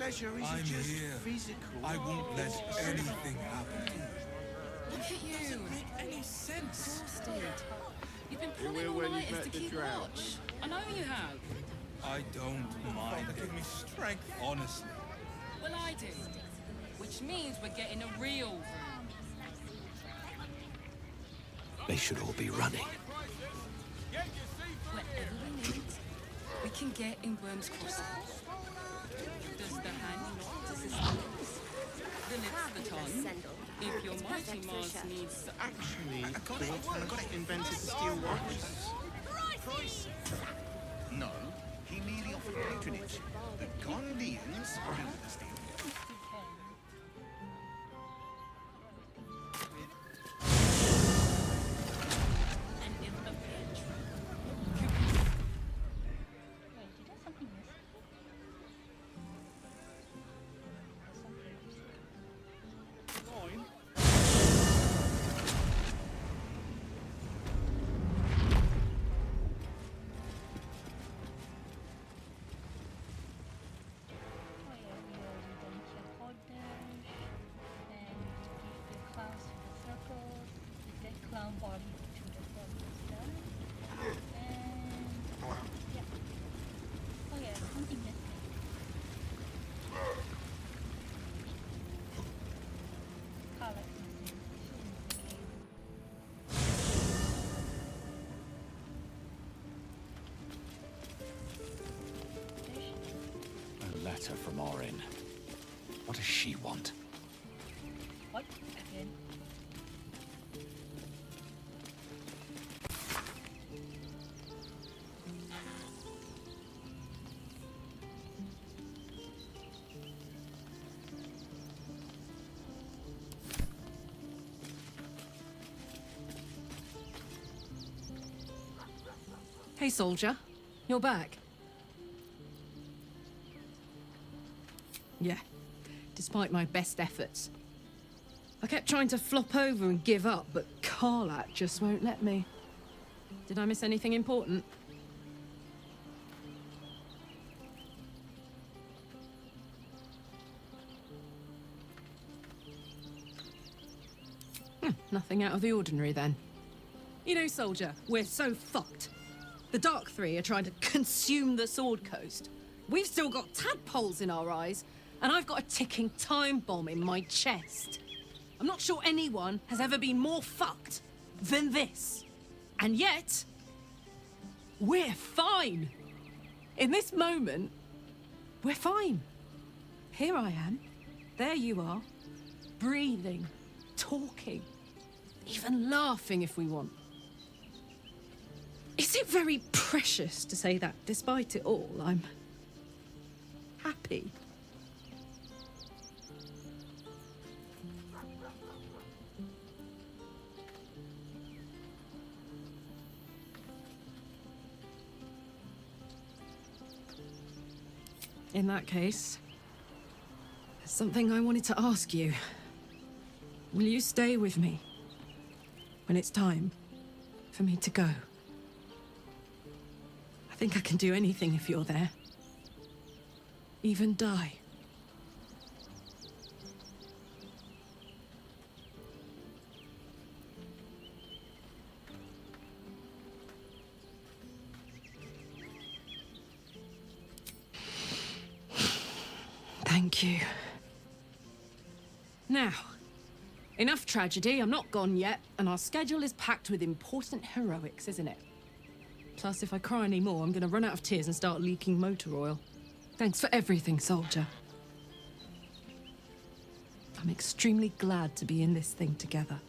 pleasure is I'm just here. physical. I won't let anything happen. Look at you. Doesn't make any sense. Exhausted. You've been You pulling will when all-nighters you've met to the keep drought. watch. I know you have. I don't mind. They give me strength, honestly. Well, I do. Which means we're getting a real room. They should all be running. Whatever we need, we can get in Worm's Crossing. Does the hand not assistance? The lips the tongue. If your mighty Mars needs... Actually, the invented the steel watch. No, he merely offered patronage. The Gondians do the steel. And if the bitch... Clown body to the done. And yeah. Oh yeah, something missing. Color missing. A letter from Orin. What does she want? What? Again? Hey, soldier. You're back. Yeah, despite my best efforts. I kept trying to flop over and give up, but Karlak just won't let me. Did I miss anything important? Nothing out of the ordinary, then. You know, soldier, we're so fucked. The Dark Three are trying to consume the Sword Coast. We've still got tadpoles in our eyes, and I've got a ticking time bomb in my chest. I'm not sure anyone has ever been more fucked than this. And yet, we're fine. In this moment, we're fine. Here I am. There you are. Breathing, talking, even laughing if we want. Is it very precious to say that, despite it all, I'm happy? In that case, there's something I wanted to ask you. Will you stay with me when it's time for me to go? I think I can do anything if you're there. Even die. Thank you. Now, enough tragedy. I'm not gone yet, and our schedule is packed with important heroics, isn't it? Plus, if I cry any more, I'm gonna run out of tears and start leaking motor oil. Thanks for everything, soldier. I'm extremely glad to be in this thing together.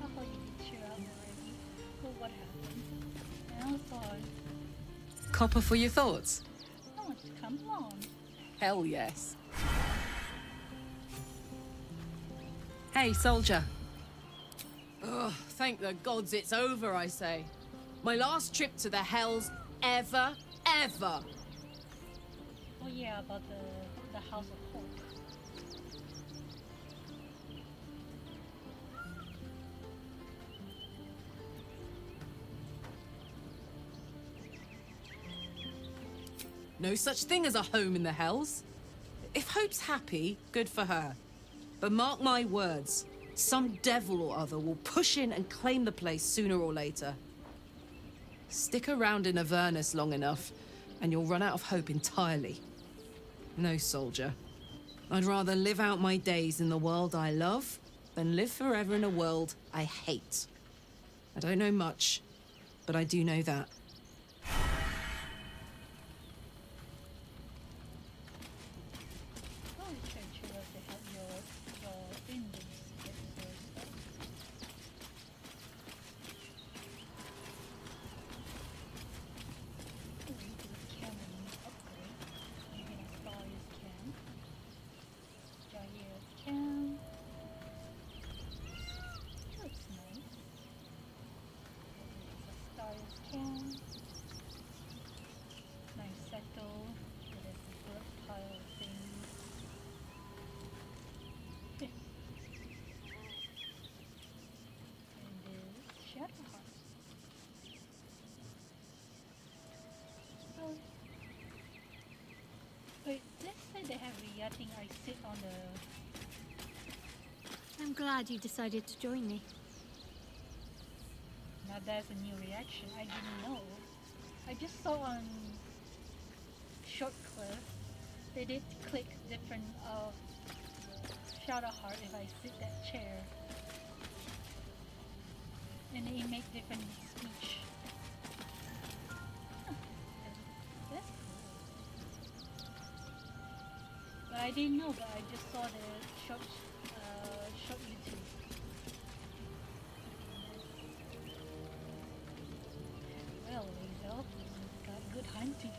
I thought you could cheer out already. But what happened? And I thought, Copper for your thoughts? oh, come on. Hell yes. Hey, soldier. Ugh, thank the gods it's over, I say. My last trip to the Hells ever. Oh yeah, about the House of Hope. No such thing as a home in the hells. If Hope's happy, good for her. But mark my words, some devil or other will push in and claim the place sooner or later. Stick around in Avernus long enough, and you'll run out of hope entirely. No, soldier. I'd rather live out my days in the world I love than live forever in a world I hate. I don't know much, but I do know that. Oh, Churchill was to help your Indians get their stuff. Read the cannon upgrade. You can install his can. Jair's can. Looks nice. Star's can. Nice settle. It is a good pile of things. And this Shadowheart. Oh. Wait, let's say they have yachting. I sit on the. I'm glad you decided to join me. Now there's a new reaction. I didn't know. I just saw on short clip they did click different Shadowheart if I sit that chair. And it make different speech. Huh, that's cool. But I didn't know, but I just saw the short YouTube. Well, Lazel, got good hunting.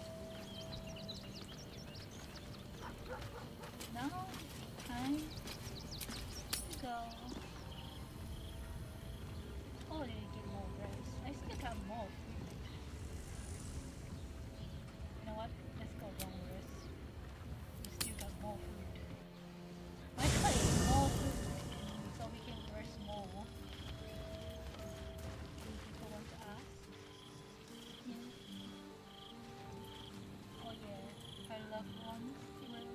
Now, time to go. Oh, they get more rest. I still got more food. You know what? Let's go long rest. We still got more food. I could eat more food so we can rest more. Do people want to ask? Yeah. Oh yeah, our loved ones will.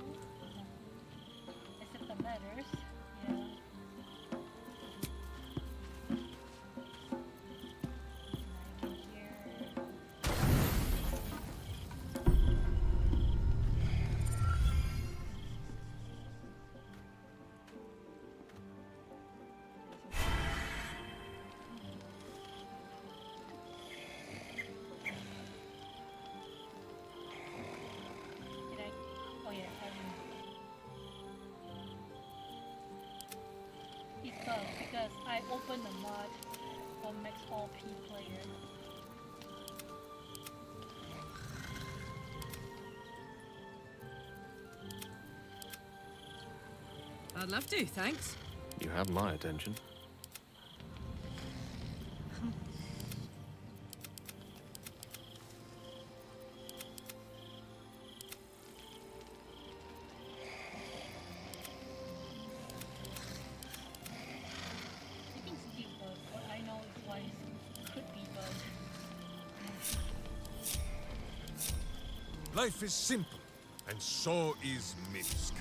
Except the letters. Yeah. I can hear. Did I? Oh yeah, I remember. Because I opened the mod for Max OP player. I'd love to, thanks. You have my attention. I think it's debug, but I know it was could be bug. Life is simple, and so is Minsk.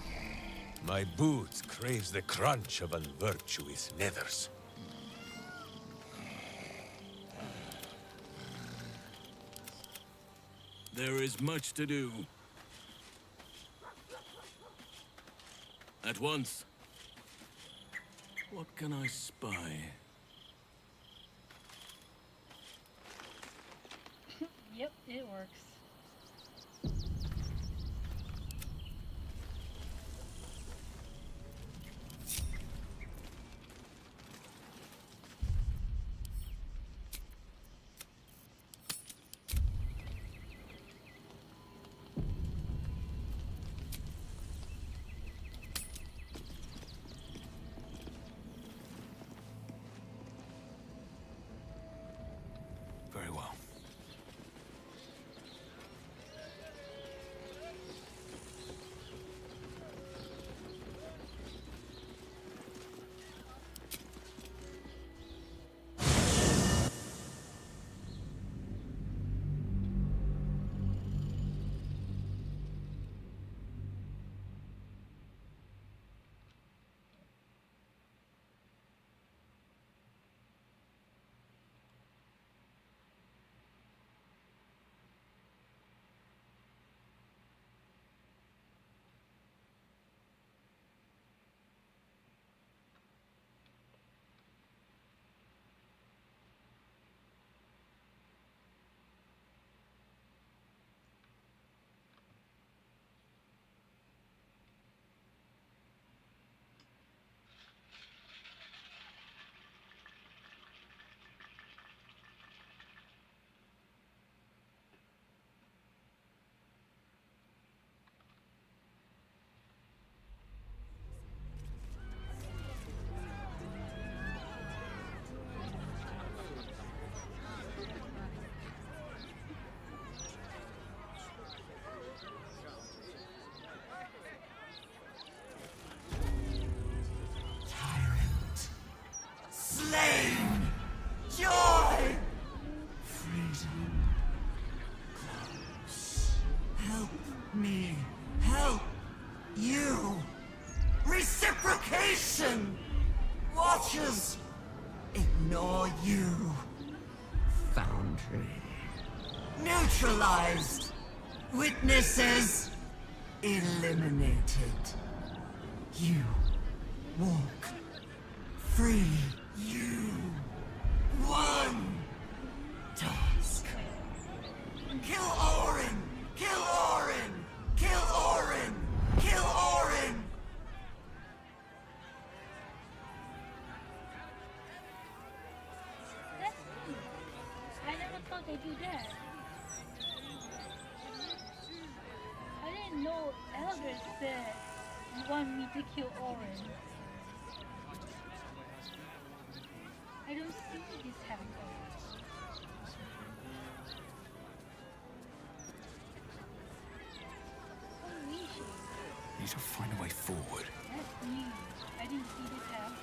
My boot craves the crunch of unvirtuous nethers. There is much to do. At once. What can I spy? Yep, it works. Very well. Location! Watchers! Ignore you. Foundry. Neutralized. Witnesses. Eliminated. You walk free. You won. Task. Kill Orin! Kill Orin! Kill Orin! Kill Orin! That's me. I never thought they'd do that. I didn't know Eldred said you want me to kill Orin. I don't see this happen. Holy shit. Need to find a way forward. That's new. I didn't see this happen.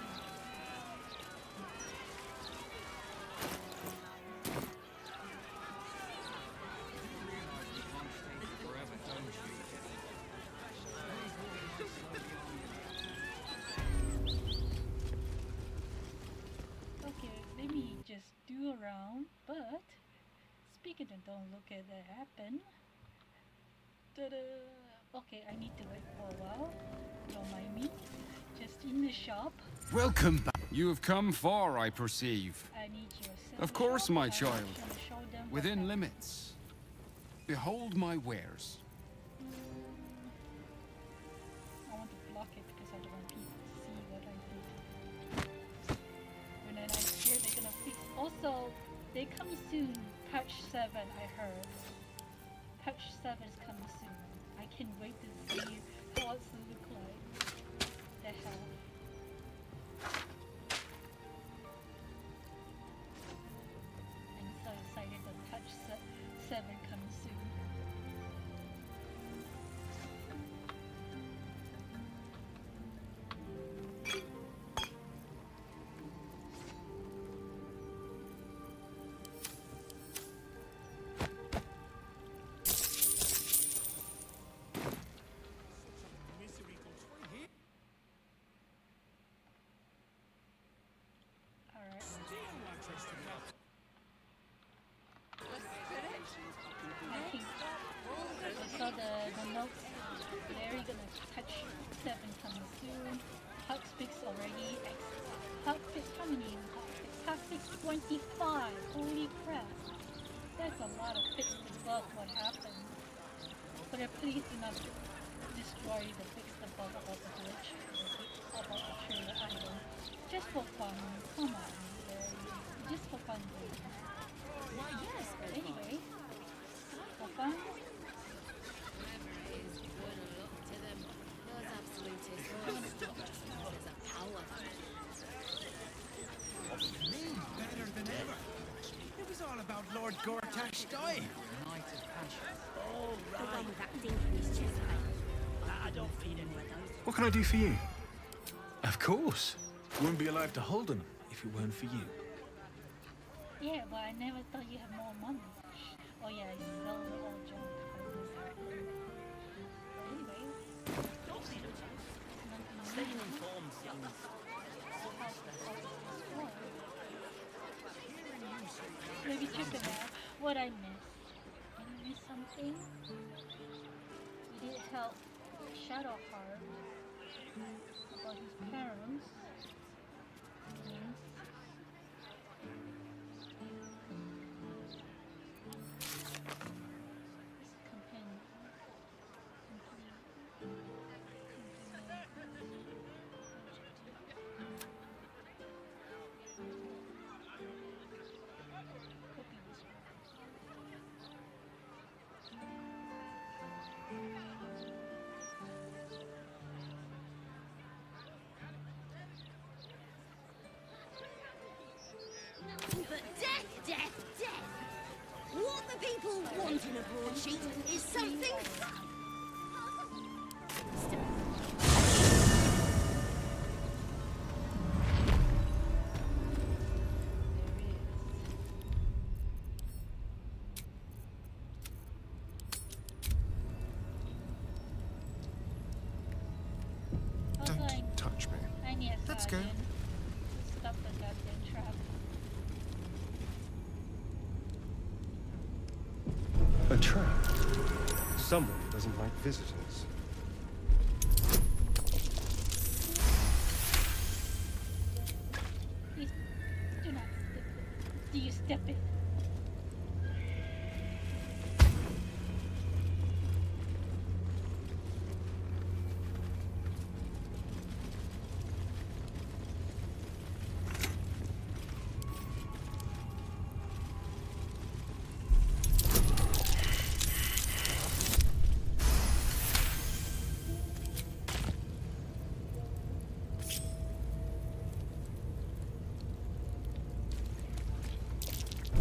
Okay, let me just do around, but speaking of don't look at that happen. Ta-da! Okay, I need to wait for a while. Don't mind me. Just in the shop. Welcome back. You have come far, I perceive. I need your Of course, my child. Show them what Within happened. limits. Behold my wares. I want to block it because I don't want people to see what I did. And then I'm sure they're gonna fix. Also, they come soon. Patch 7, I heard. Patch 7 is coming soon. I can't wait to see how it's gonna look like. The hell. I'm so excited that Patch 7 comes soon. Alright. I saw the notes. Larry gonna touch 7 coming soon. Hot fix already. Hot fix, how many hot fix? Hot fix 25. Holy crap. That's a lot of fix above what happened. But please do not destroy the fix above about the glitch. About the trailer item. Just for fun. Come on, Larry. Just for fun, please. Why, yes, but Anyway, for fun. is good luck to them. Those absolutists won't stop just because there's a power. Me better than ever. It was all about Lord Gortash dying. Oh, right. The one with that dink in his chest. I don't feed any of those. What can I do for you? Of course. Wouldn't be alive to hold them if it weren't for you. Yeah, but I never thought you had more money. Oh yeah, you sell it all junk. Anyway. Staying informed, Maybe check it out. What I missed. Did I miss something? We did help Shadowheart about his parents. And companion. Copy this one. But death, death, death! What the people want in a broadsheet is something fun! Also, Don't touch me. go? Stop the goddamn trap. A trap? Someone doesn't like visitors. Please do not step it. Do you step it?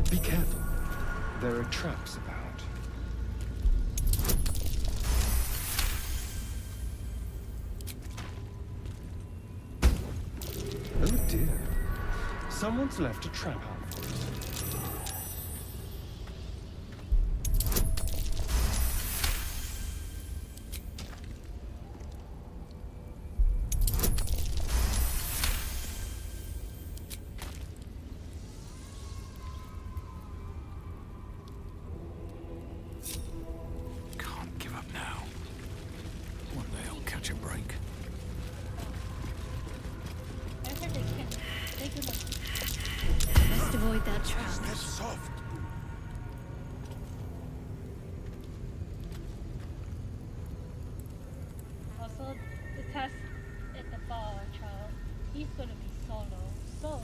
Be careful. There are traps about. Oh dear. Someone's left a trap out for us. Can't give up now. One day I'll catch a break. I heard they can Must avoid that trap. Step soft. also the test at the bar trial. He's gonna be solo. So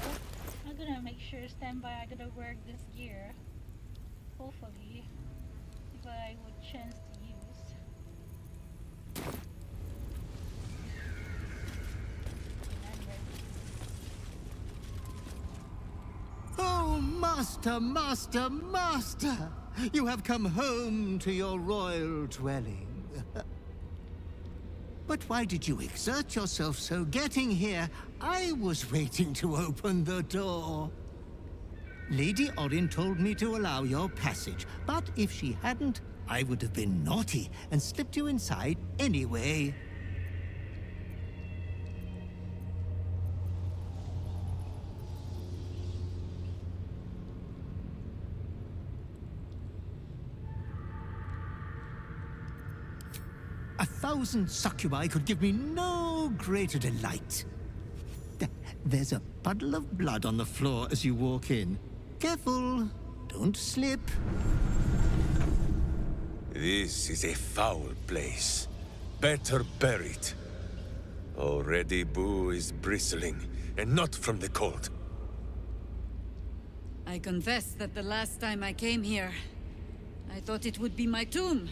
I'm gonna make sure standby I'm gonna wear this gear. Hopefully. If I would chance to use. Oh, master, master, master! You have come home to your royal dwelling. But why did you exert yourself so getting here? I was waiting to open the door. Lady Orin told me to allow your passage, but if she hadn't, I would have been naughty and slipped you inside anyway. A thousand succubi could give me no greater delight. There's a puddle of blood on the floor as you walk in. Careful, don't slip. This is a foul place. Better buried. Already Boo is bristling, and not from the cold. I confess that the last time I came here, I thought it would be my tomb.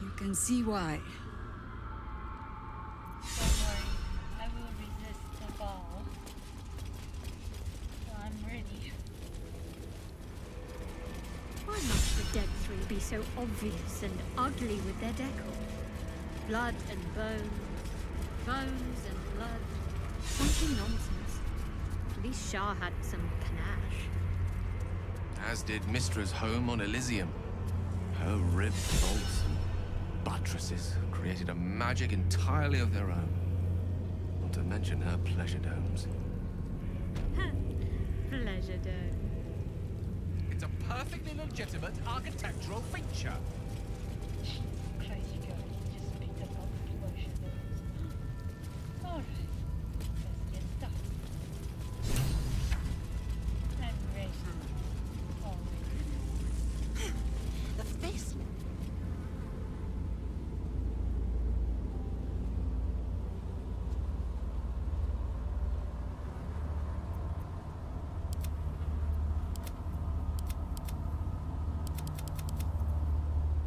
You can see why. Don't worry, I will resist the ball. So I'm ready. Why must the Dead Three be so obvious and ugly with their decor? Blood and bones, bones and blood. Something nonsense. At least Shah had some panache. As did Mistra's home on Elysium. Her ribbed vaults and buttresses created a magic entirely of their own. Not to mention her pleasure domes. Pleasure dome. It's a perfectly legitimate architectural feature. Crazy girl, you just picked up all the pleasure domes. Alright, let's get started. I'm ready. The face.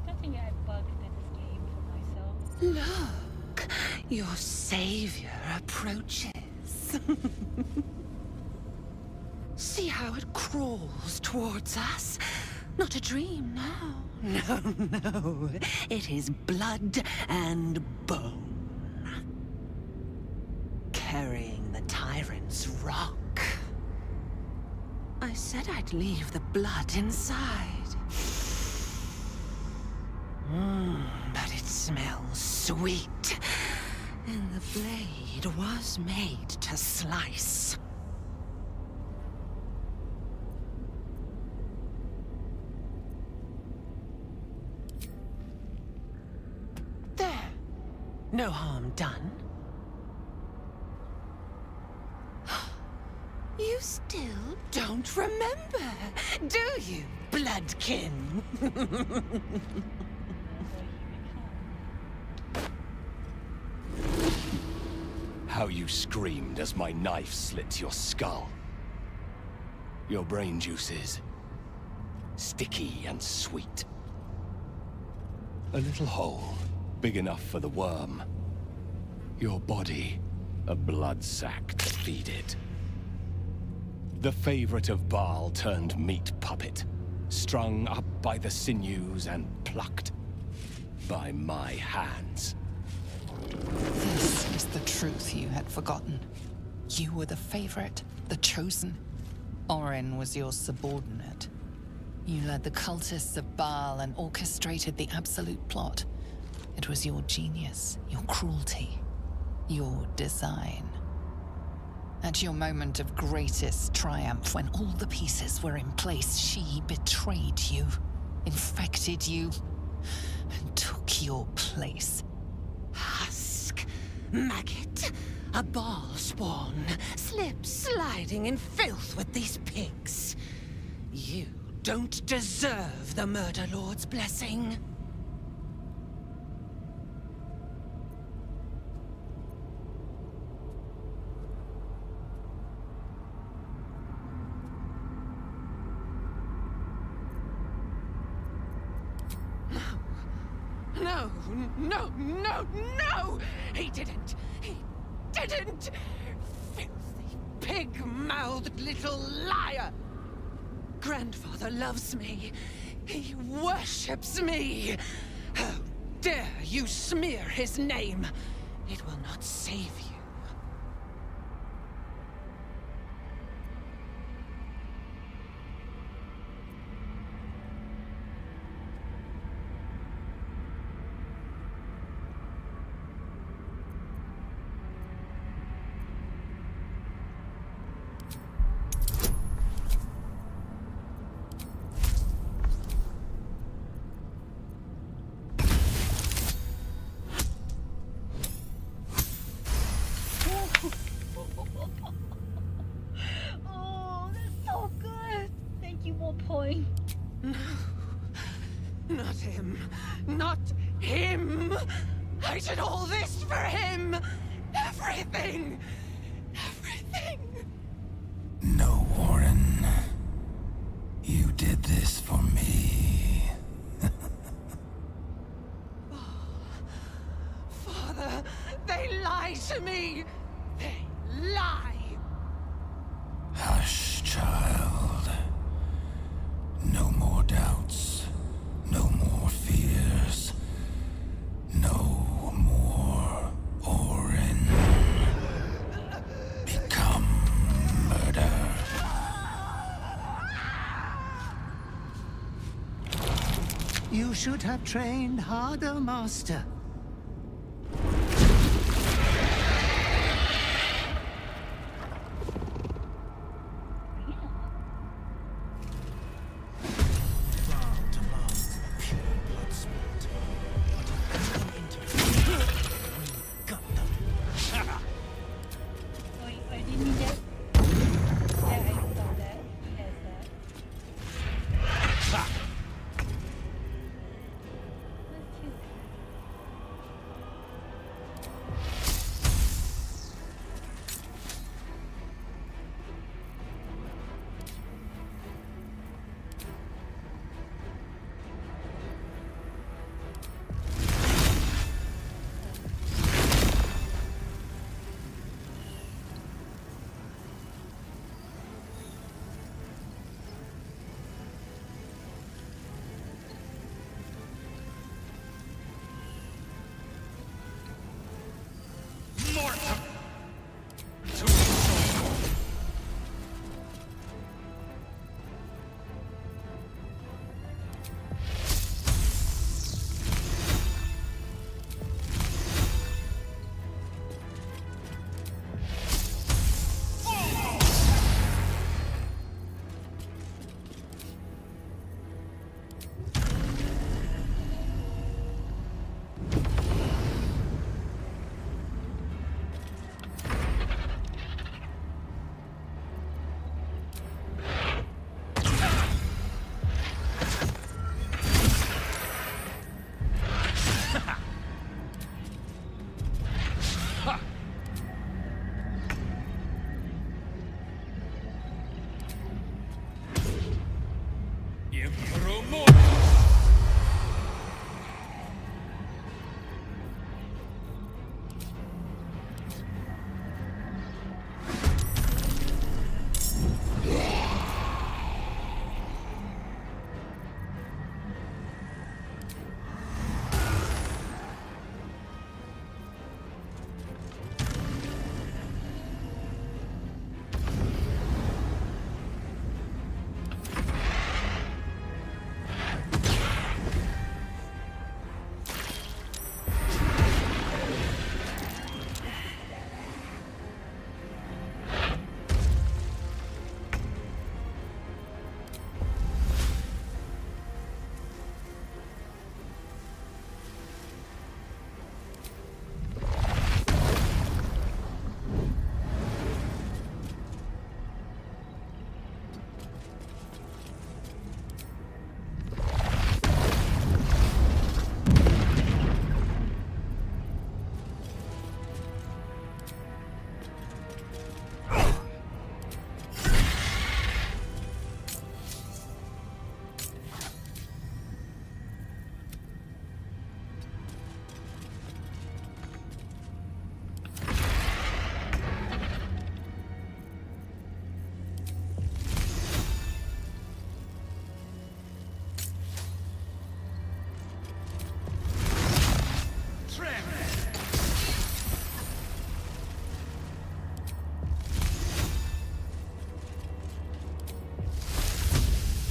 Don't think I bugged this game for myself. Look, your savior approaches. See how it crawls towards us? Not a dream, no. No, no. It is blood and bone. Carrying the tyrant's rock. I said I'd leave the blood inside. But it smells sweet. And the blade was made to slice. There. No harm done. You still don't remember, do you, bloodkin? How you screamed as my knife slit your skull. Your brain juices, sticky and sweet. A little hole, big enough for the worm. Your body, a blood sack to feed it. The favorite of Baal turned meat puppet, strung up by the sinews and plucked by my hands. This is the truth you had forgotten. You were the favorite, the chosen. Orin was your subordinate. You led the cultists of Baal and orchestrated the absolute plot. It was your genius, your cruelty, your design. At your moment of greatest triumph, when all the pieces were in place, she betrayed you, infected you, and took your place. Husk, maggot, a Baal spawn, sliding in filth with these pigs. You don't deserve the Murder Lord's blessing. No! He didn't! Filthy, pig-mouthed little liar! Grandfather loves me. He worships me. How dare you smear his name? It will not save you. Oh, that's so good. Thank you, more point. No. Not him. Not him! I did all this for him! Everything! No, Warren. You did this for me. Father, they lie to me! They lie! Hush, child. No more doubts. No more fears. No more Orin. Become murder. You should have trained harder, Master. I didn't need that. Yeah, I saw that. He has that. Let's choose.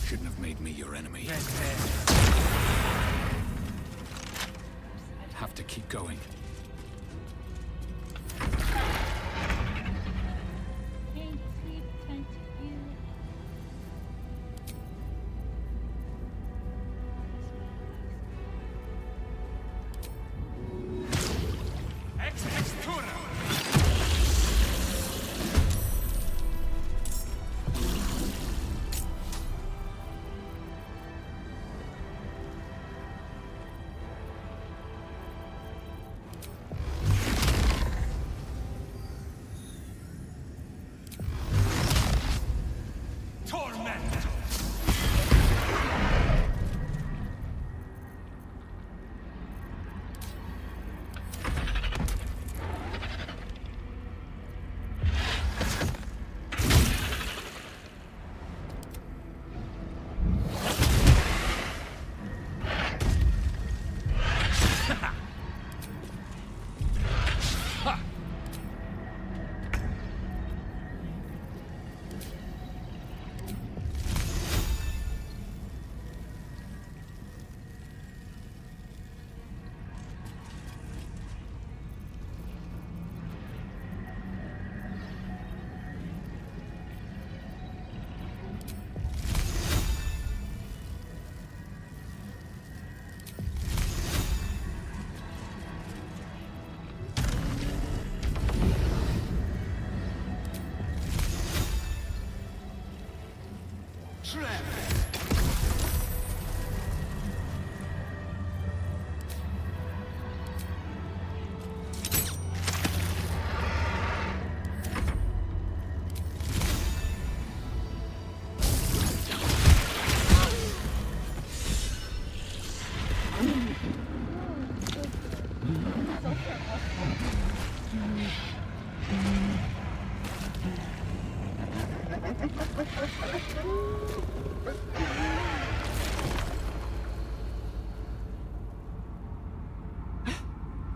Shouldn't have made me your enemy. Have to keep going. Hey, sleep, time to you.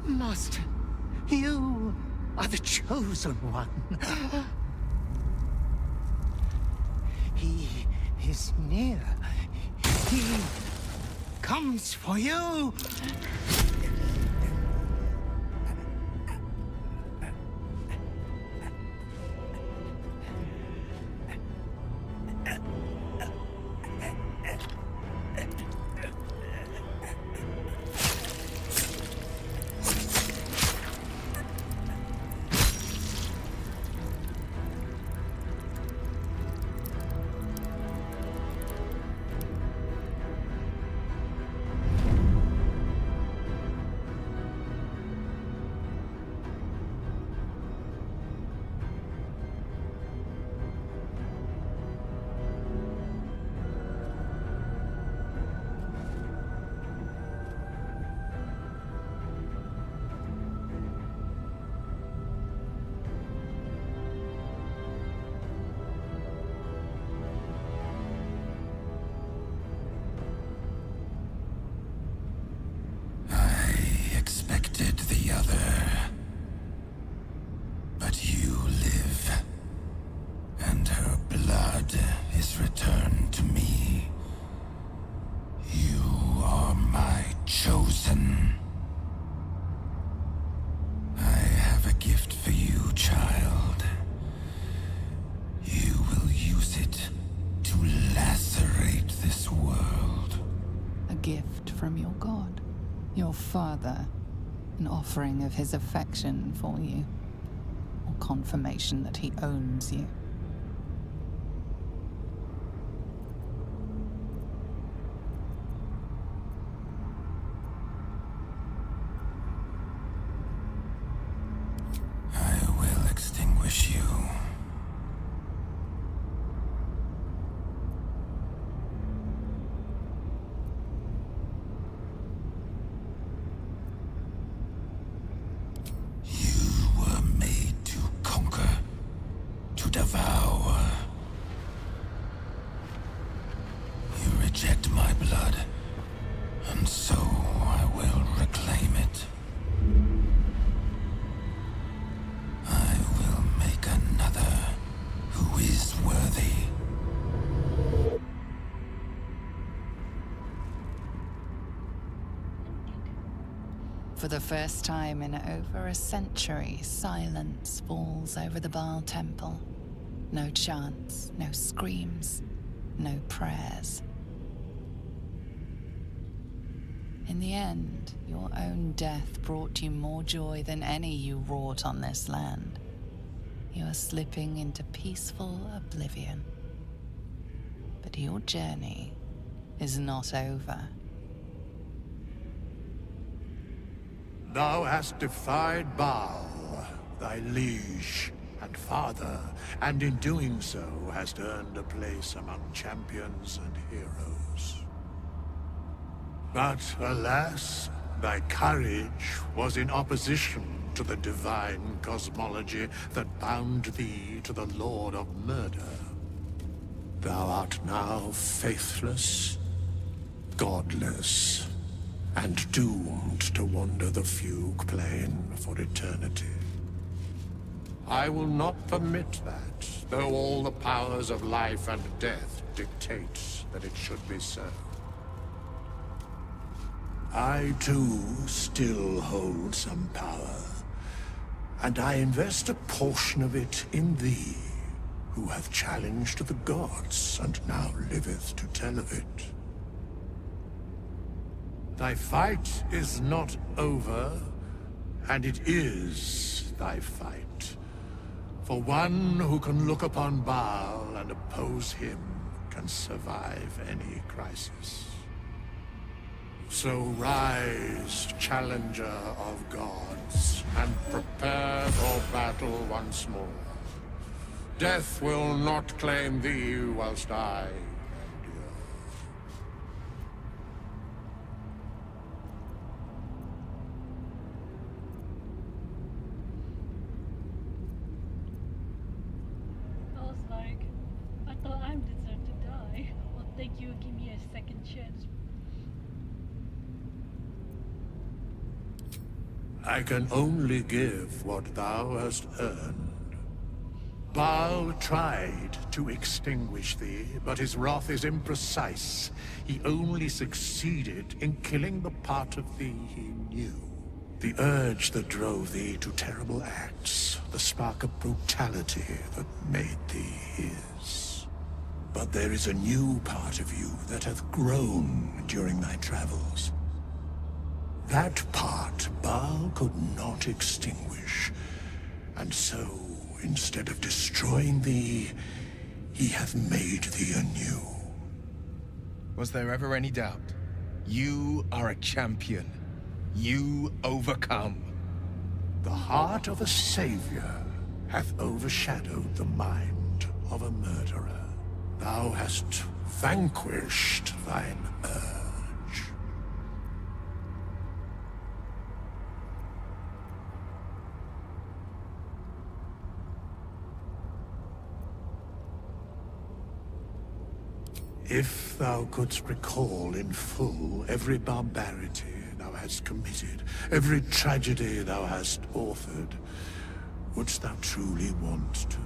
Master, you are the chosen one. He is near. He comes for you. father an offering of his affection for you, or confirmation that he owns you? I will extinguish you. Devour. You reject my blood, and so I will reclaim it. I will make another who is worthy. For the first time in over a century, silence falls over the Baal temple. No chants, no screams, no prayers. In the end, your own death brought you more joy than any you wrought on this land. You are slipping into peaceful oblivion. But your journey is not over. Thou hast defied Baal, thy liege and father, and in doing so hast earned a place among champions and heroes. But alas, thy courage was in opposition to the divine cosmology that bound thee to the Lord of Murder. Thou art now faithless, godless, and doomed to wander the fugue plane for eternity. I will not permit that, though all the powers of life and death dictate that it should be so. I, too, still hold some power, and I invest a portion of it in thee, who hath challenged the gods and now liveth to tell of it. Thy fight is not over, and it is thy fight. For one who can look upon Baal and oppose him can survive any crisis. So rise, challenger of gods, and prepare for battle once more. Death will not claim thee whilst I endure. I was like, I thought I deserved to die. Well, thank you, give me a second chance. I can only give what thou hast earned. Baal tried to extinguish thee, but his wrath is imprecise. He only succeeded in killing the part of thee he knew. The urge that drove thee to terrible acts, the spark of brutality that made thee his. But there is a new part of you that hath grown during thy travels. That part Baal could not extinguish, and so, instead of destroying thee, he hath made thee anew. Was there ever any doubt? You are a champion. You overcome. The heart of a savior hath overshadowed the mind of a murderer. Thou hast vanquished thine urge. If thou couldst recall in full every barbarity thou hast committed, every tragedy thou hast authored, wouldst thou truly want to?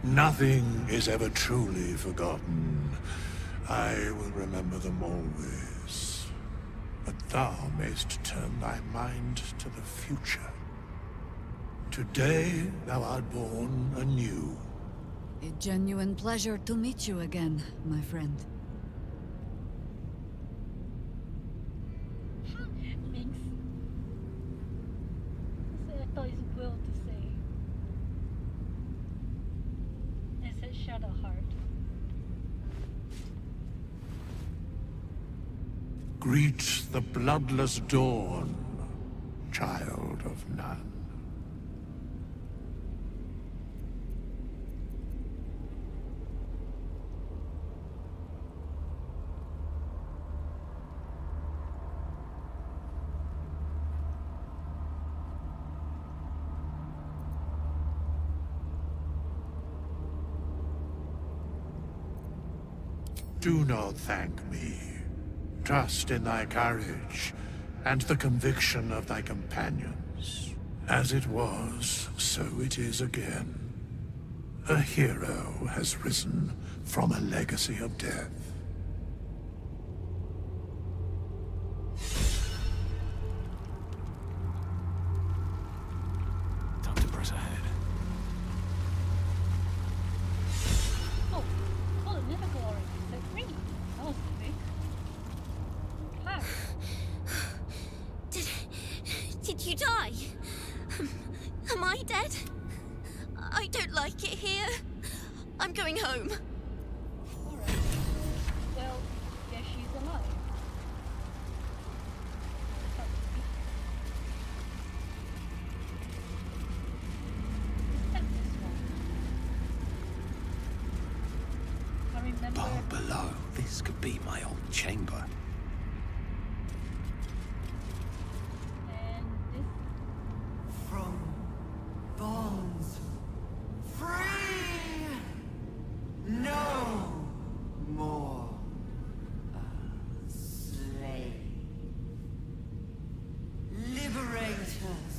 Nothing is ever truly forgotten. I will remember them always. But thou mayst turn thy mind to the future. Today thou art born anew, A genuine pleasure to meet you again, my friend. Thanks. I thought it's Will to say. I said Shadowheart. Greet the bloodless dawn, child of none. Do not thank me. Trust in thy courage, and the conviction of thy companions. As it was, so it is again. A hero has risen from a legacy of death. Time to press ahead. Oh, the mythical already. The green. That was quick. Hi. Did you die? Am I dead? I don't like it here. I'm going home. Alright. Well, guess she's alive. I remember. Far below, this could be my old chamber. And this. From bonds free, no more a slave. Liberators,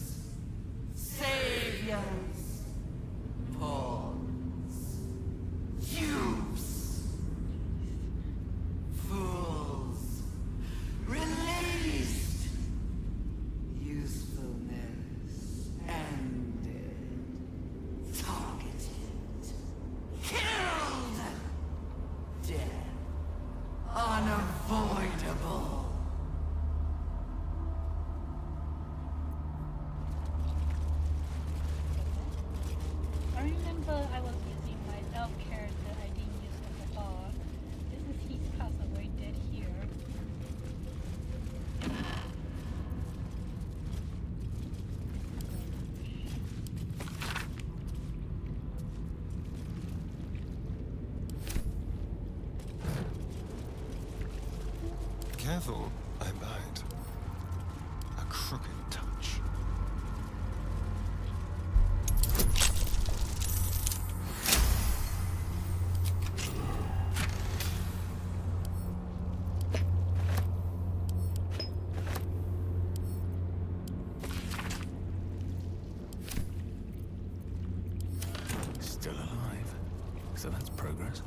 saviors, pawns, youths, fools, released, usefulness ended, targeted, killed, death unavoidable. I remember I was using my elf character I didn't use at the bar. He's passed away dead here. Careful, I might. A crooked touch. Still alive. So that's progress.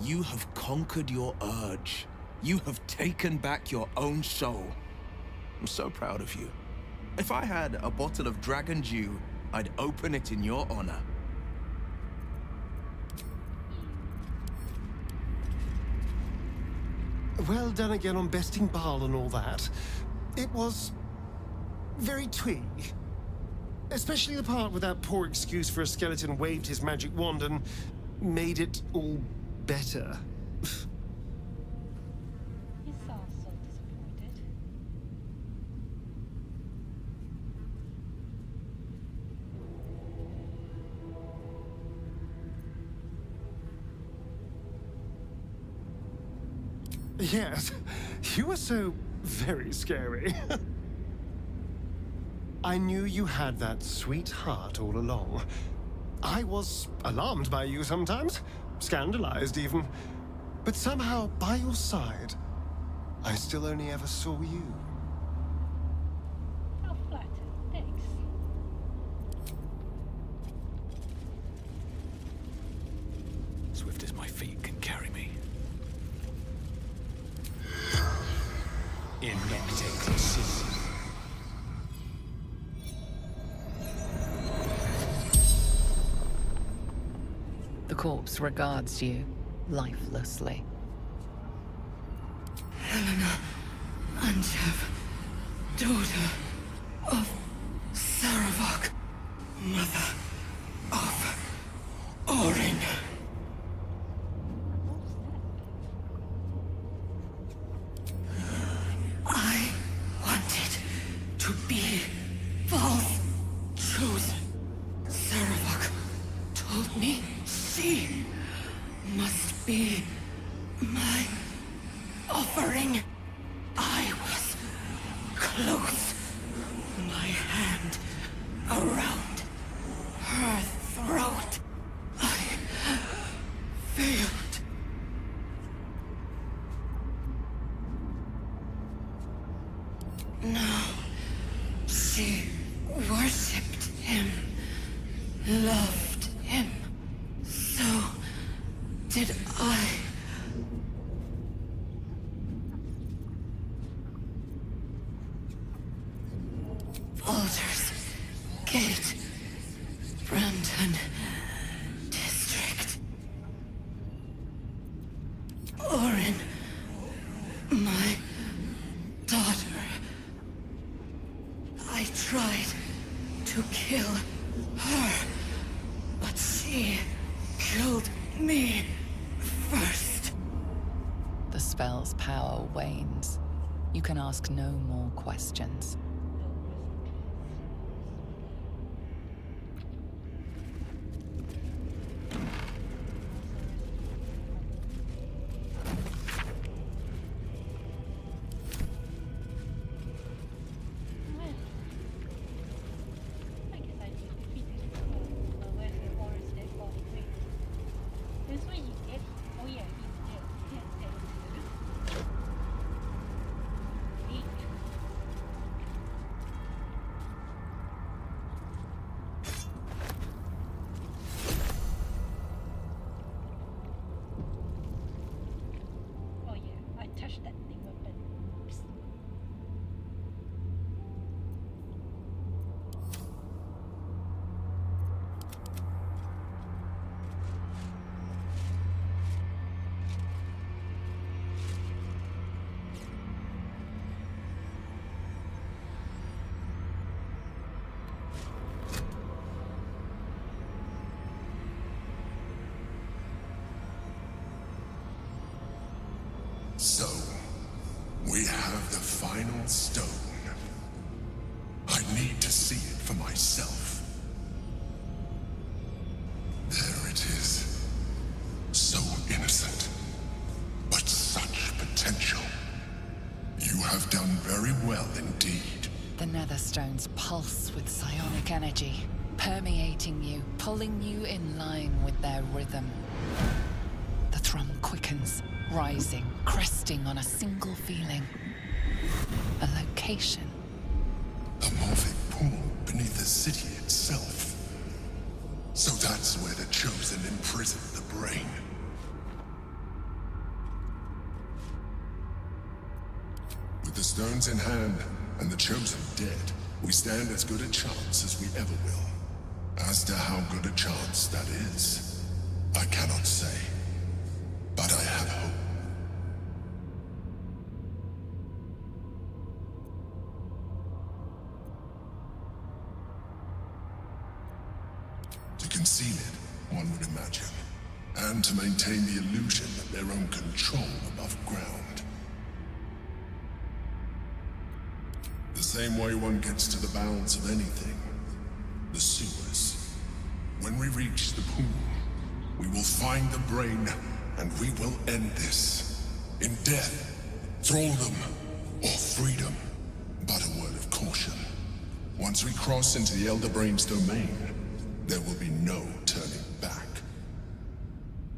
You have conquered your urge. You have taken back your own soul. I'm so proud of you. If I had a bottle of dragon dew, I'd open it in your honor. Well done again on besting Baal and all that. It was very twee. Especially the part where that poor excuse for a skeleton waved his magic wand and made it all better. He sounds so disappointed. Yes, you were so very scary. I knew you had that sweet heart all along. I was alarmed by you sometimes, scandalized even. But somehow, by your side, I still only ever saw you. How flattered. Thanks. Swift as my feet can carry me. Inoctate sin. corpse regards you lifelessly. Helena Anchev, daughter of Saravok, mother of Orin. I wanted to be false chosen. Saravok told me she must be my offering. I was close, my hand around her throat. I failed. Now she worshipped him, loved him. So did I. Baldur's Gate, Brandon District. Orin, my daughter. I tried to kill her, but she killed me first. The spell's power wanes. You can ask no more questions. So, we have the final stone. I need to see it for myself. There it is. So innocent, but such potential. You have done very well indeed. The Netherstones pulse with psionic energy, permeating you, pulling you in line with their rhythm. The thrum quickens, rising, cresting on a single feeling. A location. A morphic pool beneath the city itself. So that's where the Chosen imprisoned the brain. With the stones in hand and the Chosen dead, we stand as good a chance as we ever will. As to how good a chance that is, I cannot say. But I have hope. To conceal it, one would imagine. And to maintain the illusion of their own control above ground. The same way one gets to the bounds of anything. The sewers. When we reach the pool, we will find the brain, and we will end this. In death, thraldom, or freedom. But a word of caution. Once we cross into the Elder Brain's domain, there will be no turning back.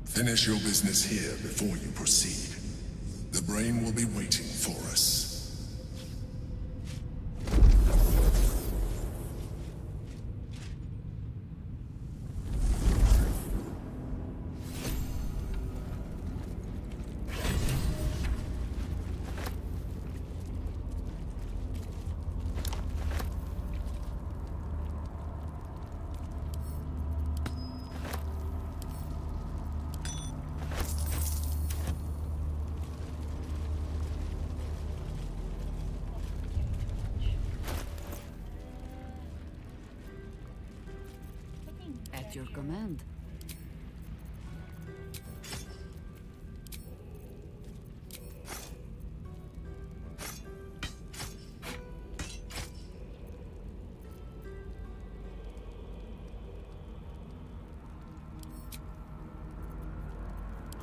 Finish your business here before you proceed. The brain will be waiting for us. at your command.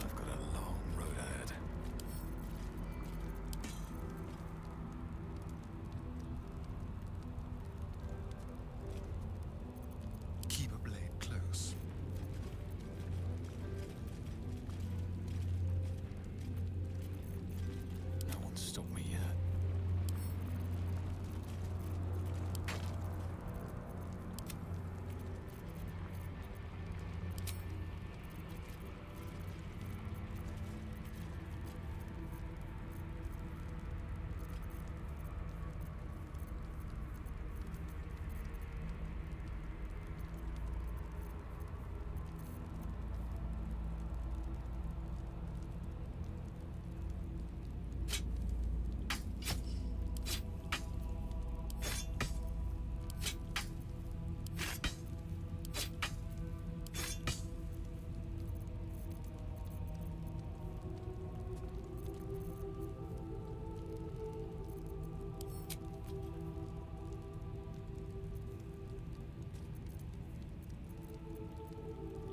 I've got a long road ahead. Keep a blade close. No one's stopped me yet.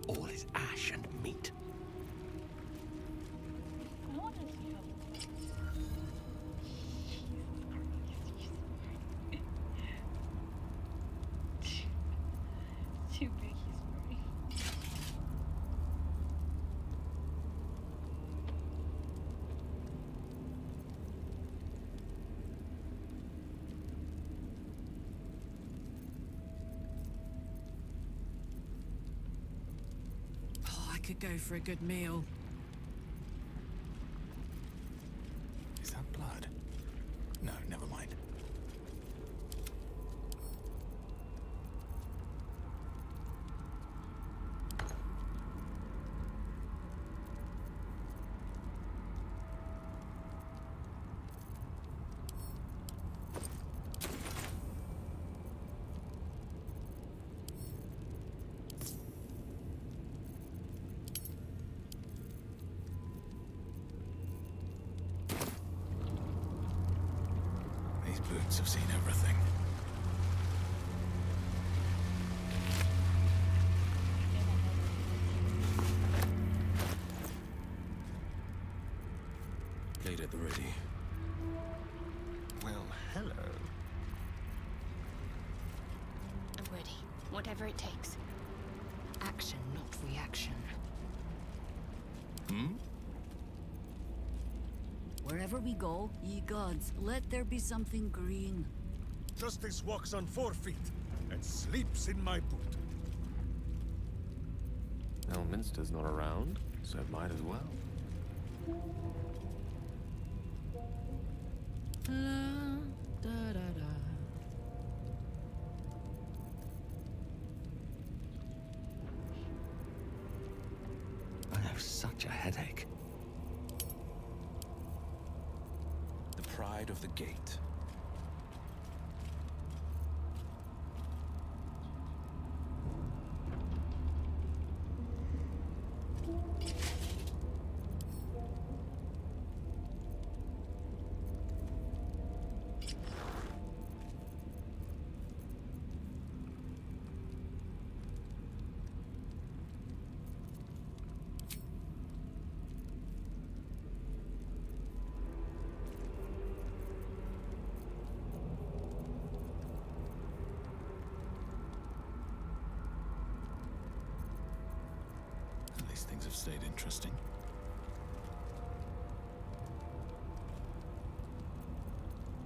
All is ash and meat. I want to see how. Too big, he's worried. Oh, I could go for a good meal. Is that blood? No, never mind. These boots have seen everything. Blade at the ready. Well, hello. I'm ready. Whatever it takes. Action, not reaction. Hmm? Wherever we go, ye gods, let there be something green. Justice walks on 4 feet and sleeps in my boot. Elminster's not around, so it might as well. La, da, da, da. I have such a headache. The pride of the gate. At least things have stayed interesting.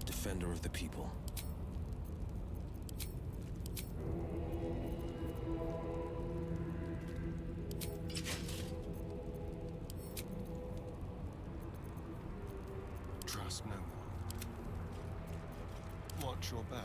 Defender of the people. Trust no one. Watch your back.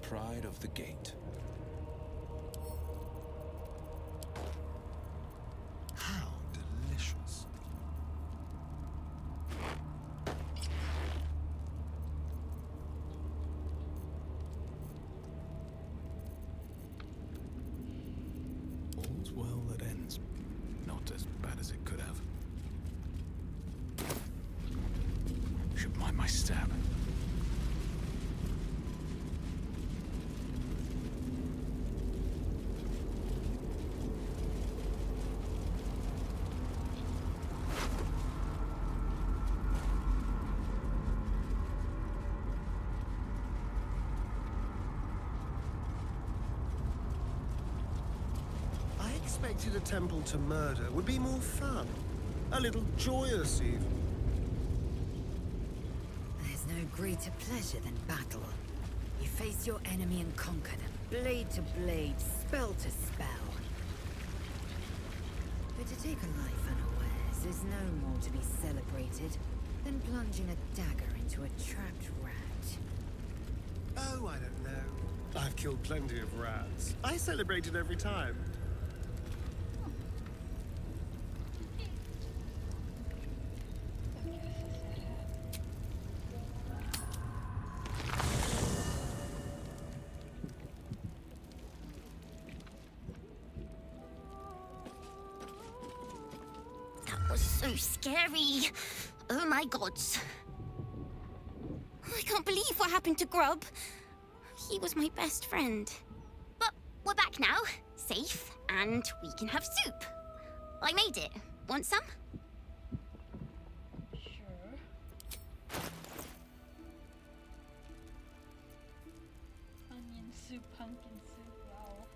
pride of the gate. How delicious. All's well that ends. Not as bad as it could have. Should mind my stab. I expected a temple to murder would be more fun. A little joyous, even. There's no greater pleasure than battle. You face your enemy and conquer them, blade to blade, spell to spell. But to take a life unawares is no more to be celebrated than plunging a dagger into a trapped rat. Oh, I don't know. I've killed plenty of rats. I celebrate it every time. That was so scary. Oh my gods. I can't believe what happened to Grub. He was my best friend. But we're back now, safe, and we can have soup. I made it. Want some? Sure. Onion soup, pumpkin soup, wow.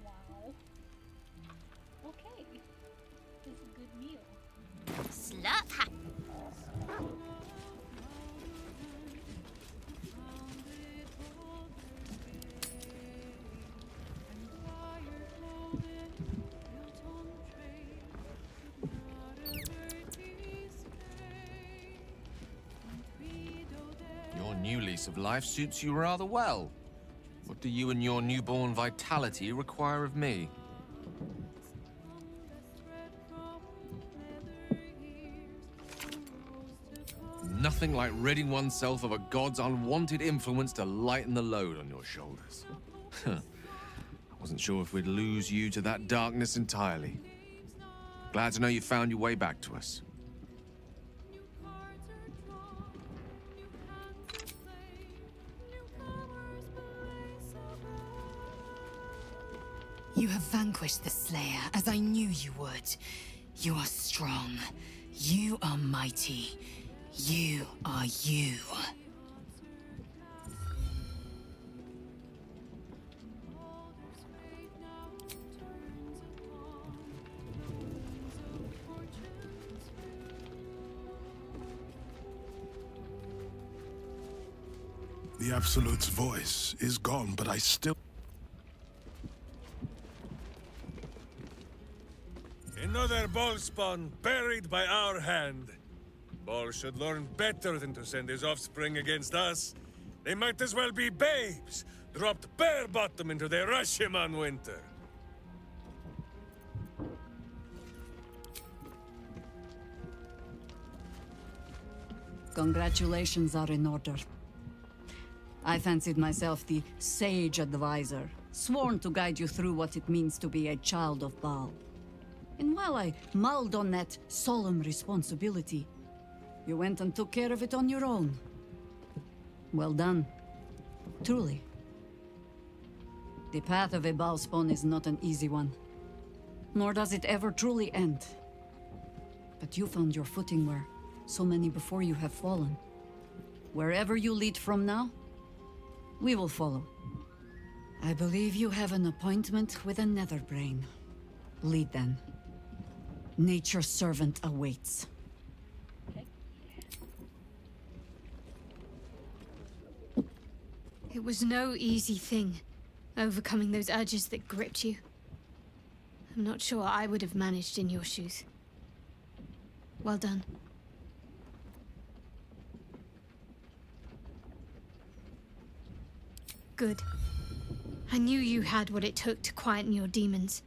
Wow. Okay. It's a good meal. Slurp ha- Your new lease of life suits you rather well. What do you and your newborn vitality require of me? Nothing like ridding oneself of a god's unwanted influence to lighten the load on your shoulders. I wasn't sure if we'd lose you to that darkness entirely. Glad to know you found your way back to us. You have vanquished the Slayer, as I knew you would. You are strong. You are mighty. You are you. The Absolute's voice is gone, but I still... Another ball spawn buried by our hand. Ball should learn better than to send his offspring against us. They might as well be babes, dropped bare bottom into the Rashomon winter. Congratulations are in order. I fancied myself the sage advisor, sworn to guide you through what it means to be a child of Baal. And while I mulled on that solemn responsibility, you went and took care of it on your own. Well done. Truly. The path of a Baalspawn is not an easy one, nor does it ever truly end. But you found your footing where so many before you have fallen. Wherever you lead from now, we will follow. I believe you have an appointment with a Netherbrain. Lead then. Nature's servant awaits. It was no easy thing, overcoming those urges that gripped you. I'm not sure I would have managed in your shoes. Well done. Good. I knew you had what it took to quieten your demons.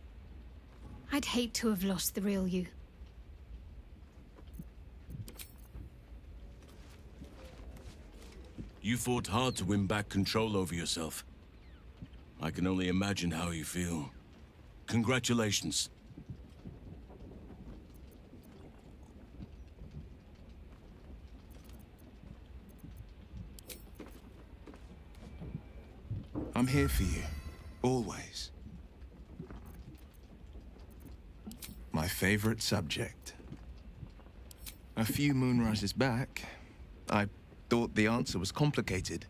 I'd hate to have lost the real you. You fought hard to win back control over yourself. I can only imagine how you feel. Congratulations. I'm here for you, always. My favorite subject. A few moonrises back, I thought the answer was complicated,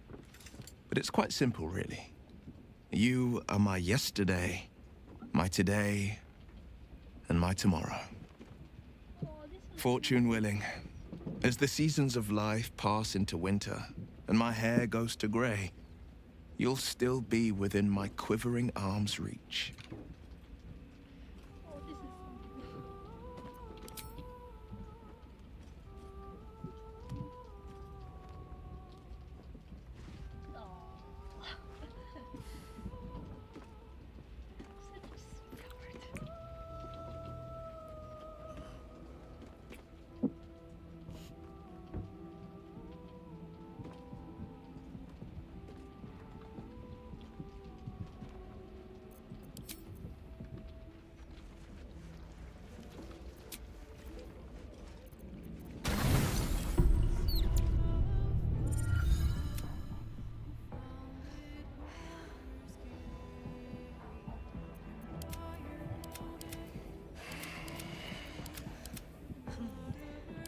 but it's quite simple, really. You are my yesterday, my today, and my tomorrow. Fortune willing, as the seasons of life pass into winter, and my hair goes to gray, you'll still be within my quivering arm's reach.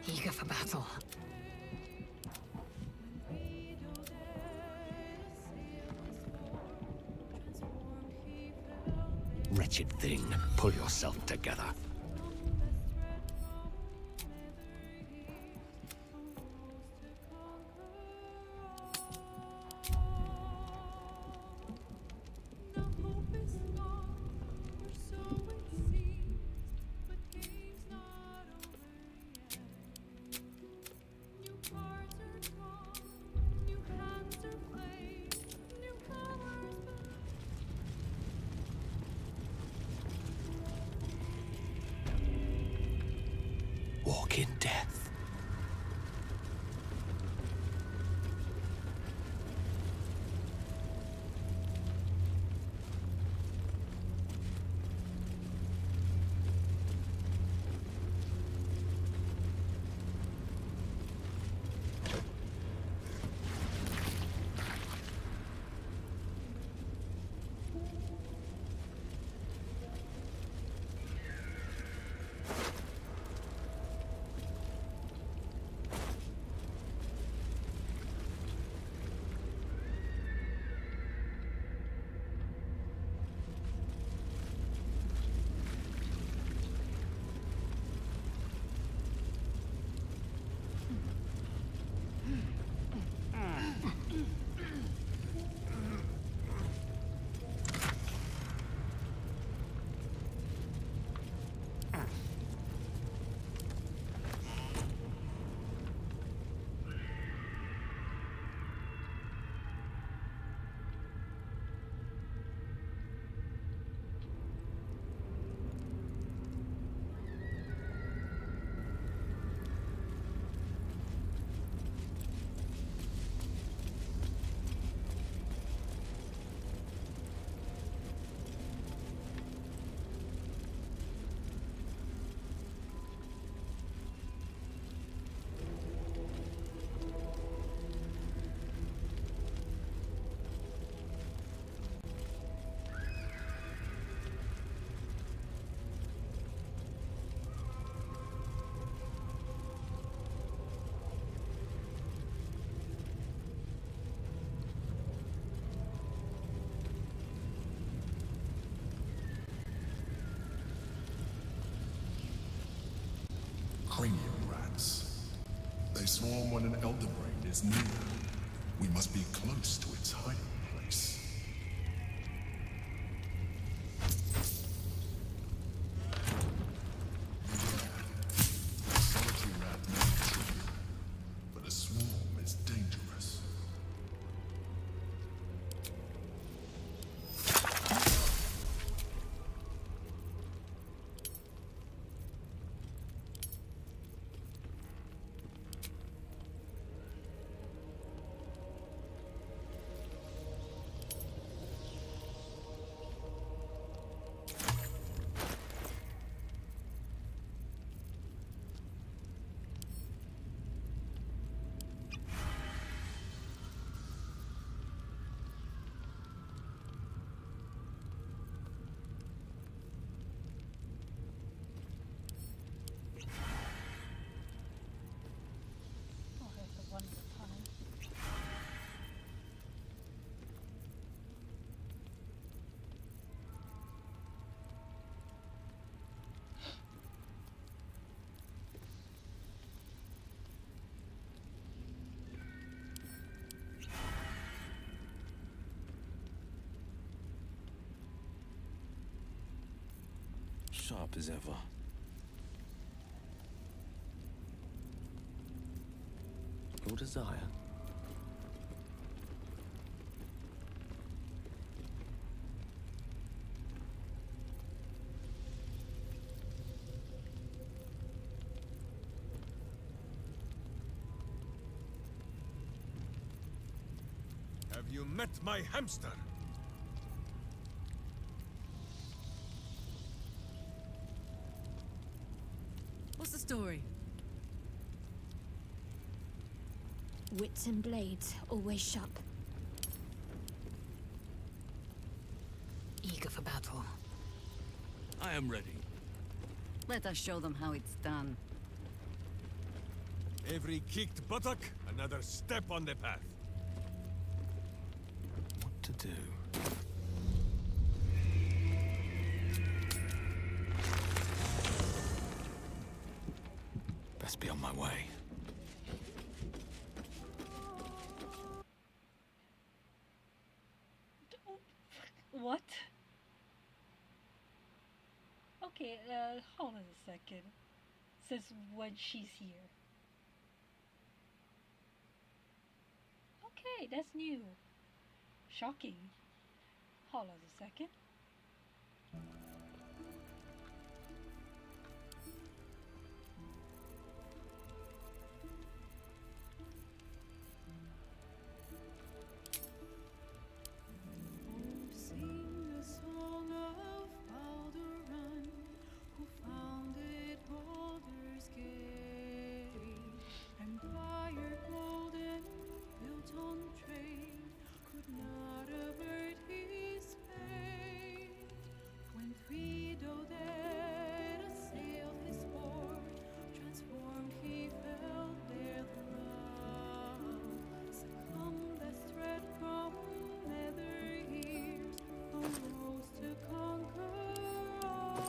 Eager for battle. Wretched thing, pull yourself together. Walk in death. Cranium rats. They swarm when an elder brain is near. We must be close to its hiding place. A solitary rat may be trivial, but a swarm is dangerous. sharp as ever. Your desire. Have you met my hamster? What's the story? Wits and blades, always sharp. Eager for battle. I am ready. Let us show them how it's done. Every kicked buttock, another step on the path. What to do? Best be on my way. What? Okay, hold on a second. Says when she's here. Okay, that's new. Shocking. Hold on a second. Sing the song of Baldur, who founded Baldur's Gate. Empire golden, built on trade, could not avert his fate. When three dead assailed his port, transformed he felt their thrall. Succumbed as threat from nether years, arose to conquer all.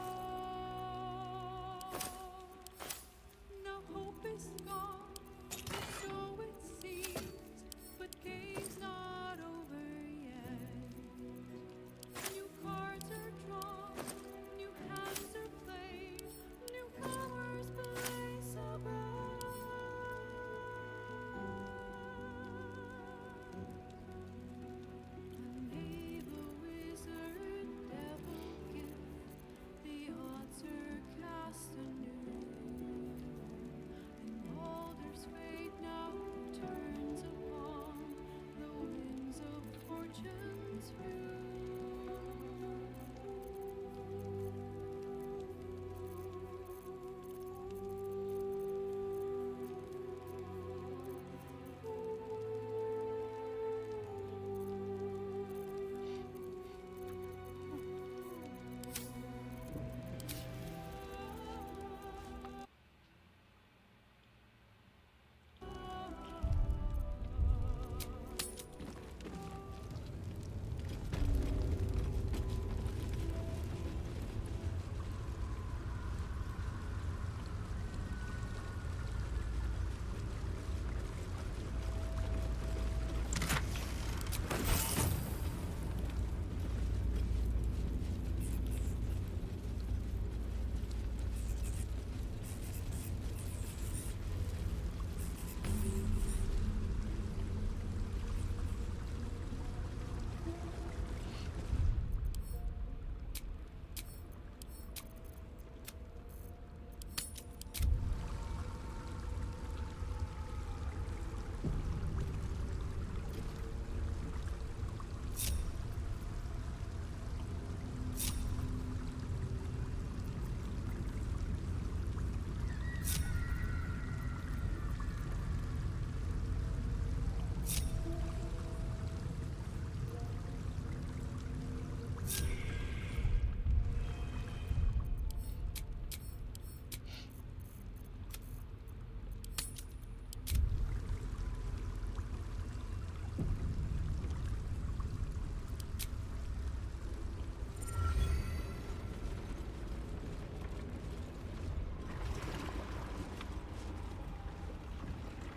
Now hope is gone, so it seems, but game's not over yet. New cards are drawn, new hands are played, newcomers blaze abroad. A knave, a wizard, devil gift, the odds are cast anew. And Baldur's fate now turns upon the winds of fortune's view.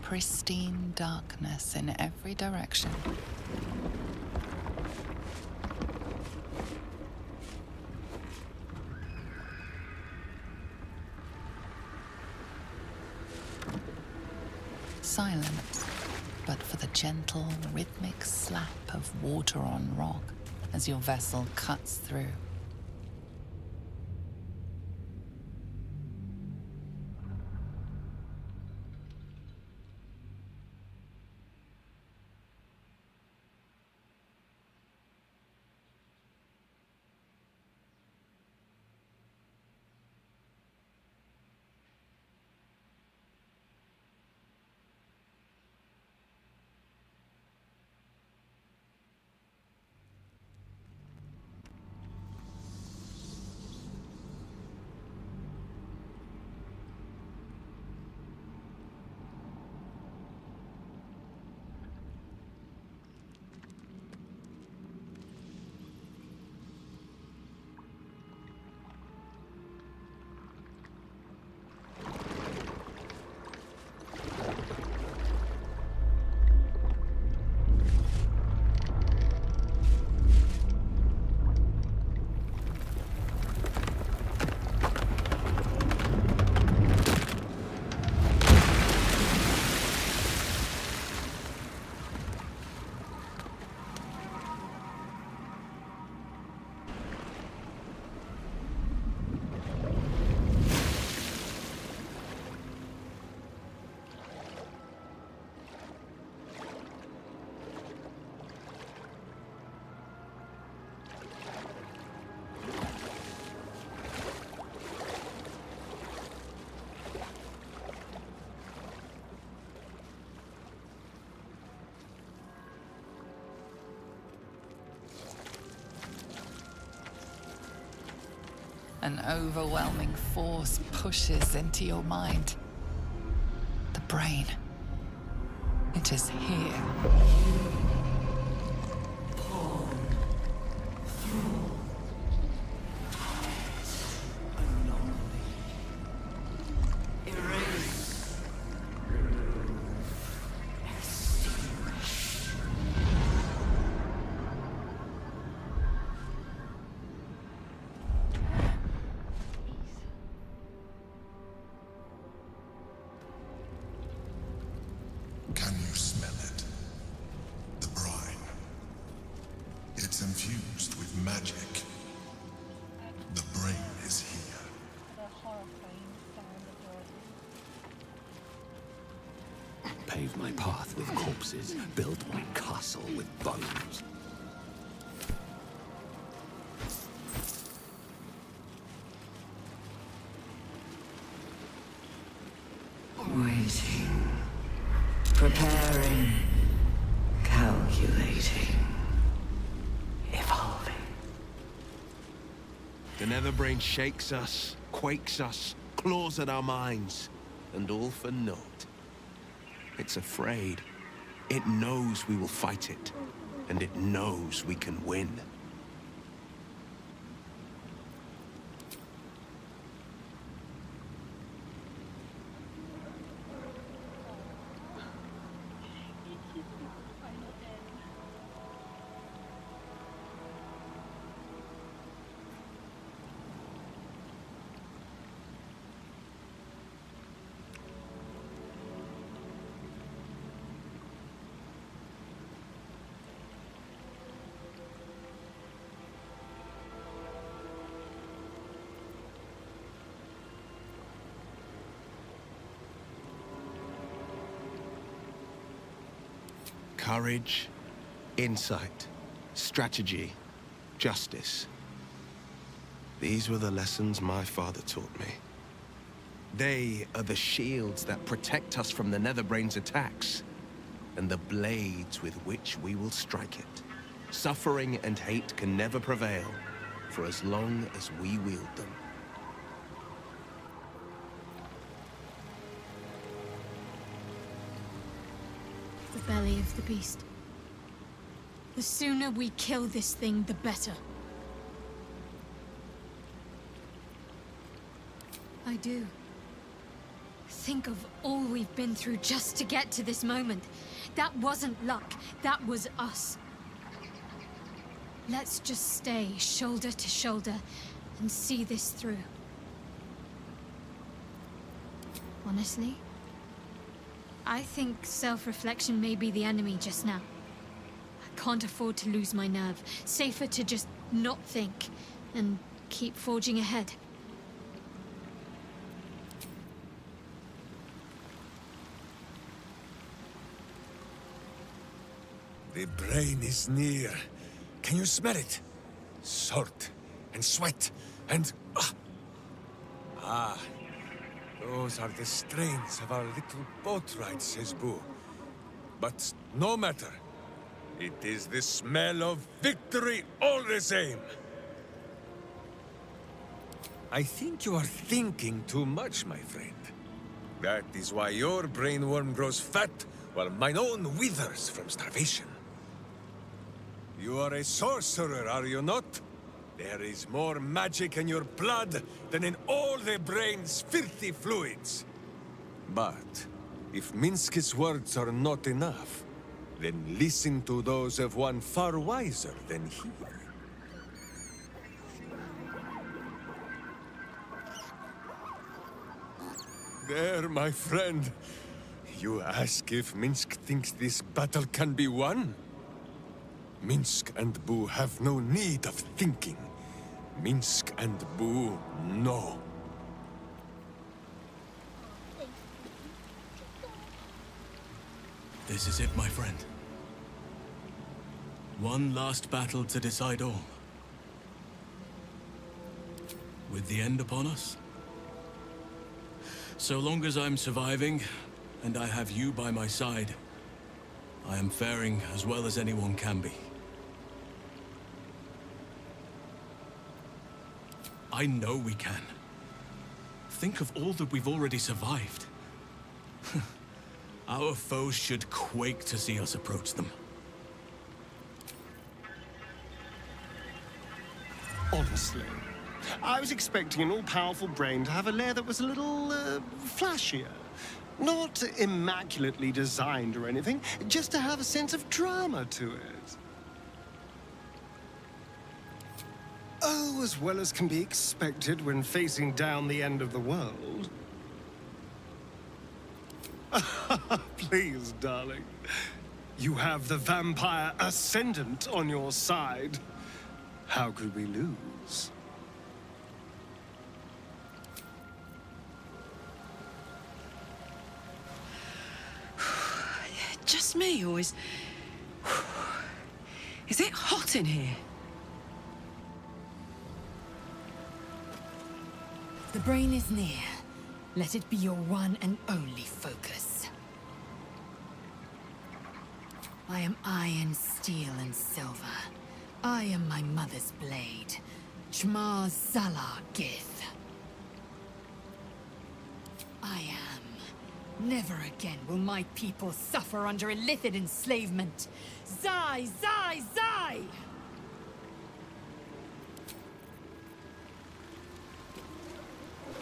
Pristine darkness in every direction. silence, but for the gentle, rhythmic slap of water on rock as your vessel cuts through. An overwhelming force pushes into your mind. The brain. It is here. Can you smell it? The brine. It's infused with magic. The brain is here. Pave my path with corpses, build my castle with bones. Waiting. Preparing. Calculating. Evolving. The Netherbrain shakes us, quakes us, claws at our minds, and all for naught. It's afraid. It knows we will fight it, and it knows we can win. Courage, insight, strategy, justice. These were the lessons my father taught me. They are the shields that protect us from the Netherbrain's attacks, and the blades with which we will strike it. Suffering and hate can never prevail, for as long as we wield them. The belly of the beast. The sooner we kill this thing, the better. I do. Think of all we've been through just to get to this moment. That wasn't luck. That was us. Let's just stay shoulder to shoulder and see this through. Honestly, I think self-reflection may be the enemy just now. I can't afford to lose my nerve. Safer to just not think and keep forging ahead. The brain is near. Can you smell it? Salt and sweat and... Ah, those are the strains of our little boat ride, says Boo. But no matter. It is the smell of victory all the same. I think you are thinking too much, my friend. That is why your brainworm grows fat, while mine own withers from starvation. You are a sorcerer, are you not? There is more magic in your blood than in all the brain's filthy fluids. But if Minsky's words are not enough, then listen to those of one far wiser than he. There, my friend. You ask if Minsk thinks this battle can be won? Minsk and Boo have no need of thinking. Minsk and Boo know. This is it, my friend. One last battle to decide all. With the end upon us? So long as I'm surviving, and I have you by my side, I am faring as well as anyone can be. I know we can. Think of all that we've already survived. Our foes should quake to see us approach them. Honestly, I was expecting an all-powerful brain to have a lair that was a little, flashier. Not immaculately designed or anything, just to have a sense of drama to it. Oh, as well as can be expected when facing down the end of the world. Please, darling. You have the vampire ascendant on your side. How could we lose? Just me, or is it hot in here? The brain is near. Let it be your one and only focus. I am iron, steel, and silver. I am my mother's blade. Chmar Salar Gith. I am. Never again will my people suffer under illithid enslavement. Zai, Zai, Zai!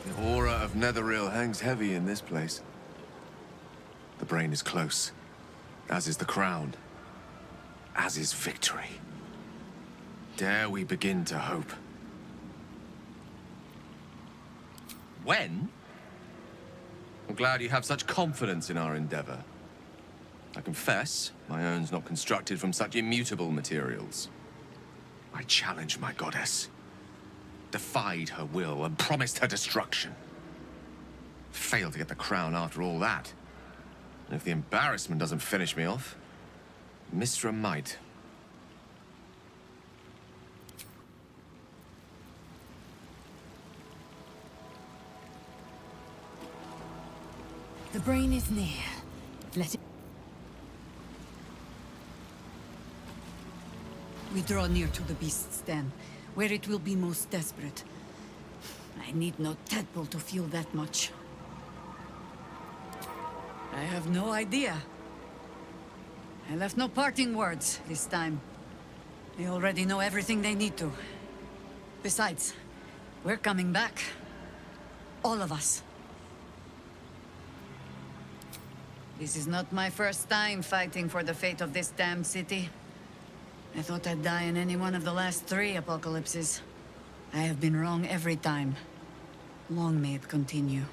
The aura of Netheril hangs heavy in this place. The brain is close, as is the crown, as is victory. Dare we begin to hope? When? I'm glad you have such confidence in our endeavor. I confess, my own's not constructed from such immutable materials. I challenged my goddess, defied her will, and promised her destruction. Failed to get the crown after all that. And if the embarrassment doesn't finish me off, Mistra might. The brain is near. Let it... We draw near to the beast's den, where it will be most desperate. I need no tadpole to feel that much. I have no idea. I left no parting words this time. They already know everything they need to. Besides, we're coming back. All of us. This is not my first time fighting for the fate of this damned city. I thought I'd die in any one of the last 3 apocalypses. I have been wrong every time. Long may it continue.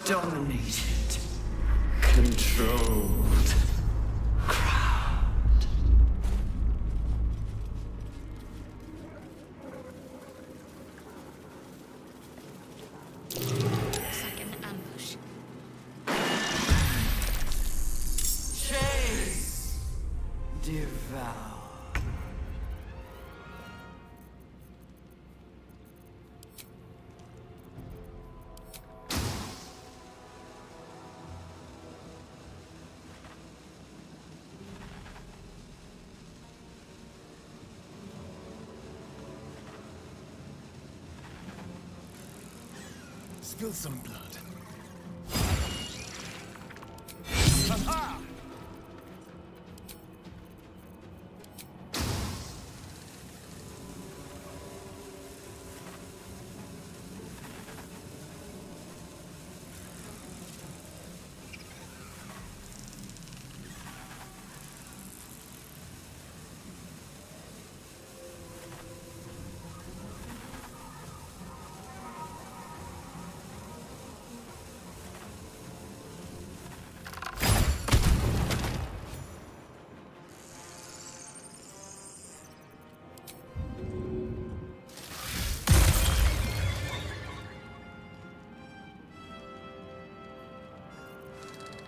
Dominated. Controlled. Looks like an ambush. Chase! Devour. Spill some blood.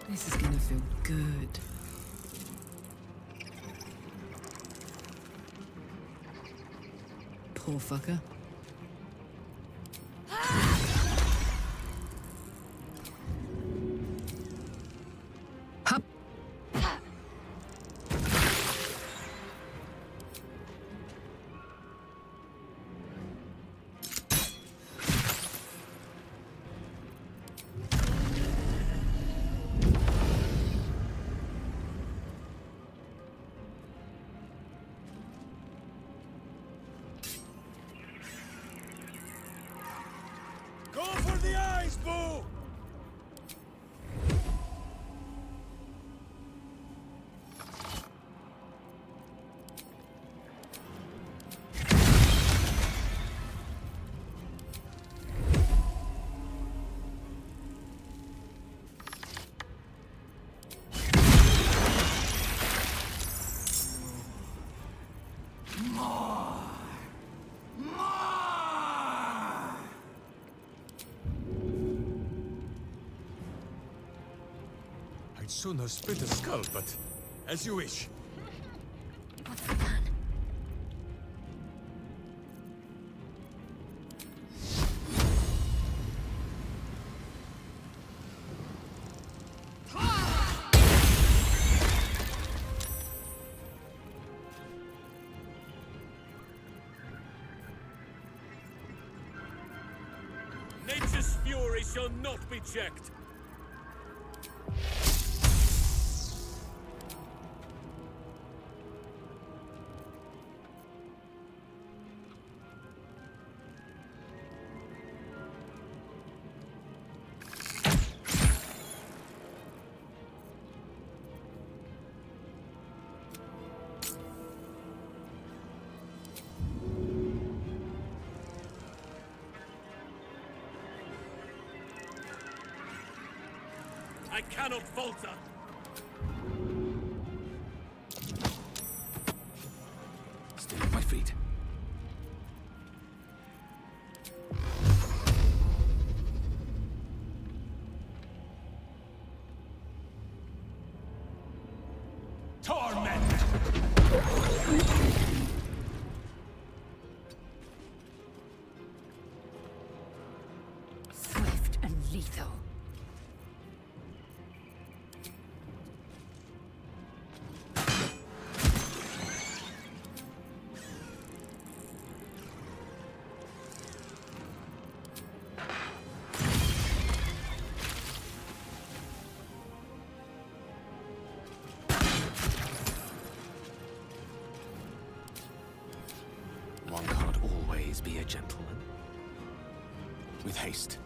This is gonna feel good. Poor fucker. Hup. Go for the eyes, Boo! I'd sooner split a skull, but as you wish. What's the plan? Nature's fury shall not be checked. I cannot falter. Stay at my feet. Torment! Swift and lethal. One can't always be a gentleman. With haste.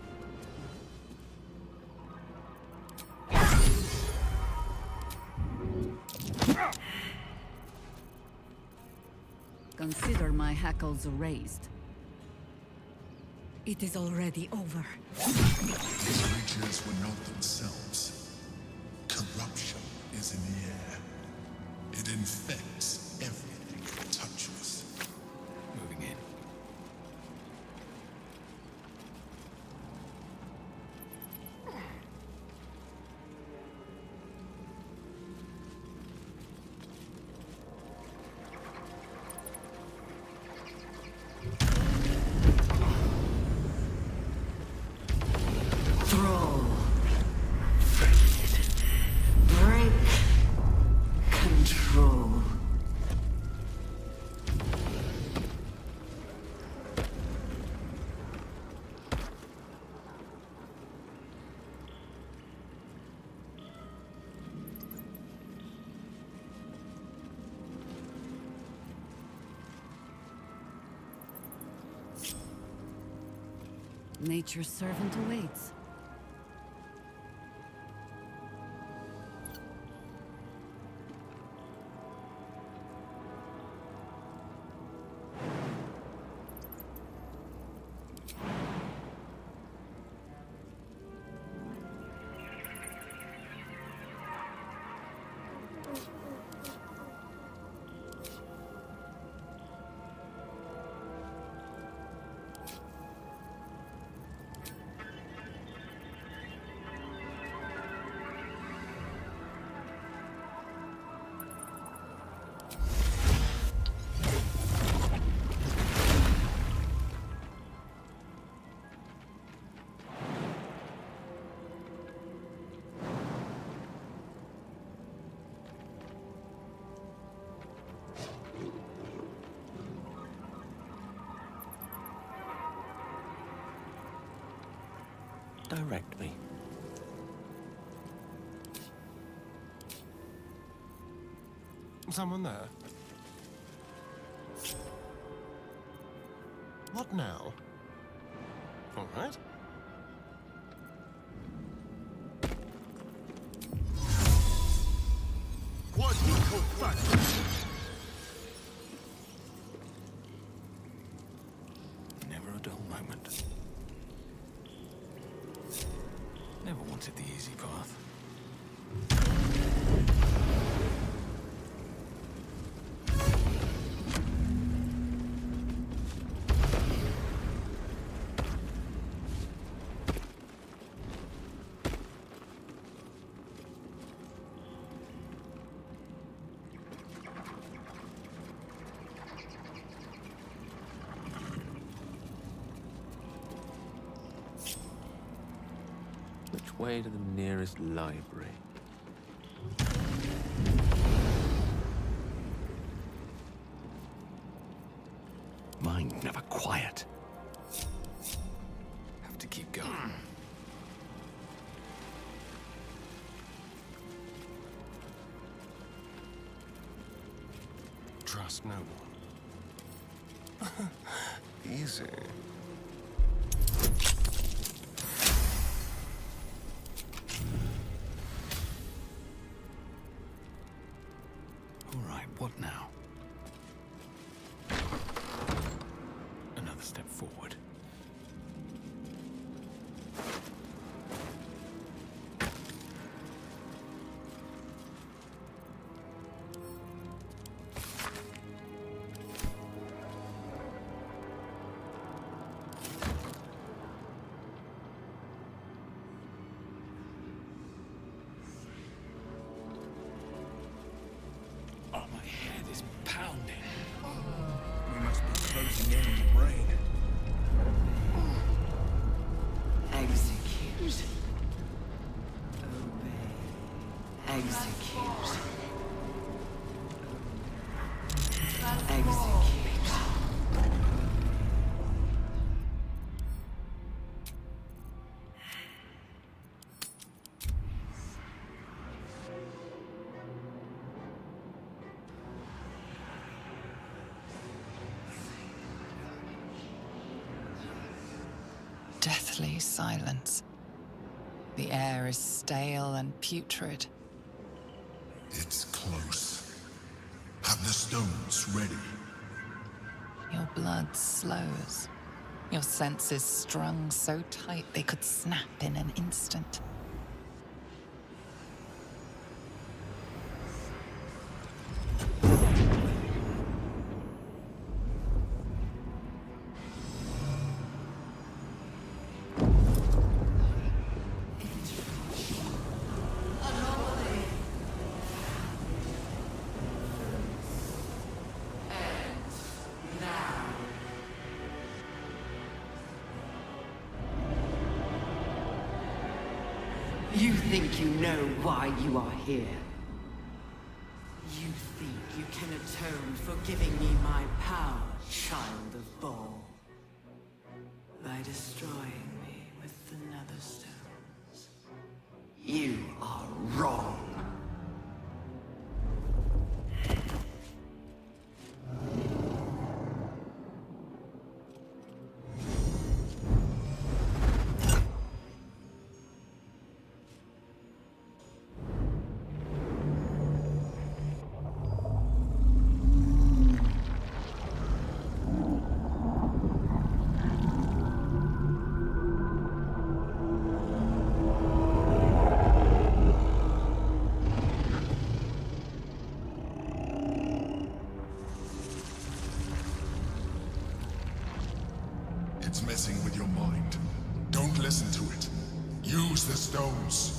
Consider my hackles raised. It is already over. These creatures were no infects everything it touches. Moving in. Thrall. Freed. Break. Control. Nature's servant awaits. Direct me. Someone there? What now? All right. What you call fun? Never a dull moment. Never wanted the easy path. Which way to the nearest library? Mind never quiet. Have to keep going. Trust no one. Easy. All right, what now? Another step forward. Oh, my head is pounding. We must be closing in on the brain. Execute. Obey. Execute. Execute. Deathly silence. The air is stale and putrid. It's close. Have the stones ready. Your blood slows. Your senses strung so tight they could snap in an instant. You think you know why you are here. You think you can atone for giving me my power, child of Baal, by destroying me with the nether stones. You are wrong. It's messing with your mind. Don't listen to it. Use the stones.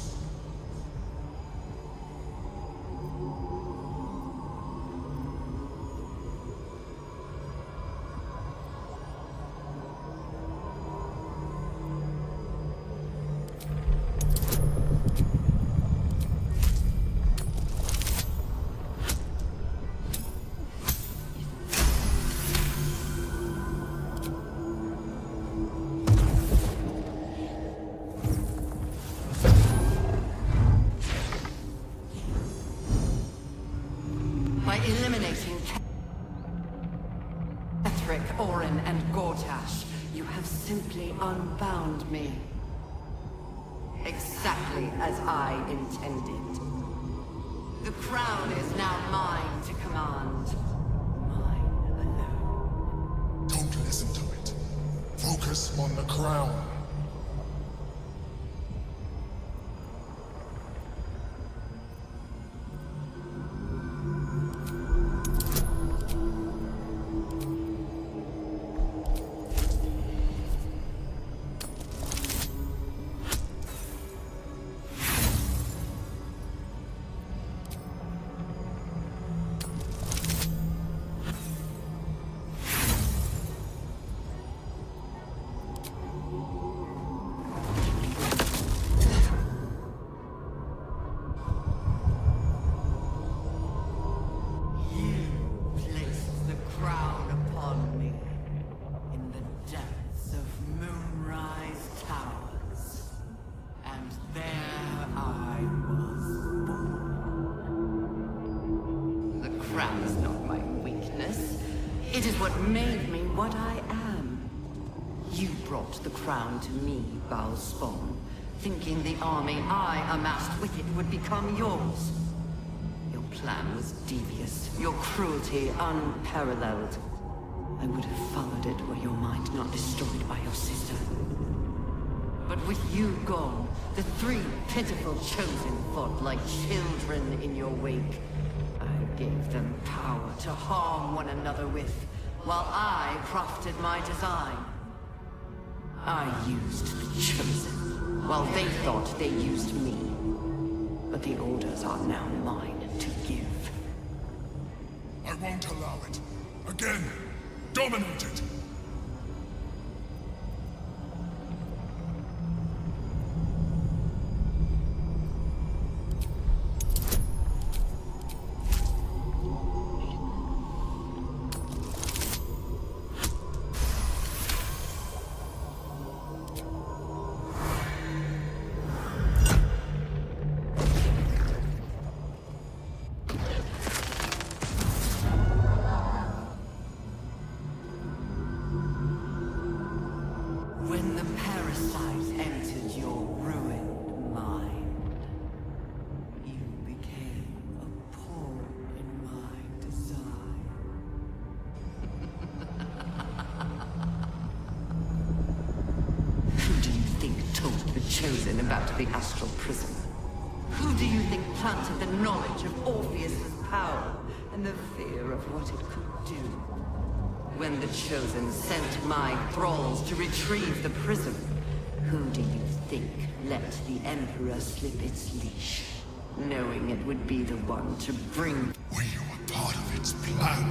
By eliminating Ketheric, Orin, and Gortash, you have simply unbound me. Exactly as I intended. The crown is now mine to command. Mine alone. Don't listen to it. Focus on the crown. It is what made me what I am. You brought the crown to me, Baal's spawn, thinking the army I amassed with it would become yours. Your plan was devious, your cruelty unparalleled. I would have followed it were your mind not destroyed by your sister. But with you gone, the three pitiful chosen fought like children in your wake. I gave them power to harm one another with, while I crafted my design. I used the chosen, while they thought they used me. But the orders are now mine to give. I won't allow it. Again, dominate it. When the parasite entered your ruined mind, you became a pawn in my design. Who do you think told the Chosen about the astral prism? Who do you think planted the knowledge of Orpheus's power and the fear of what it could do? When the Chosen sent my thralls to retrieve the prism, who do you think let the Emperor slip its leash, knowing it would be the one to bring... Were you a part of its plan?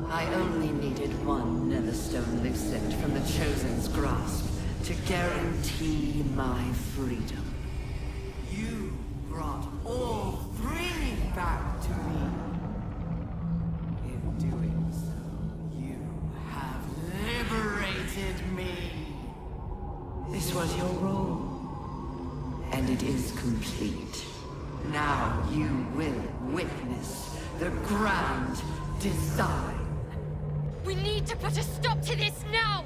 I only needed one Netherstone loosened from the Chosen's grasp to guarantee my freedom. You brought all three back to me. In doing so, you have liberated me. This was your role, and it is complete. Now you will witness the grand design. We need to put a stop to this now!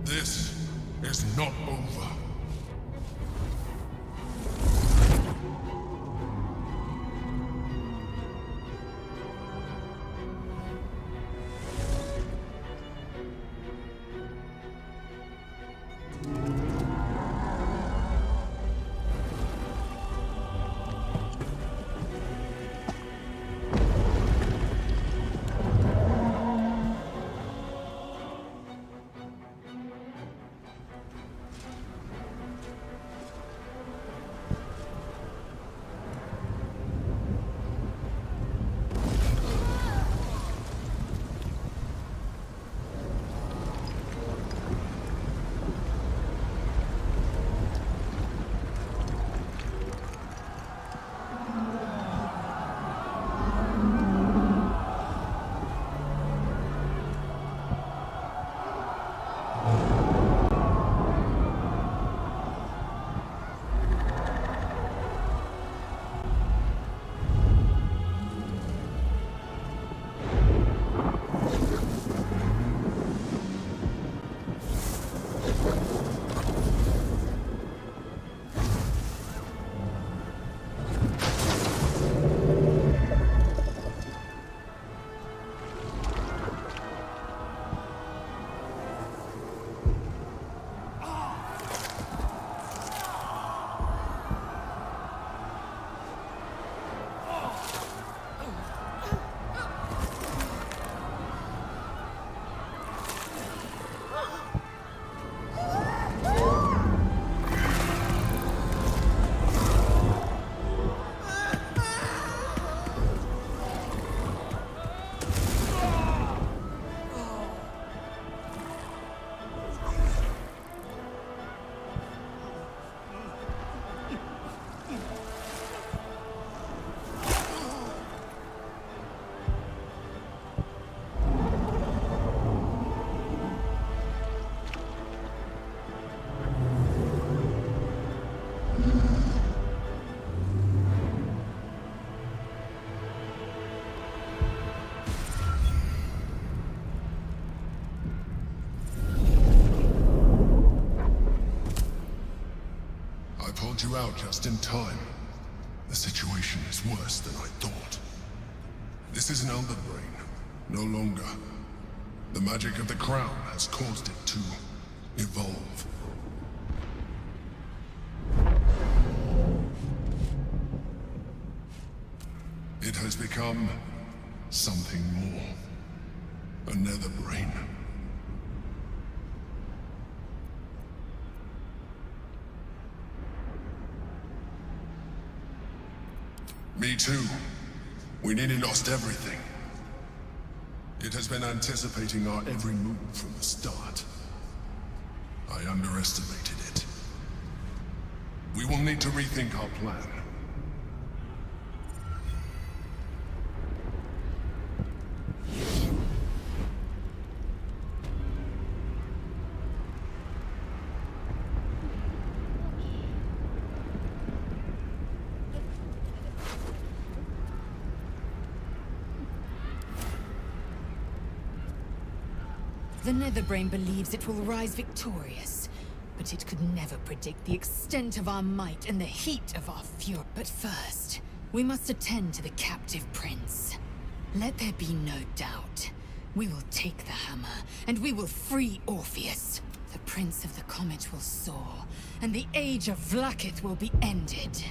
This is not over. Pulled you out just in time. The situation is worse than I thought. This is an Elder Brain. No longer. The magic of the crown has caused it to evolve. has become something more. A nether brain. Me too. We nearly lost everything. It has been anticipating our every move from the start. I underestimated it. We will need to rethink our plan. The Netherbrain believes it will rise victorious, but it could never predict the extent of our might and the heat of our fury. But first, we must attend to the captive prince. Let there be no doubt. We will take the hammer, and we will free Orpheus. The Prince of the Comet will soar, and the age of Vlaakith will be ended.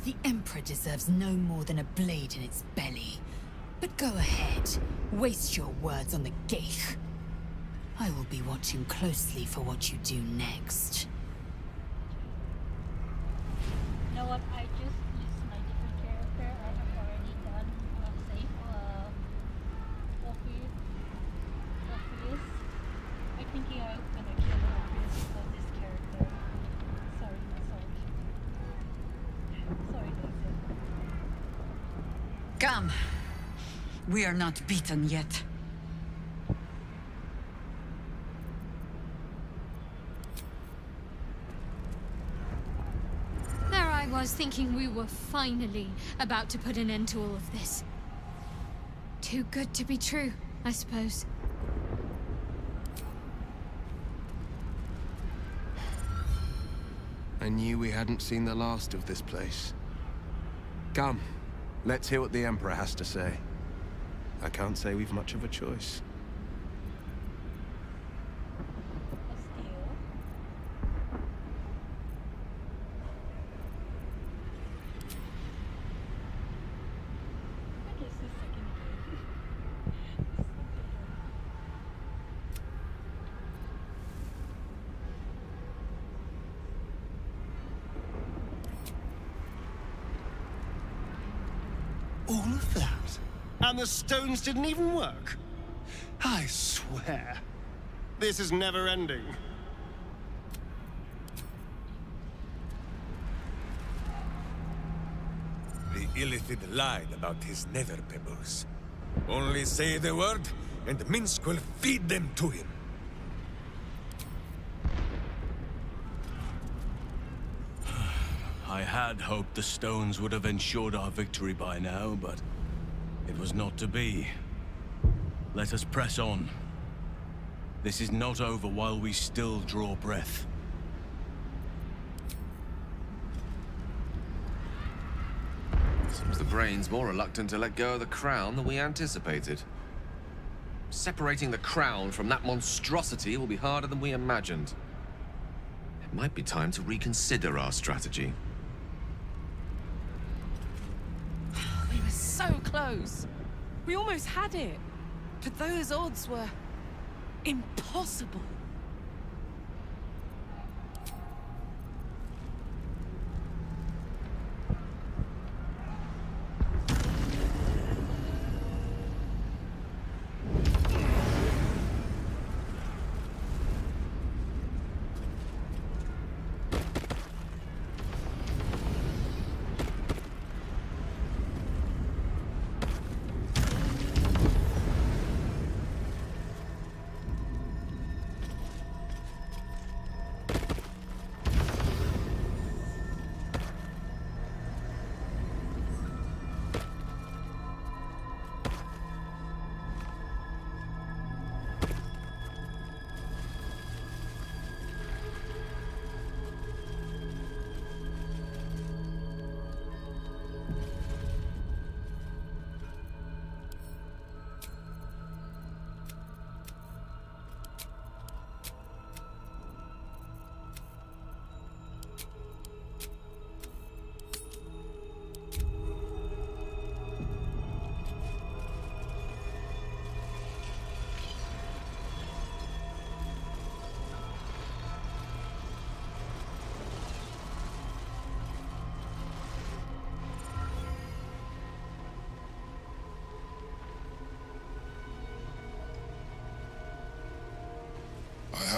The Emperor deserves no more than a blade in its belly. But go ahead, waste your words on the Geich. I will be watching closely for what you do next. You know what? I just used my different character. I have already done save Orpheus. I'm thinking I'm gonna kill Orpheus for this character. Sorry. Sorry, Daisy. Come. We are not beaten yet. There I was thinking we were finally about to put an end to all of this. Too good to be true, I suppose. I knew we hadn't seen the last of this place. Come, let's hear what the Emperor has to say. I can't say we've much of a choice. All of that? And the stones didn't even work? I swear. This is never ending. The Illithid lied about his nether pebbles. Only say the word, and Minsk will feed them to him. I had hoped the stones would have ensured our victory by now, but it was not to be. Let us press on. This is not over while we still draw breath. Seems the Brain's more reluctant to let go of the crown than we anticipated. Separating the crown from that monstrosity will be harder than we imagined. It might be time to reconsider our strategy. We were so close. We almost had it. But those odds were impossible.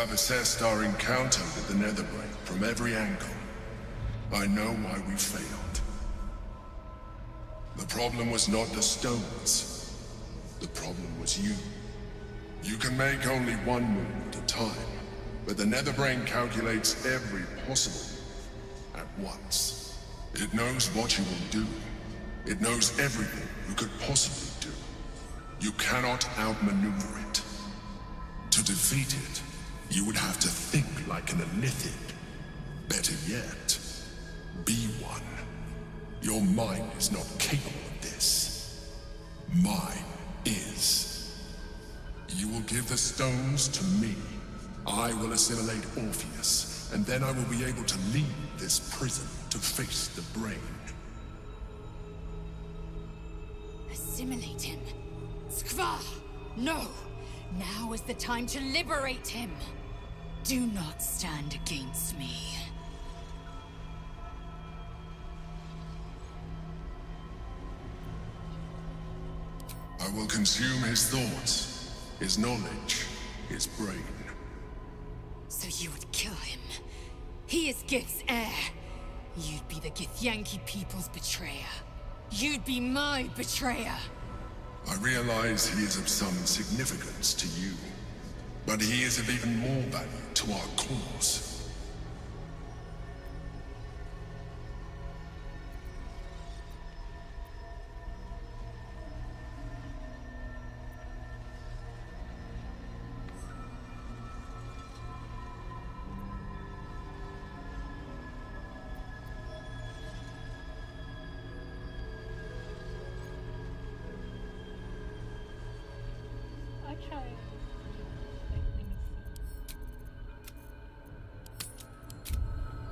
have assessed our encounter with the Netherbrain from every angle. I know why we failed. The problem was not the stones. The problem was you. You can make only one move at a time, but the Netherbrain calculates every possible move at once. It knows what you will do. It knows everything you could possibly do. You cannot outmaneuver it. To defeat it, you would have to think like an Elithid. Better yet, be one. Your mind is not capable of this. Mine is. You will give the stones to me. I will assimilate Orpheus, and then I will be able to leave this prison to face the brain. Assimilate him. Skva! No! Now is the time to liberate him. Do not stand against me. I will consume his thoughts, his knowledge, his brain. So you would kill him. He is Gith's heir. You'd be the Githyanki people's betrayer. You'd be my betrayer. I realize he is of some significance to you, but he is of even more value to our cause.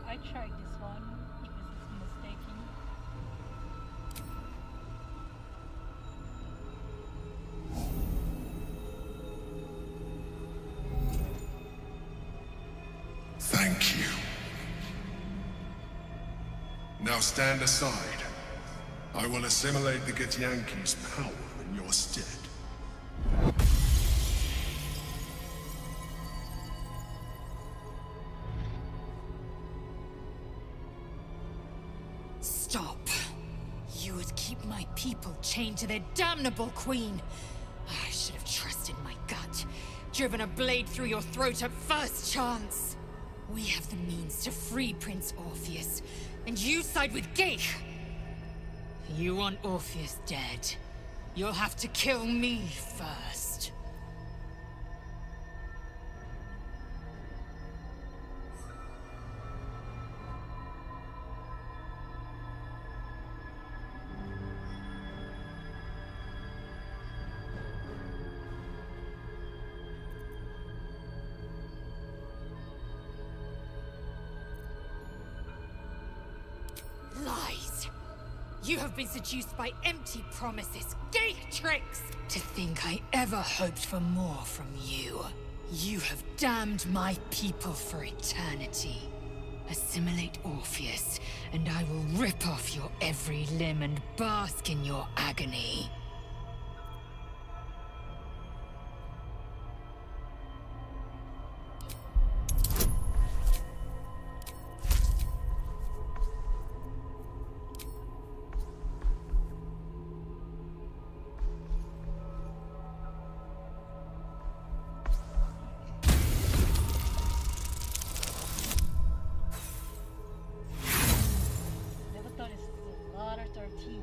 I tried this one, if this is mistaken. Thank you. Now stand aside. I will assimilate the Githyanki's power in your stead. Stop. You would keep my people chained to their damnable queen. I should have trusted my gut. Driven a blade through your throat at first chance. We have the means to free Prince Orpheus, and you side with Geich. You want Orpheus dead. You'll have to kill me first. Lies! You have been seduced by empty promises, gay tricks! To think I ever hoped for more from you. You have damned my people for eternity. Assimilate Orpheus, and I will rip off your every limb and bask in your agony. Never thought it's a lot of 13.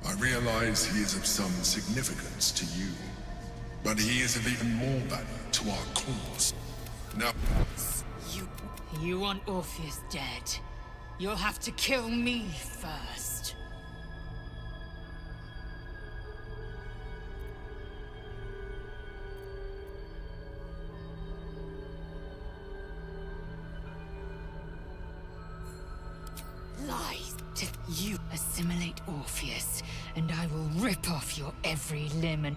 I realize he is of some significance to you, but he is of even more value to our cause. Now... You want Orpheus dead. You'll have to kill me first. Lies! You Assimilate Orpheus, and I will rip off your every limb and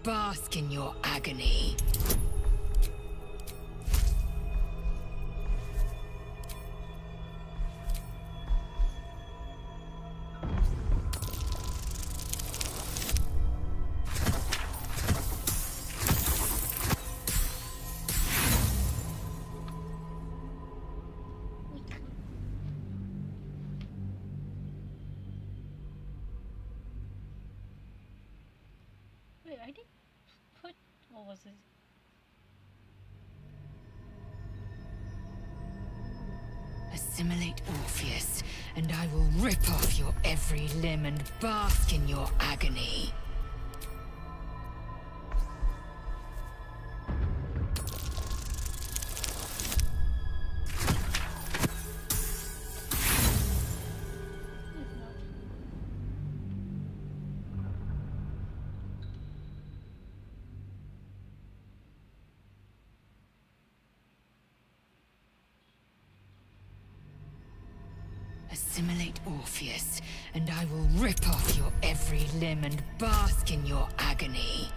bask in your agony. Wait, I didn't put... what was it? Assimilate Orpheus, and I will rip off your every limb and bask in your agony. Assimilate Orpheus, and I will rip off your every limb and bask in your agony.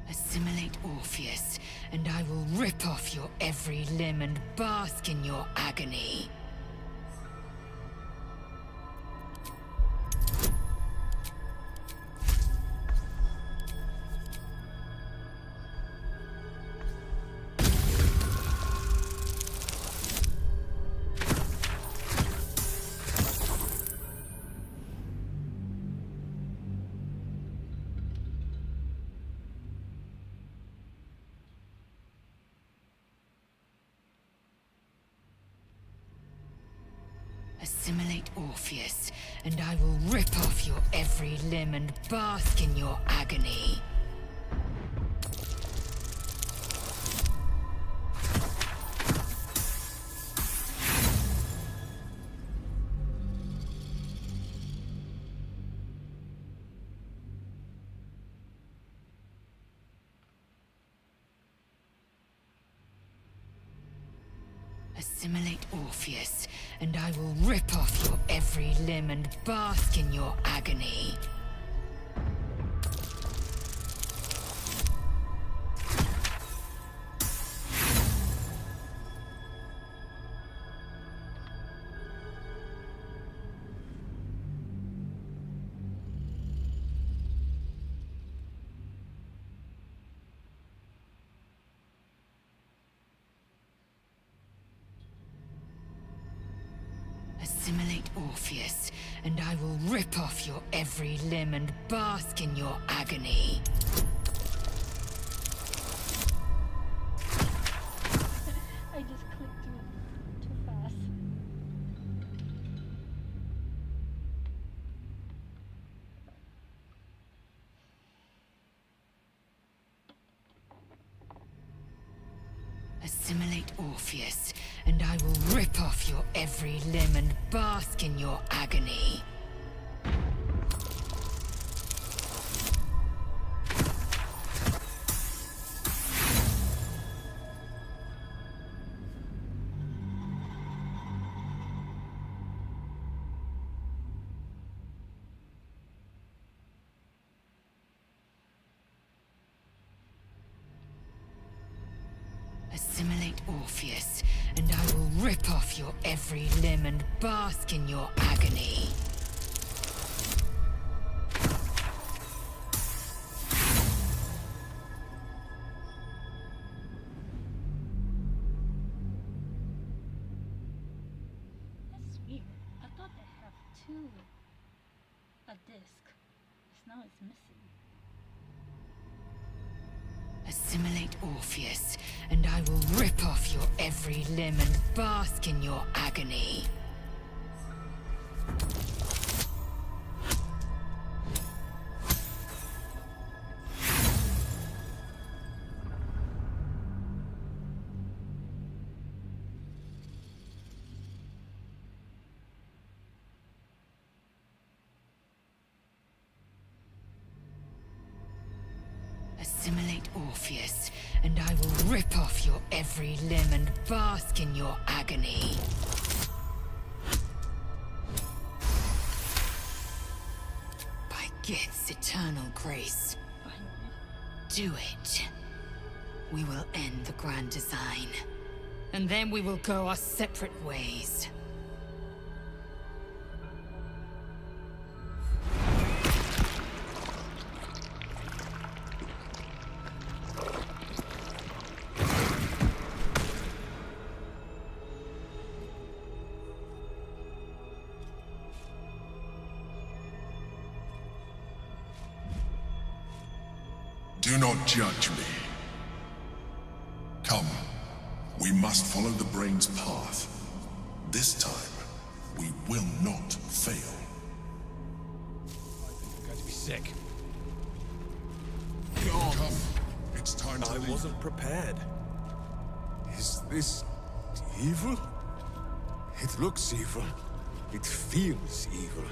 Assimilate Orpheus, and I will rip off your every limb and bask in your agony. Assimilate Orpheus, and I will rip off your every limb and bask in your agony. Assimilate Orpheus, and I will rip off your every limb and bask in your agony. Assimilate Orpheus, and I will rip off your every limb and bask in your agony. I just clicked too fast. Assimilate Orpheus, and I will rip off your every limb and bask in your agony. Assimilate Orpheus, and I will rip off your every limb and bask in your agony. That's weird. I thought they have a disc. Now it's missing. Assimilate Orpheus, and I will rip off your every limb and bask in your agony. Orpheus, and I will rip off your every limb and bask in your agony. By Gith's eternal grace, do it. We will end the grand design, and then we will go our separate ways. Do not judge me. Come, we must follow the brain's path. This time, we will not fail. I'm going to be sick. Come, it's time to leave. I wasn't prepared. Is this evil? It looks evil. It feels evil.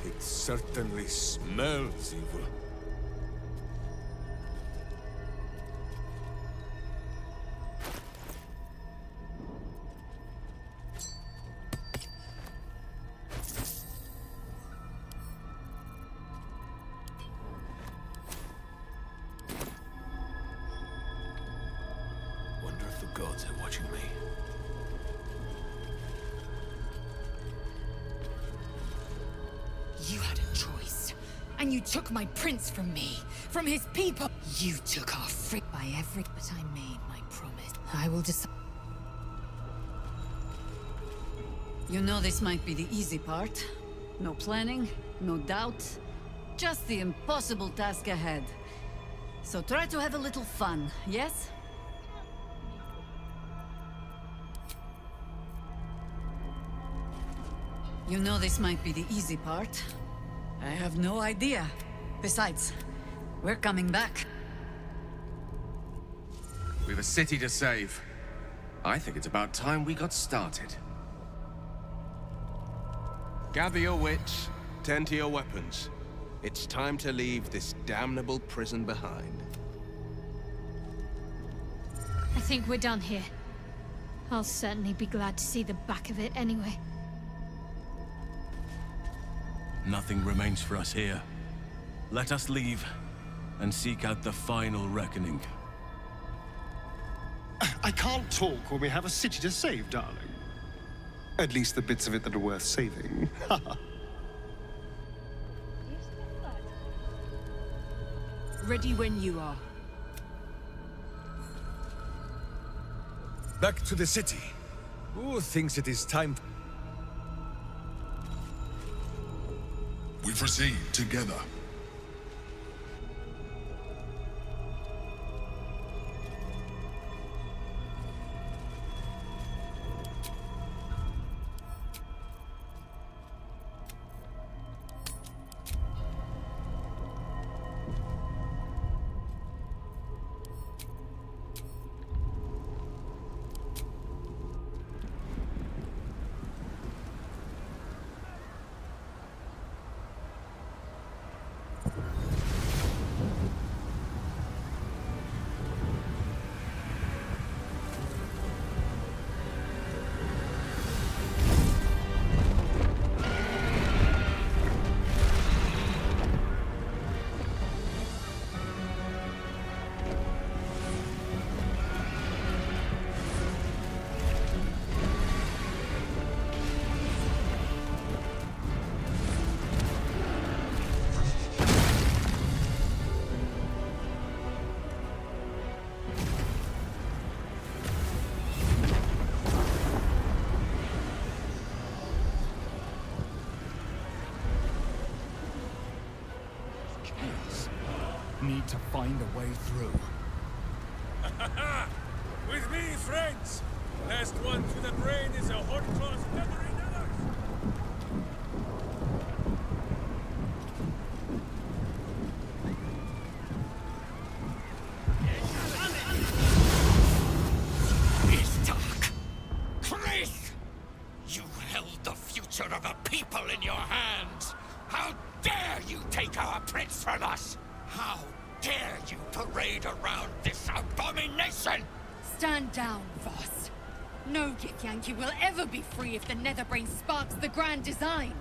It certainly smells evil. Wonder if the gods are watching me. You had a choice, and you took my prince from me, from his people. You took our free by every. But I made my promise. I will decide. You know this might be the easy part. No planning, no doubt. Just the impossible task ahead. So try to have a little fun, yes? You know this might be the easy part. I have no idea. Besides, we're coming back. We've a city to save. I think it's about time we got started. Gather your wits, tend to your weapons. It's time to leave this damnable prison behind. I think we're done here. I'll certainly be glad to see the back of it anyway. Nothing remains for us here. Let us leave and seek out the final reckoning. I can't talk when we have a city to save, darling. At least the bits of it that are worth saving. Ready when you are. Back to the city. Who thinks it is time? We proceed together. Need to find a way through. With me, friends! Last one to the brain is a hot cross never enough! It's dark. Chris! You held the future of a people in your hands! How dare you take our prince from us! How dare you parade around this abomination? Stand down, Voss. No Githyanki will ever be free if the Netherbrain sparks the grand design.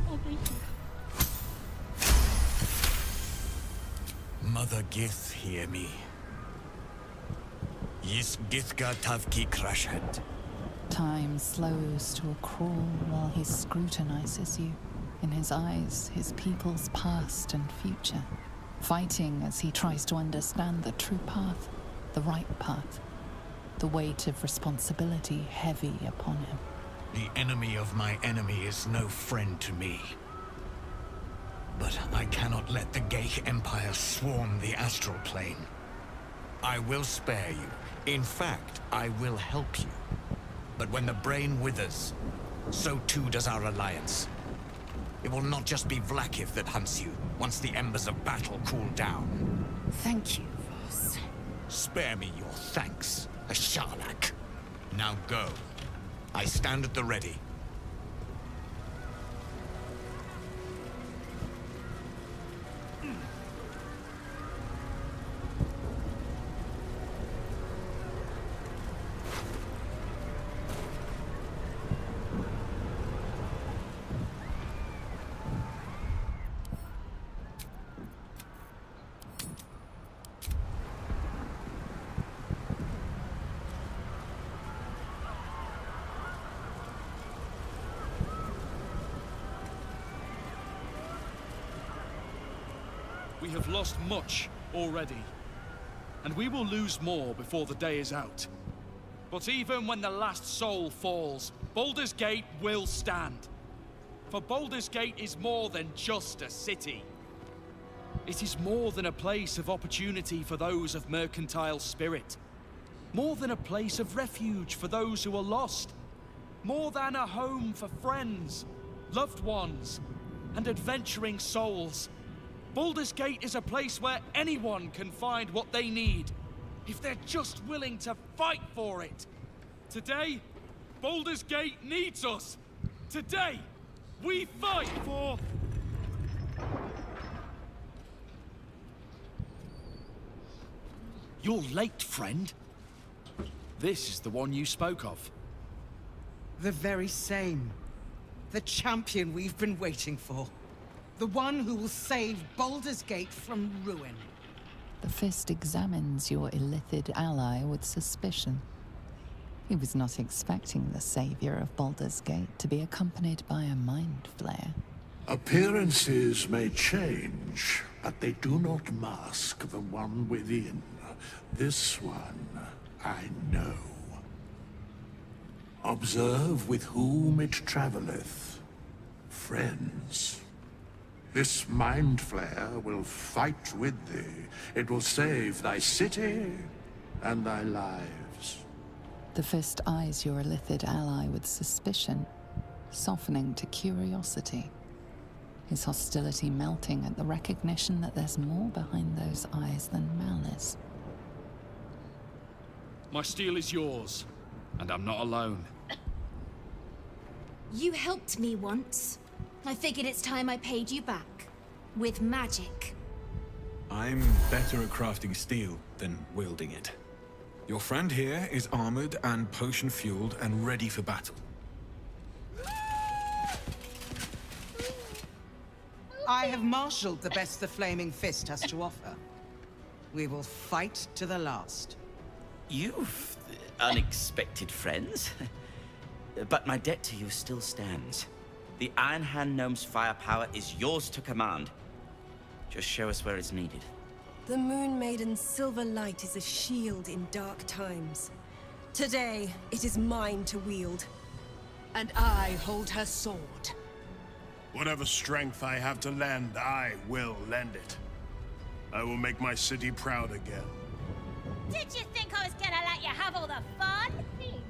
Oh, thank you. Mother Gith, hear me. Yis Githga Tavki Krashed. Time slows to a crawl while he scrutinizes you. In his eyes, his people's past and future. Fighting as he tries to understand the true path, the right path. The weight of responsibility heavy upon him. The enemy of my enemy is no friend to me. But I cannot let the Geich Empire swarm the astral plane. I will spare you. In fact, I will help you. But when the brain withers, so too does our alliance. It will not just be Vlakiv that hunts you, once the embers of battle cool down. Thank you, Voss. Spare me your thanks, a Sharlak. Now go. I stand at the ready. We have lost much already, and we will lose more before the day is out. But even when the last soul falls, Baldur's Gate will stand. For Baldur's Gate is more than just a city. It is more than a place of opportunity for those of mercantile spirit. More than a place of refuge for those who are lost. More than a home for friends, loved ones, and adventuring souls. Baldur's Gate is a place where anyone can find what they need, if they're just willing to fight for it. Today, Baldur's Gate needs us. Today, we fight for... You're late, friend. This is the one you spoke of. The very same. The champion we've been waiting for. The one who will save Baldur's Gate from ruin. The Fist examines your illithid ally with suspicion. He was not expecting the savior of Baldur's Gate to be accompanied by a mind flare. Appearances may change, but they do not mask the one within. This one, I know. Observe with whom it traveleth. Friends. This mind flare will fight with thee. It will save thy city and thy lives. The Fist eyes your illithid ally with suspicion, softening to curiosity. His hostility melting at the recognition that there's more behind those eyes than malice. My steel is yours, and I'm not alone. You helped me once. I figured it's time I paid you back. With magic. I'm better at crafting steel than wielding it. Your friend here is armored and potion-fueled and ready for battle. I have marshaled the best the Flaming Fist has to offer. We will fight to the last. You've unexpected friends. But my debt to you still stands. The Iron Hand Gnome's firepower is yours to command. Just show us where it's needed. The Moon Maiden's silver light is a shield in dark times. Today, it is mine to wield. And I hold her sword. Whatever strength I have to lend, I will lend it. I will make my city proud again. Did you think I was gonna let you have all the fun?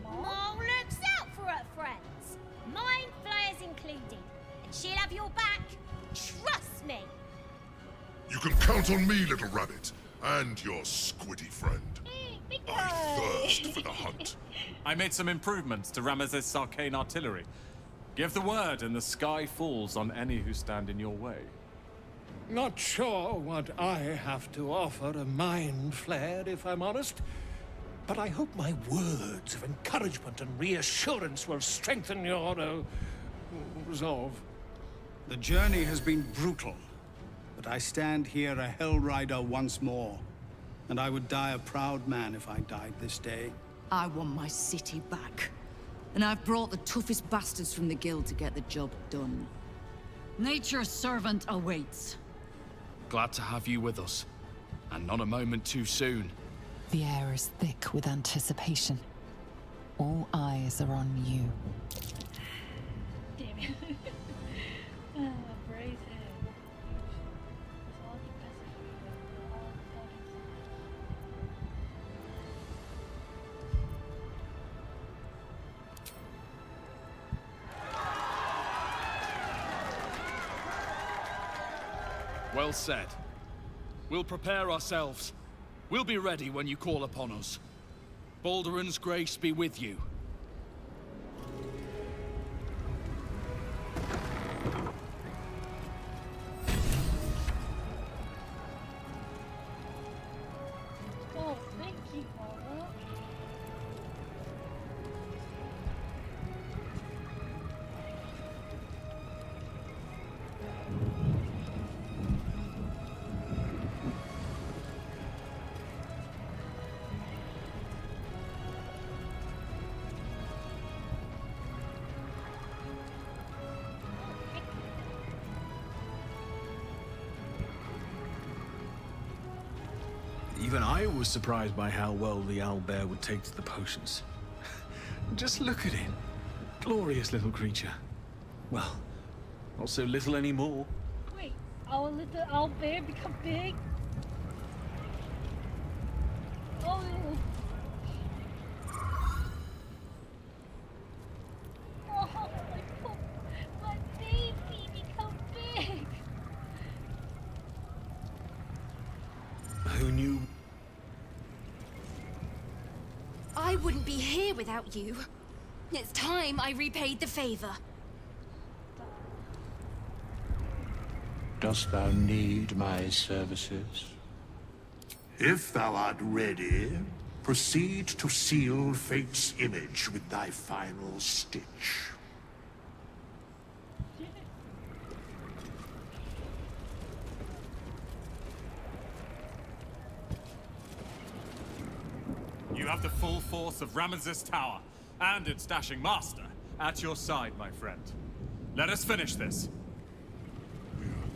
Mom looks out for her friends. Mind flayers included. And she'll have your back. Trust me. You You can count on me, little rabbit, and your squiddy friend. I thirst for the hunt. I made some improvements to Ramesses' arcane artillery. Give the word and the sky falls on any who stand in your way. Not sure what I have to offer a mind flare, if I'm honest. But I hope my words of encouragement and reassurance will strengthen your, resolve. The journey has been brutal, but I stand here a Hell Rider once more. And I would die a proud man if I died this day. I want my city back. And I've brought the toughest bastards from the guild to get the job done. Nature's servant awaits. Glad to have you with us. And not a moment too soon. The air is thick with anticipation. All eyes are on you. Damn it. Brace head. That's all the best. All Well said. We'll prepare ourselves. We'll be ready when you call upon us. Balduran's grace be with you. Oh, thank you, Mara. Even I was surprised by how well the owlbear would take to the potions. Just look at him. Glorious little creature. Well, not so little anymore. Wait, our little owl bear become big? Oh. Oh, my baby become big. Who knew? I wouldn't be here without you. It's time I repaid the favor. Dost thou need my services? If thou art ready, proceed to seal Fate's image with thy final stitch. You have the full force of Ramesses Tower and its dashing master at your side, my friend. Let us finish this.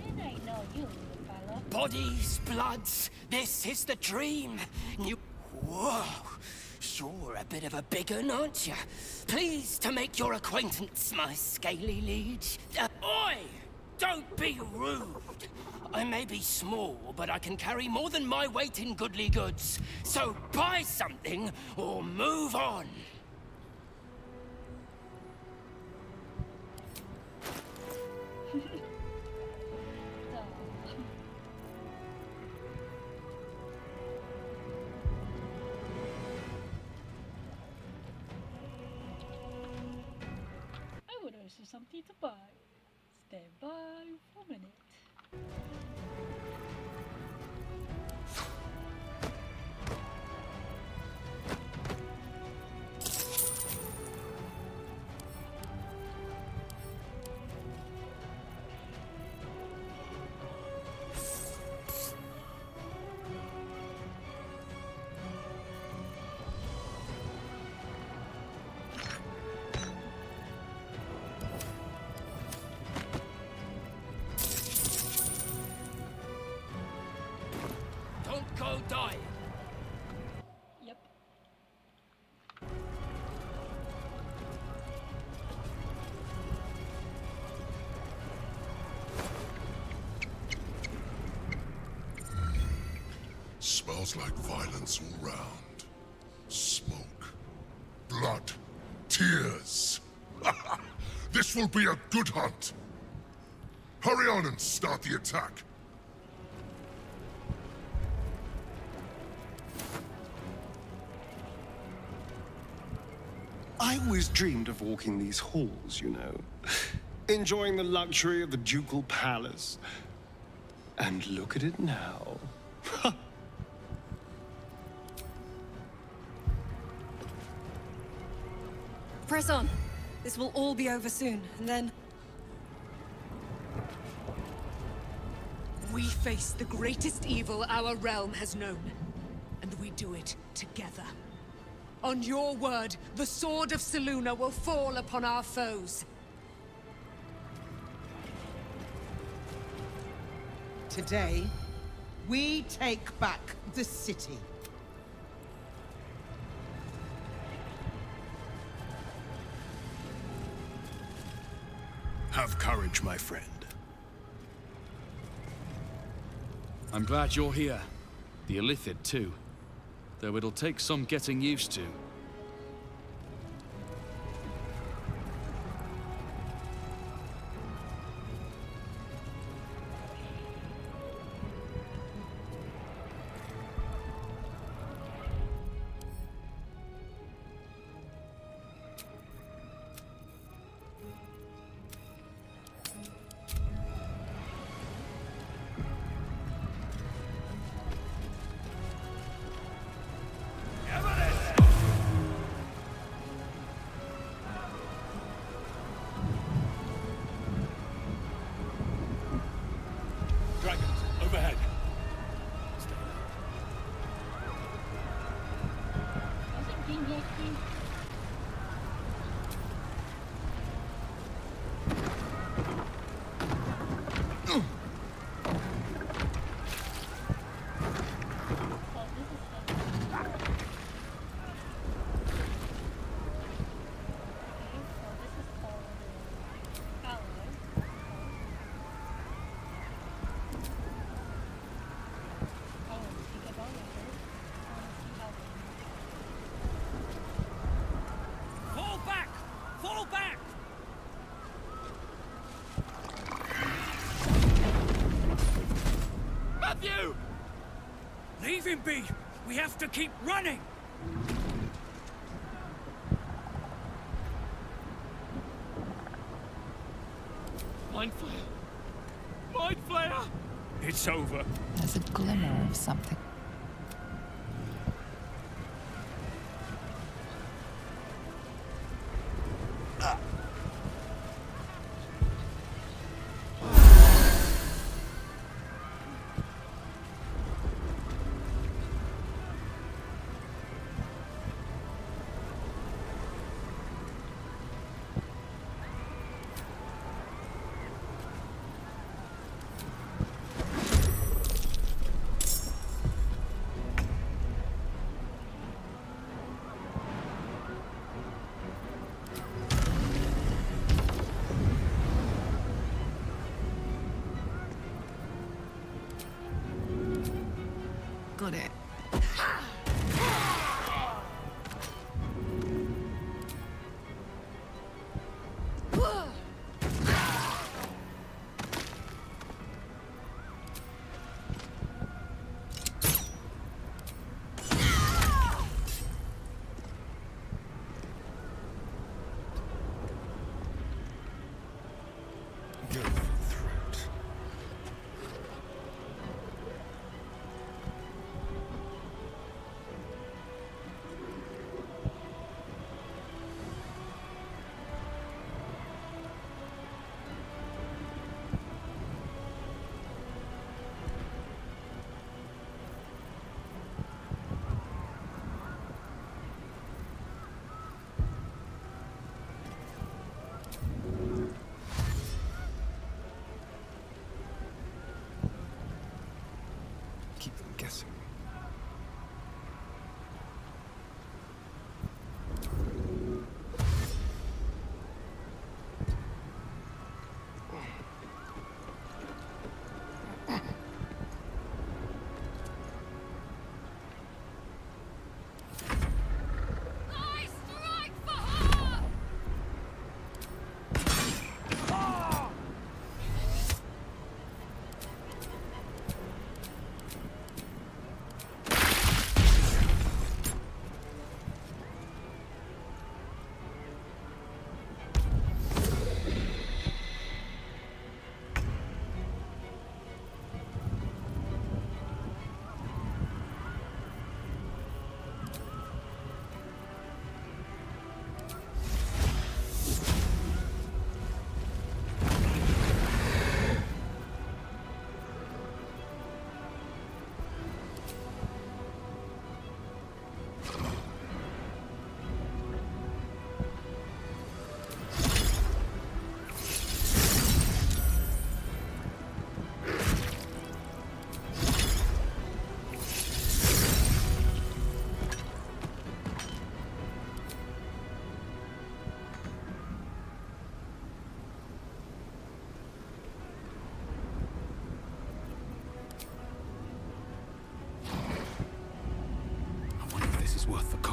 Didn't I know you, little fella? Bodies, bloods, this is the dream. You... Whoa! Sure, a bit of a big un, aren't you? Pleased to make your acquaintance, my scaly liege. Oi! Don't be rude. I may be small, but I can carry more than my weight in goodly goods. So buy something or move on. I would also something to buy. Stand by for a minute. Don't go die. Yep. Smells like violence all round. Smoke. Blood. Tears. This will be a good hunt. Hurry on and start the attack. I always dreamed of walking these halls, you know. Enjoying the luxury of the ducal palace. And look at it now. Press on. This will all be over soon, and then... We face the greatest evil our realm has known, and we do it together. On your word, the sword of Selûne will fall upon our foes. Today, we take back the city. Have courage, my friend. I'm glad you're here. The Illithid, too. Though it'll take some getting used to. Dragons, overhead. Fall back! Fall back! Matthew! Leave him be! We have to keep running! Mind Flayer! Mind Flayer! It's over. There's a glimmer of something. Got it. Keep them guessing.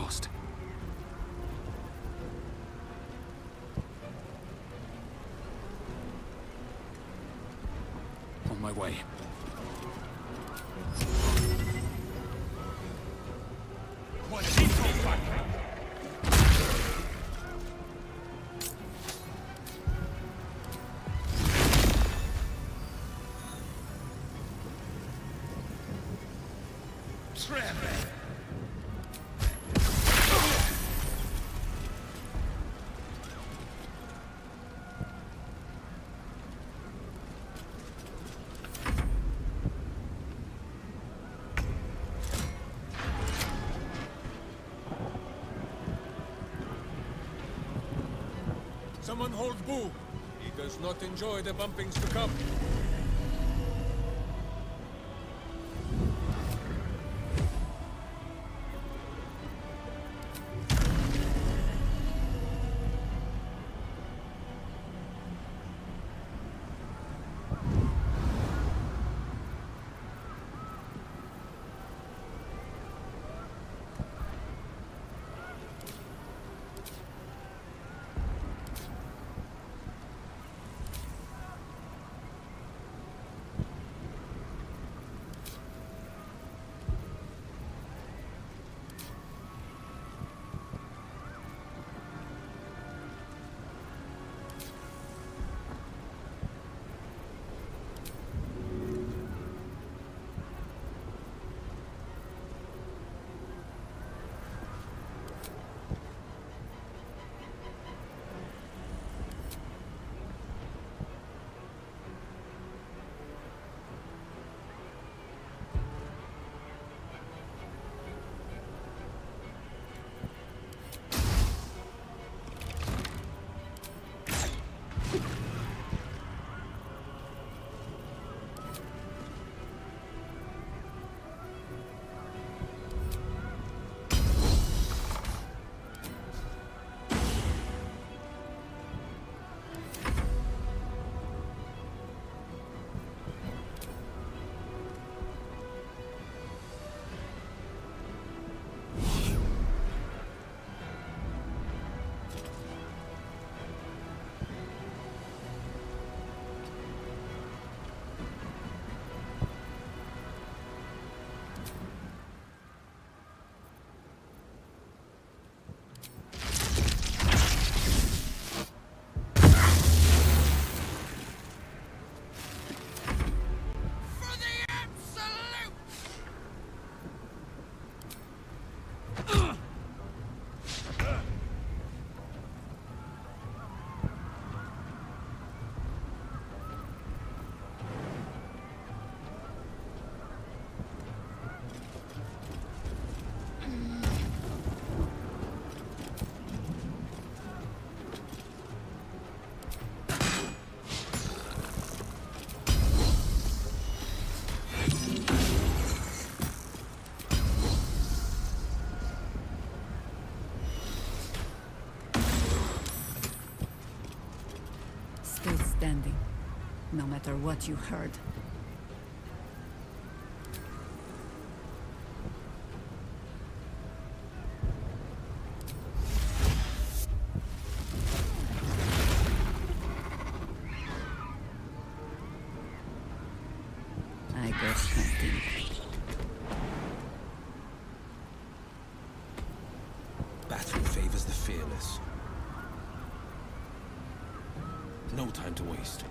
lost. On my way. Someone hold Boo. He does not enjoy the bumpings to come. Standing, no matter what you heard. I go hunting. Battle favors the fearless. No time to waste.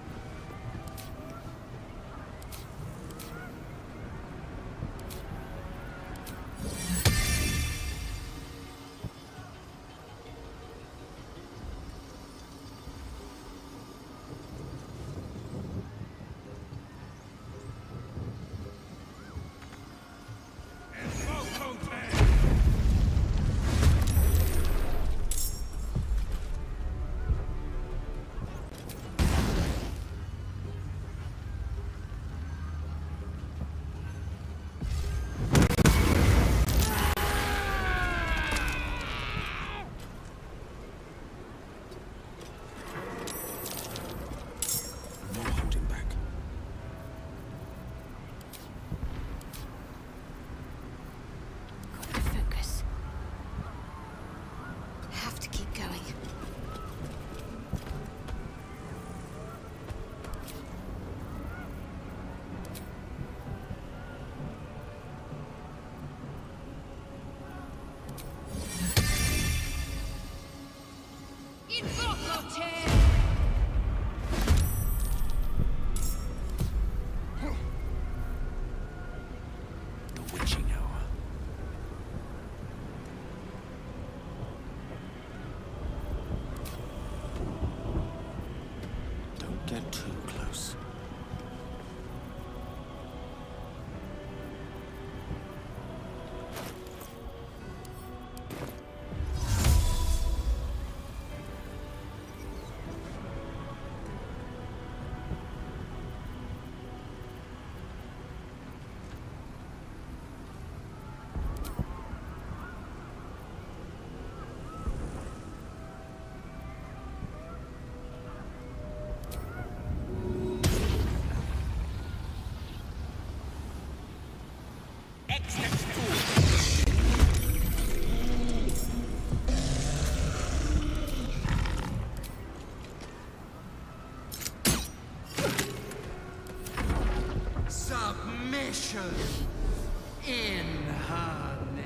Submission in her name.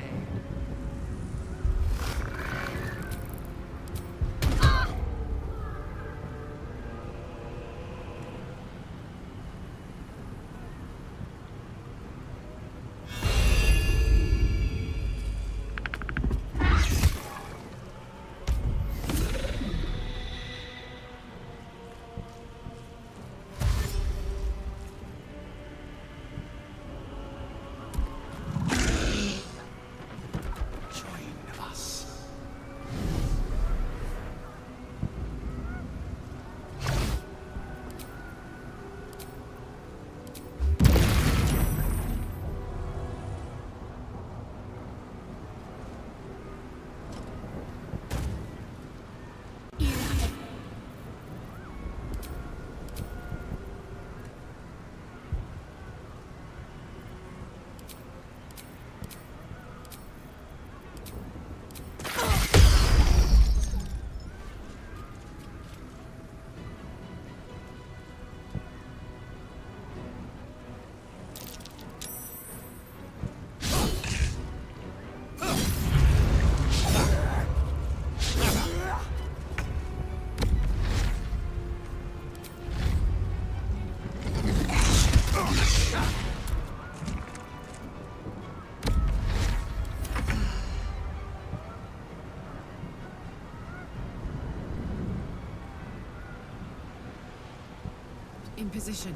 In position.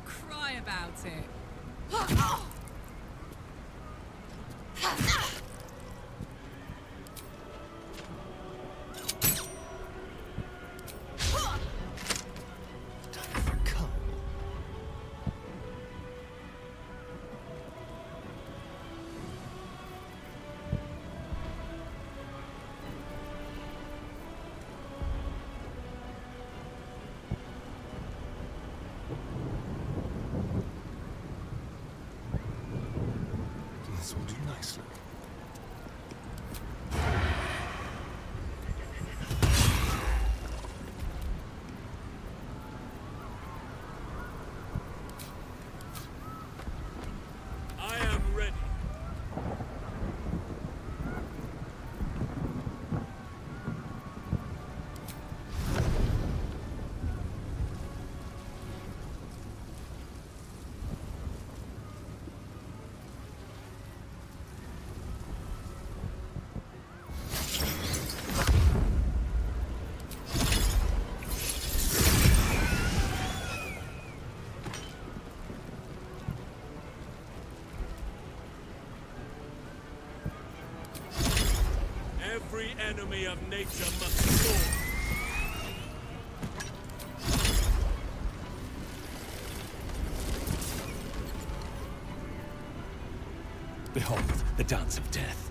Cry about it. This will do nicely. I am ready. Every enemy of nature must fall. Behold, the dance of death.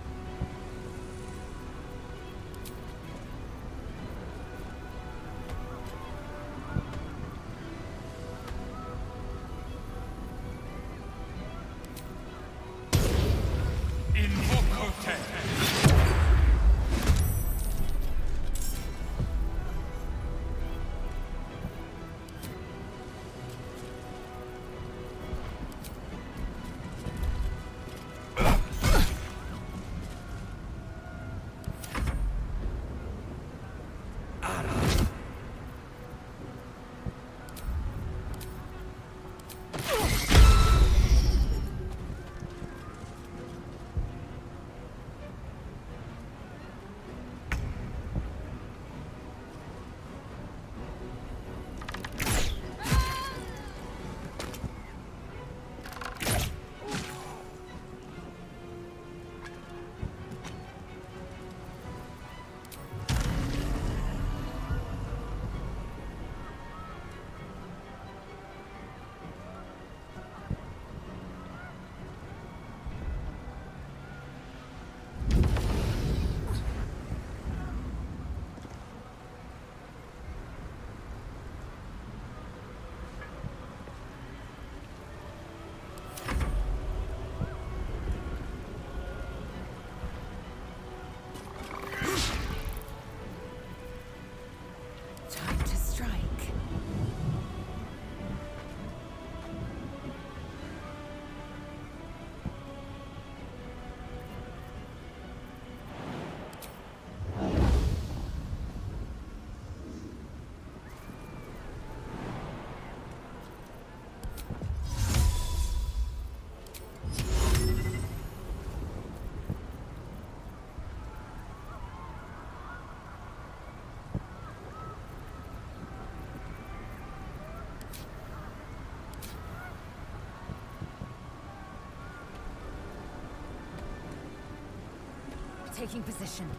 Taking position.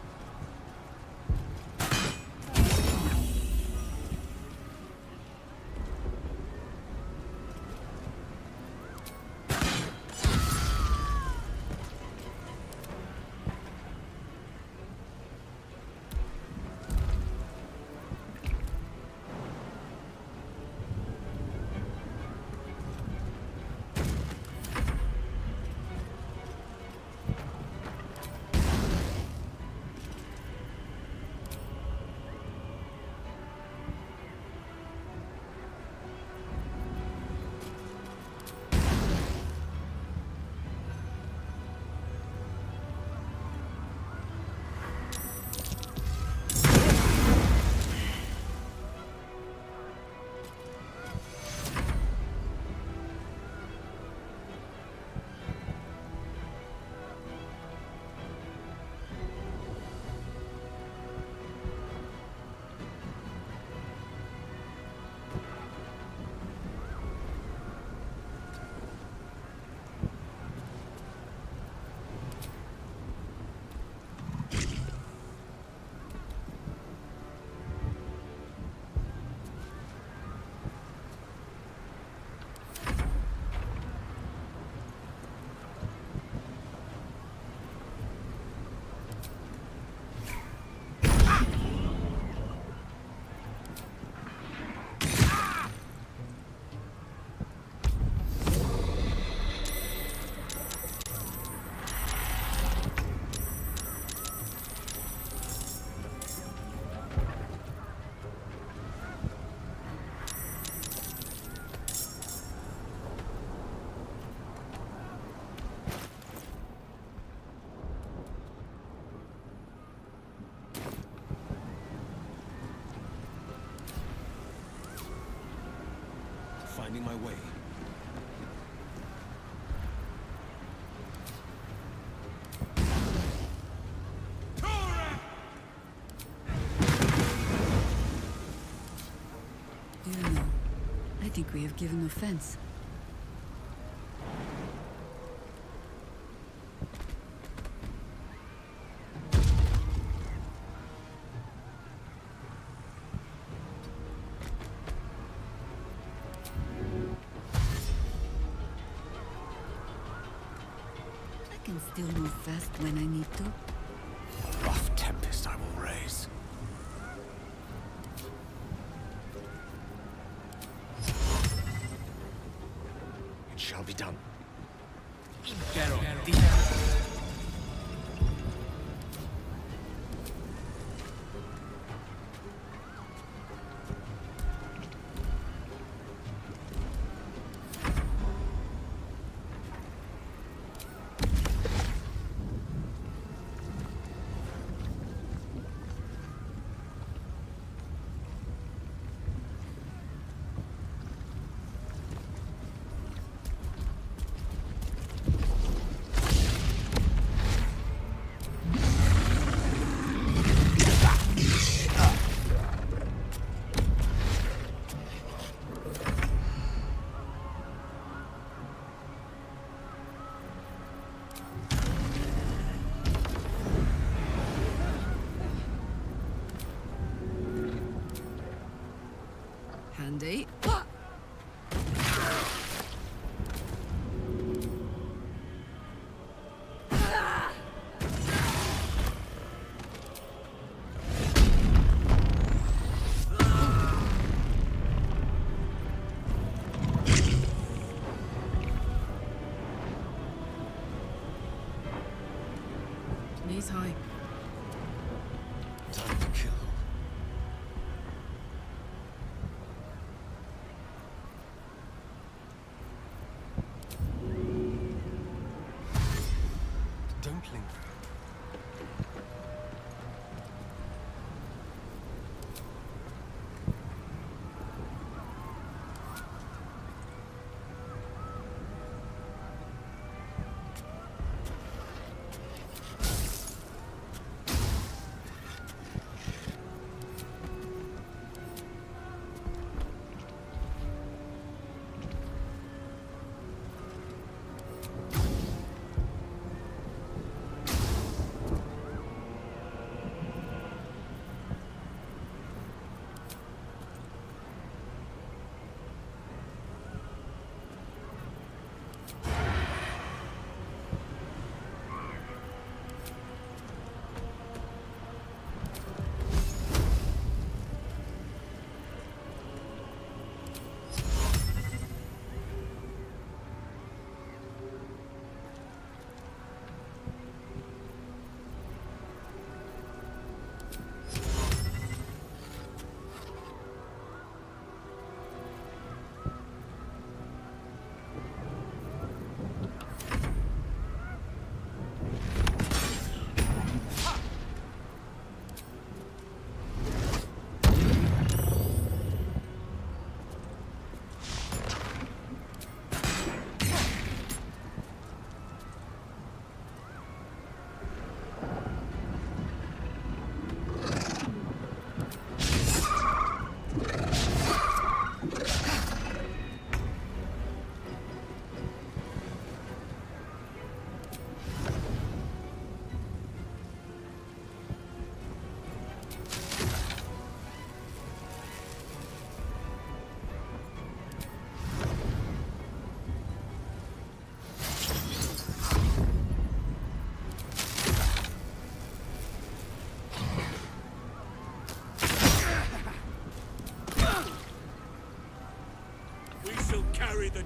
Finding my way. Do you know, I think we have given offense. I can still move fast when I need to. A rough tempest I will raise. It shall be done. Handy. Knees high. Time to kill. Don't linger.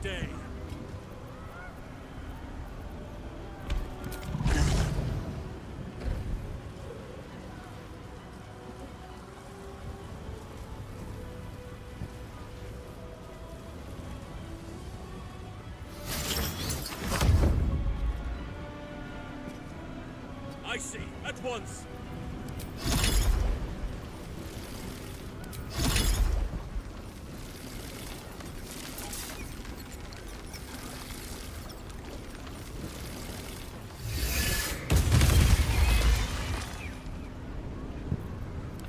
day. I see, at once.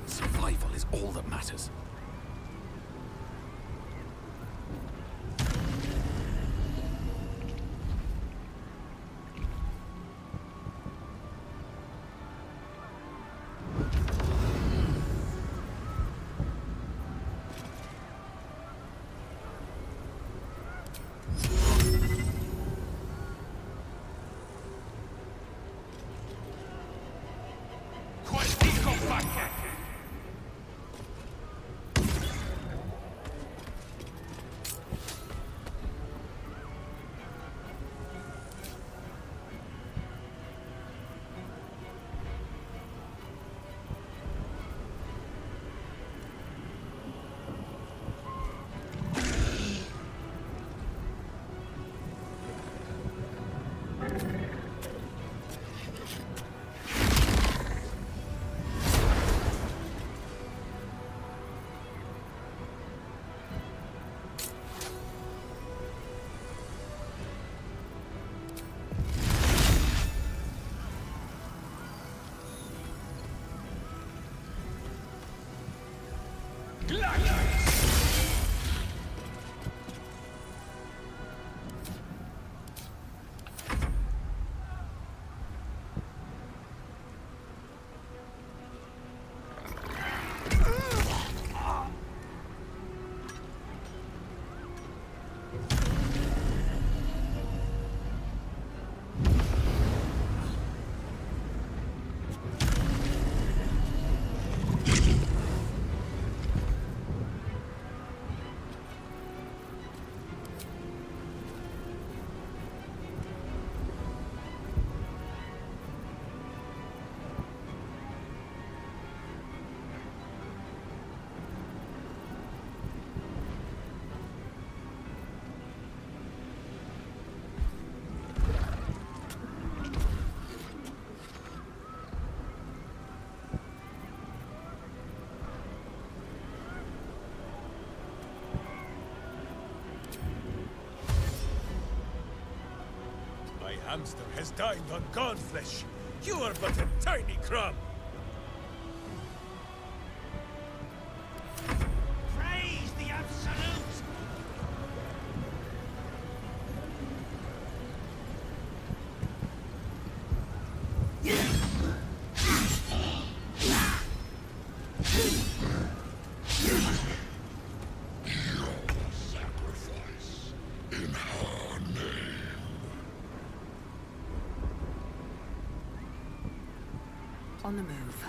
Survival is all that matters. Hamster has dined on gone flesh. You are but a tiny crumb. Praise the Absolute! On the move.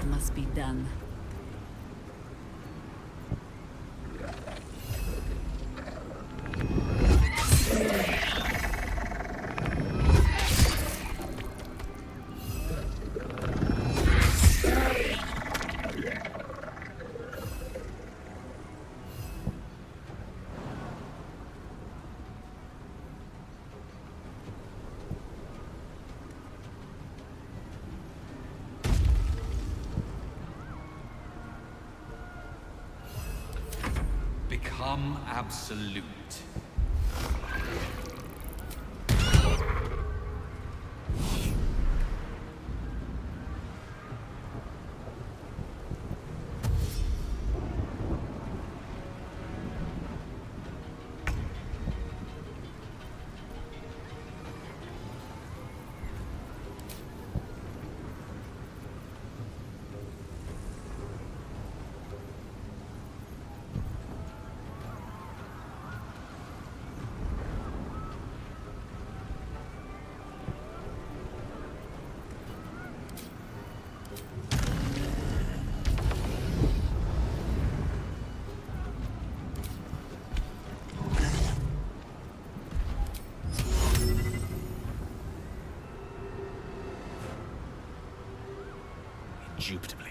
What must be done? Become absolute. Indubitably.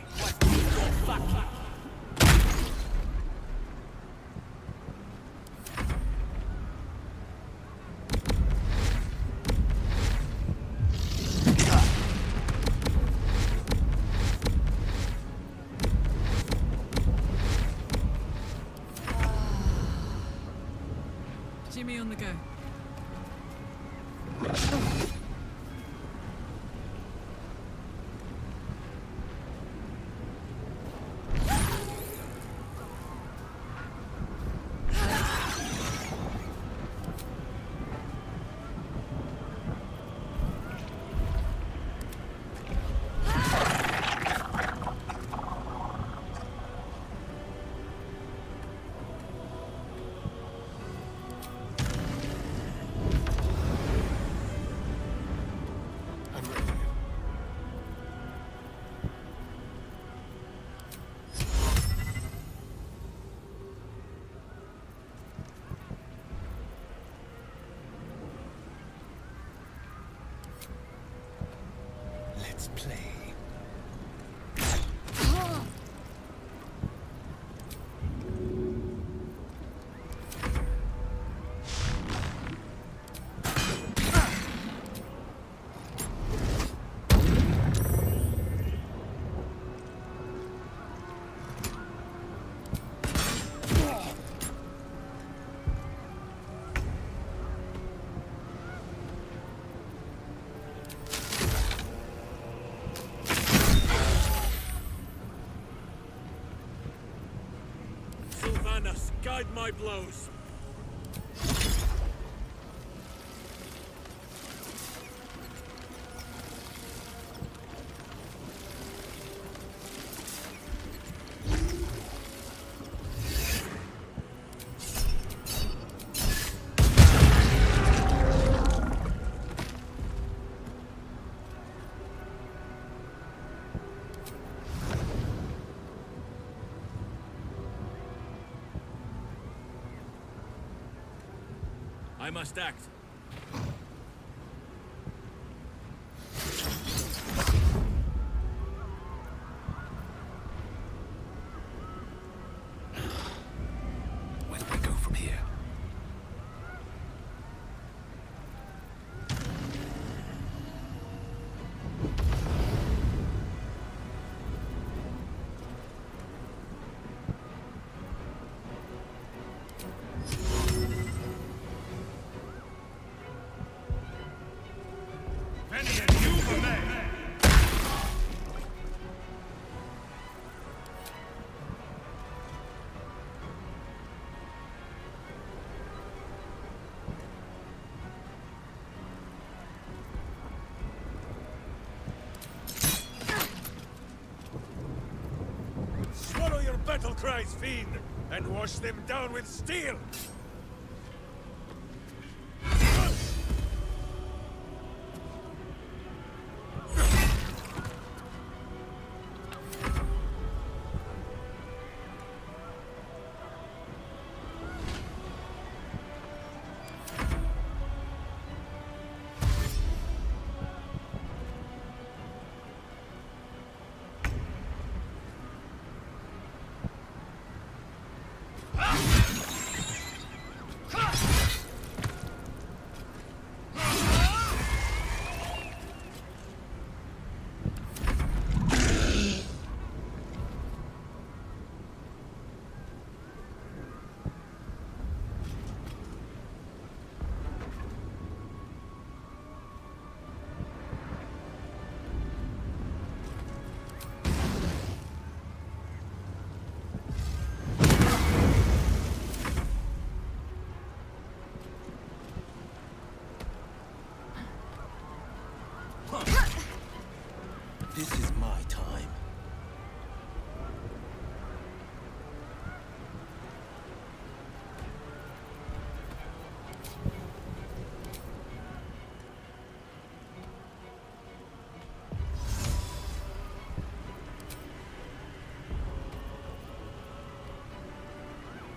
Jimmy on the go. Let's play. Sylvanas, guide my blows. I must act. Where do we go from here? Swallow your battle cries, fiend, and wash them down with steel! This is my time.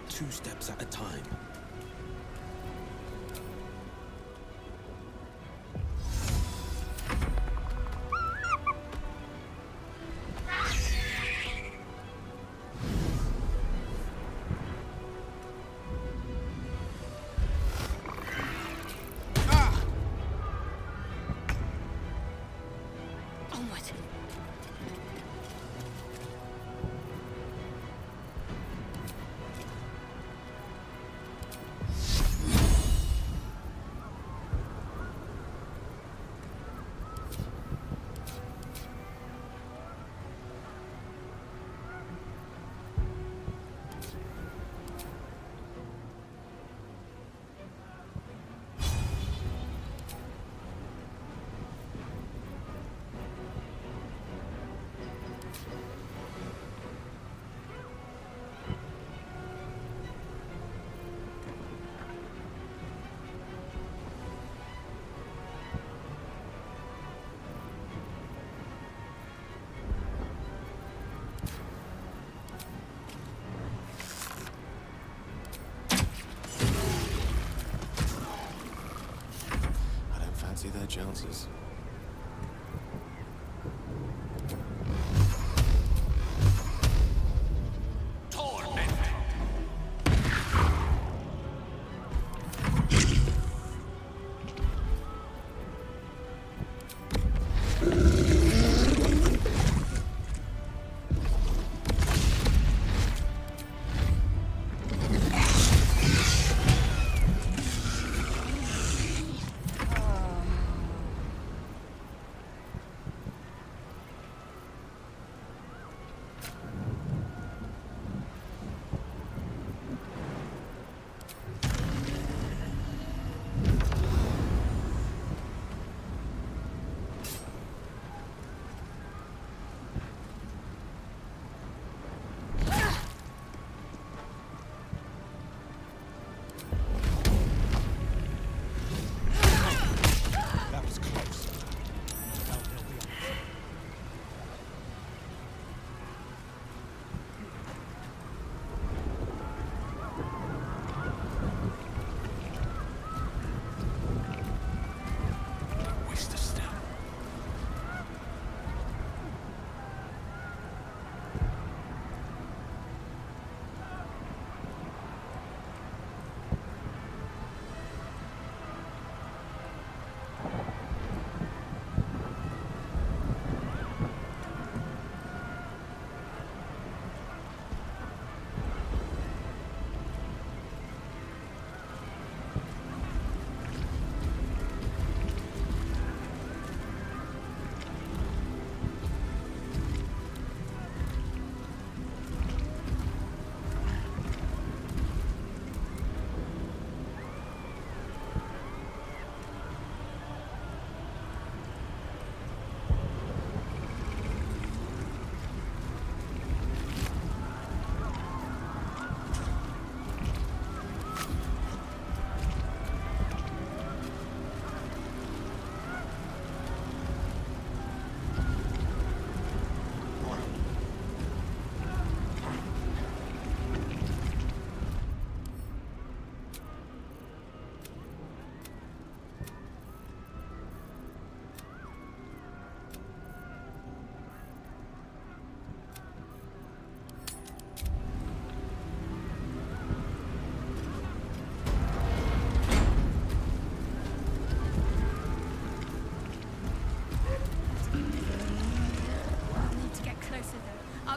Two steps at a time. See their chances.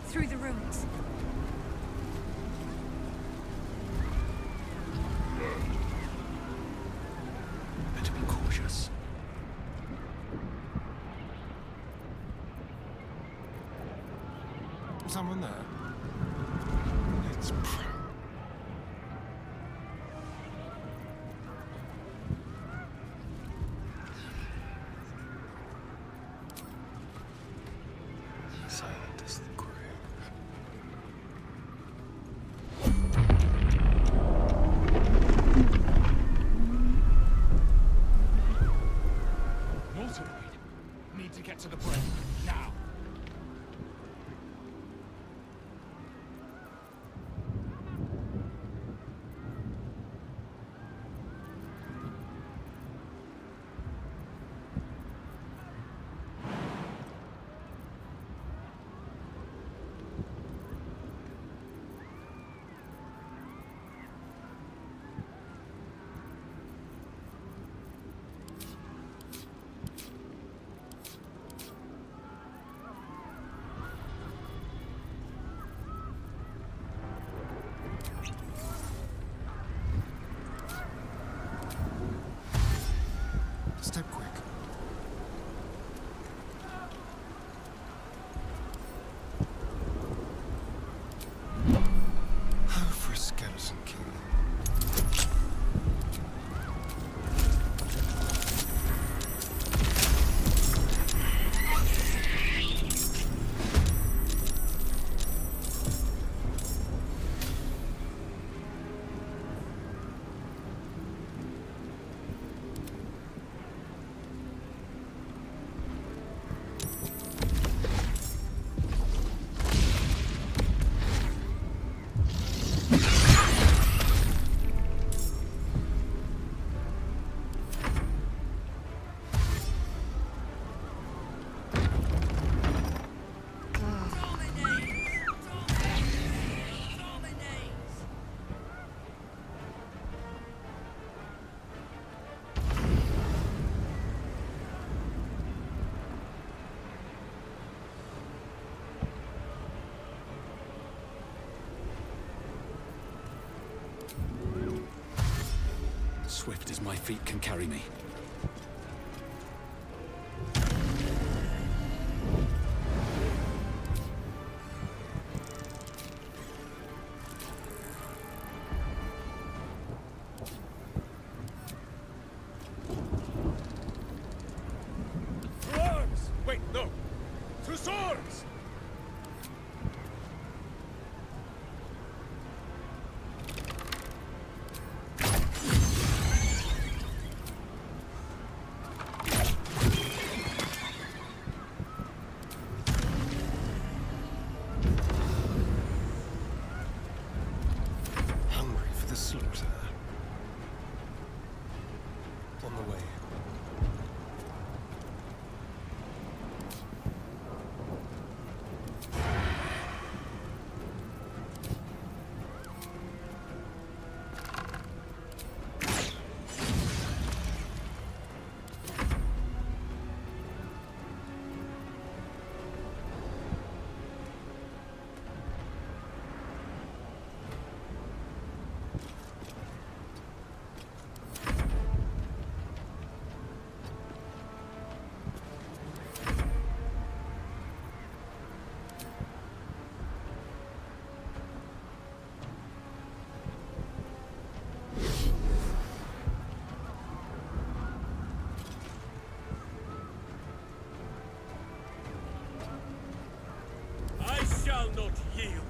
through the ruins. Better be cautious. Someone there? It's swift as my feet can carry me. Two arms! Wait, no! Two swords! Hungry for the slaughter. On the way. I shall not yield!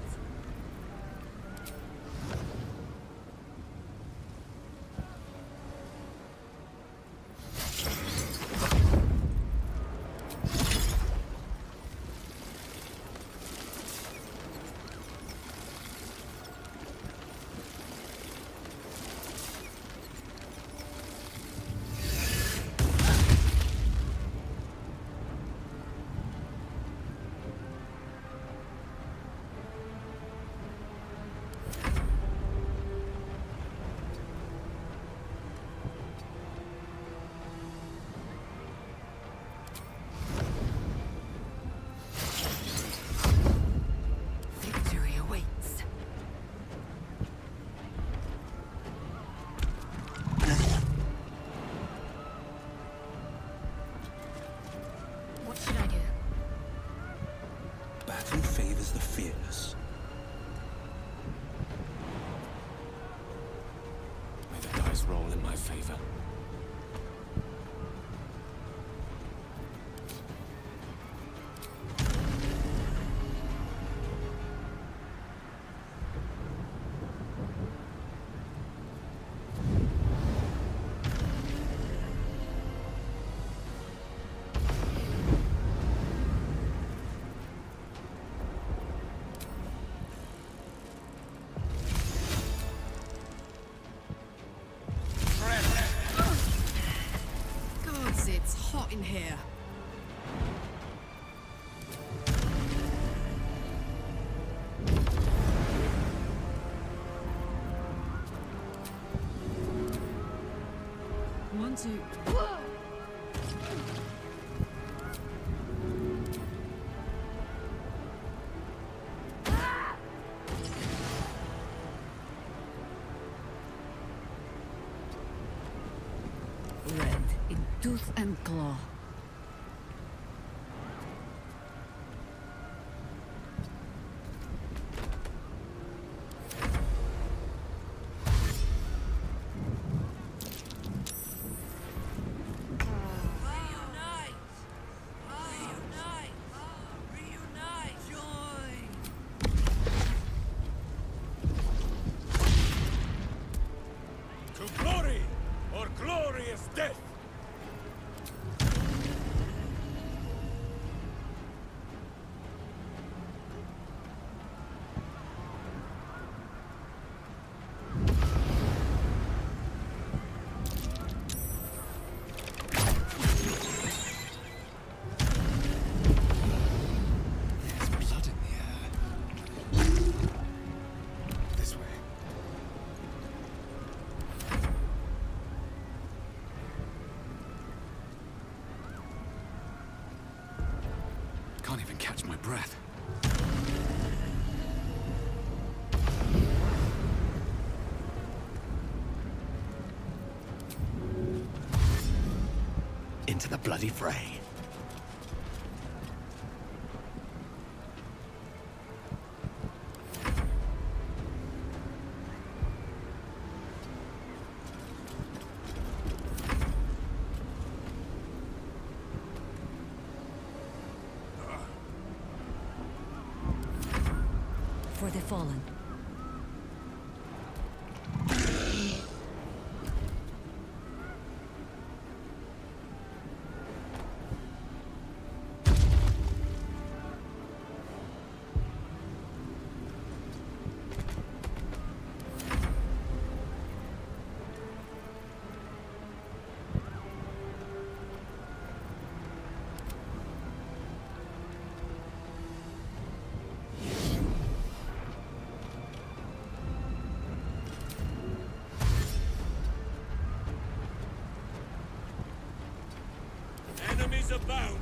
Victory awaits. What should I do? Battle favors the fearless. May the dice roll in my favor. Gods, it's hot in here. One, two. Red in tooth and claw. To glory, or glorious death! There's blood in the air. This way. Can't even catch my breath. into the bloody fray. For the fallen. Enemies abound!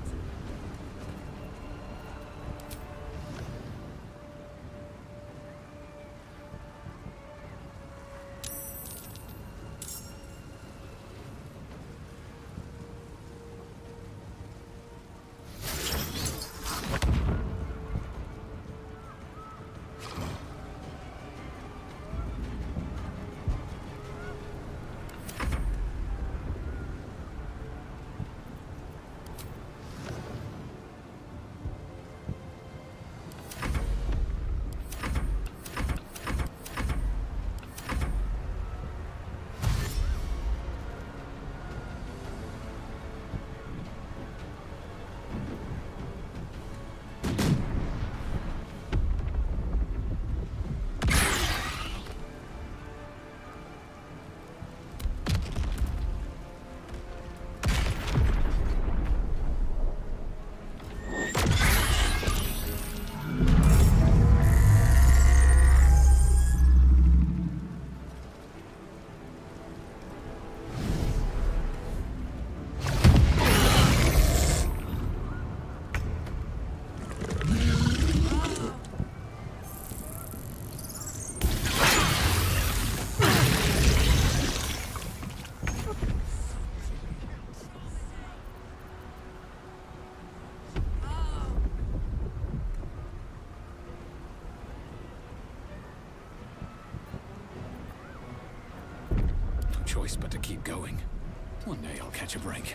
Choice but to keep going. One day I'll catch a break.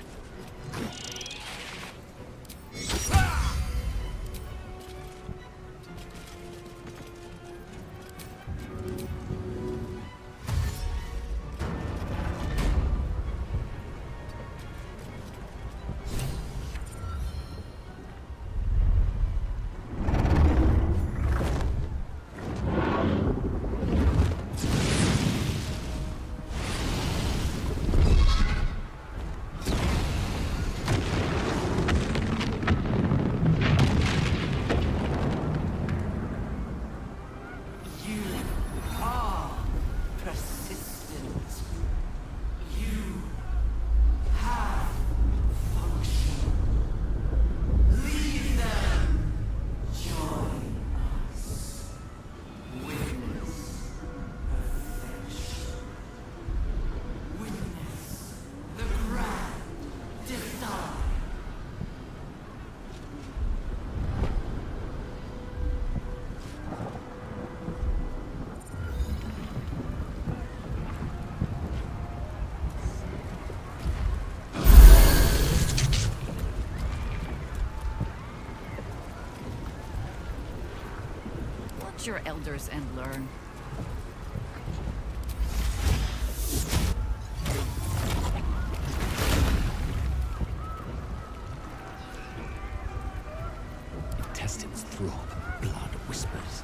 Watch your elders and learn. Intestines throb, blood whispers.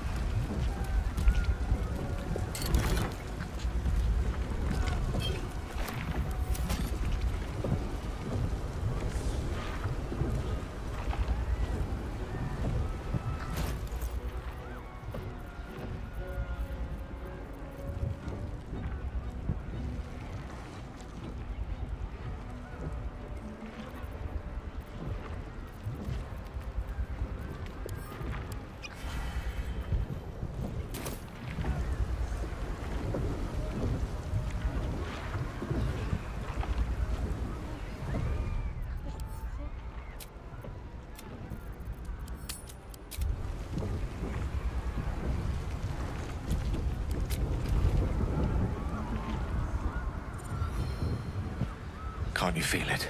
Can't you feel it?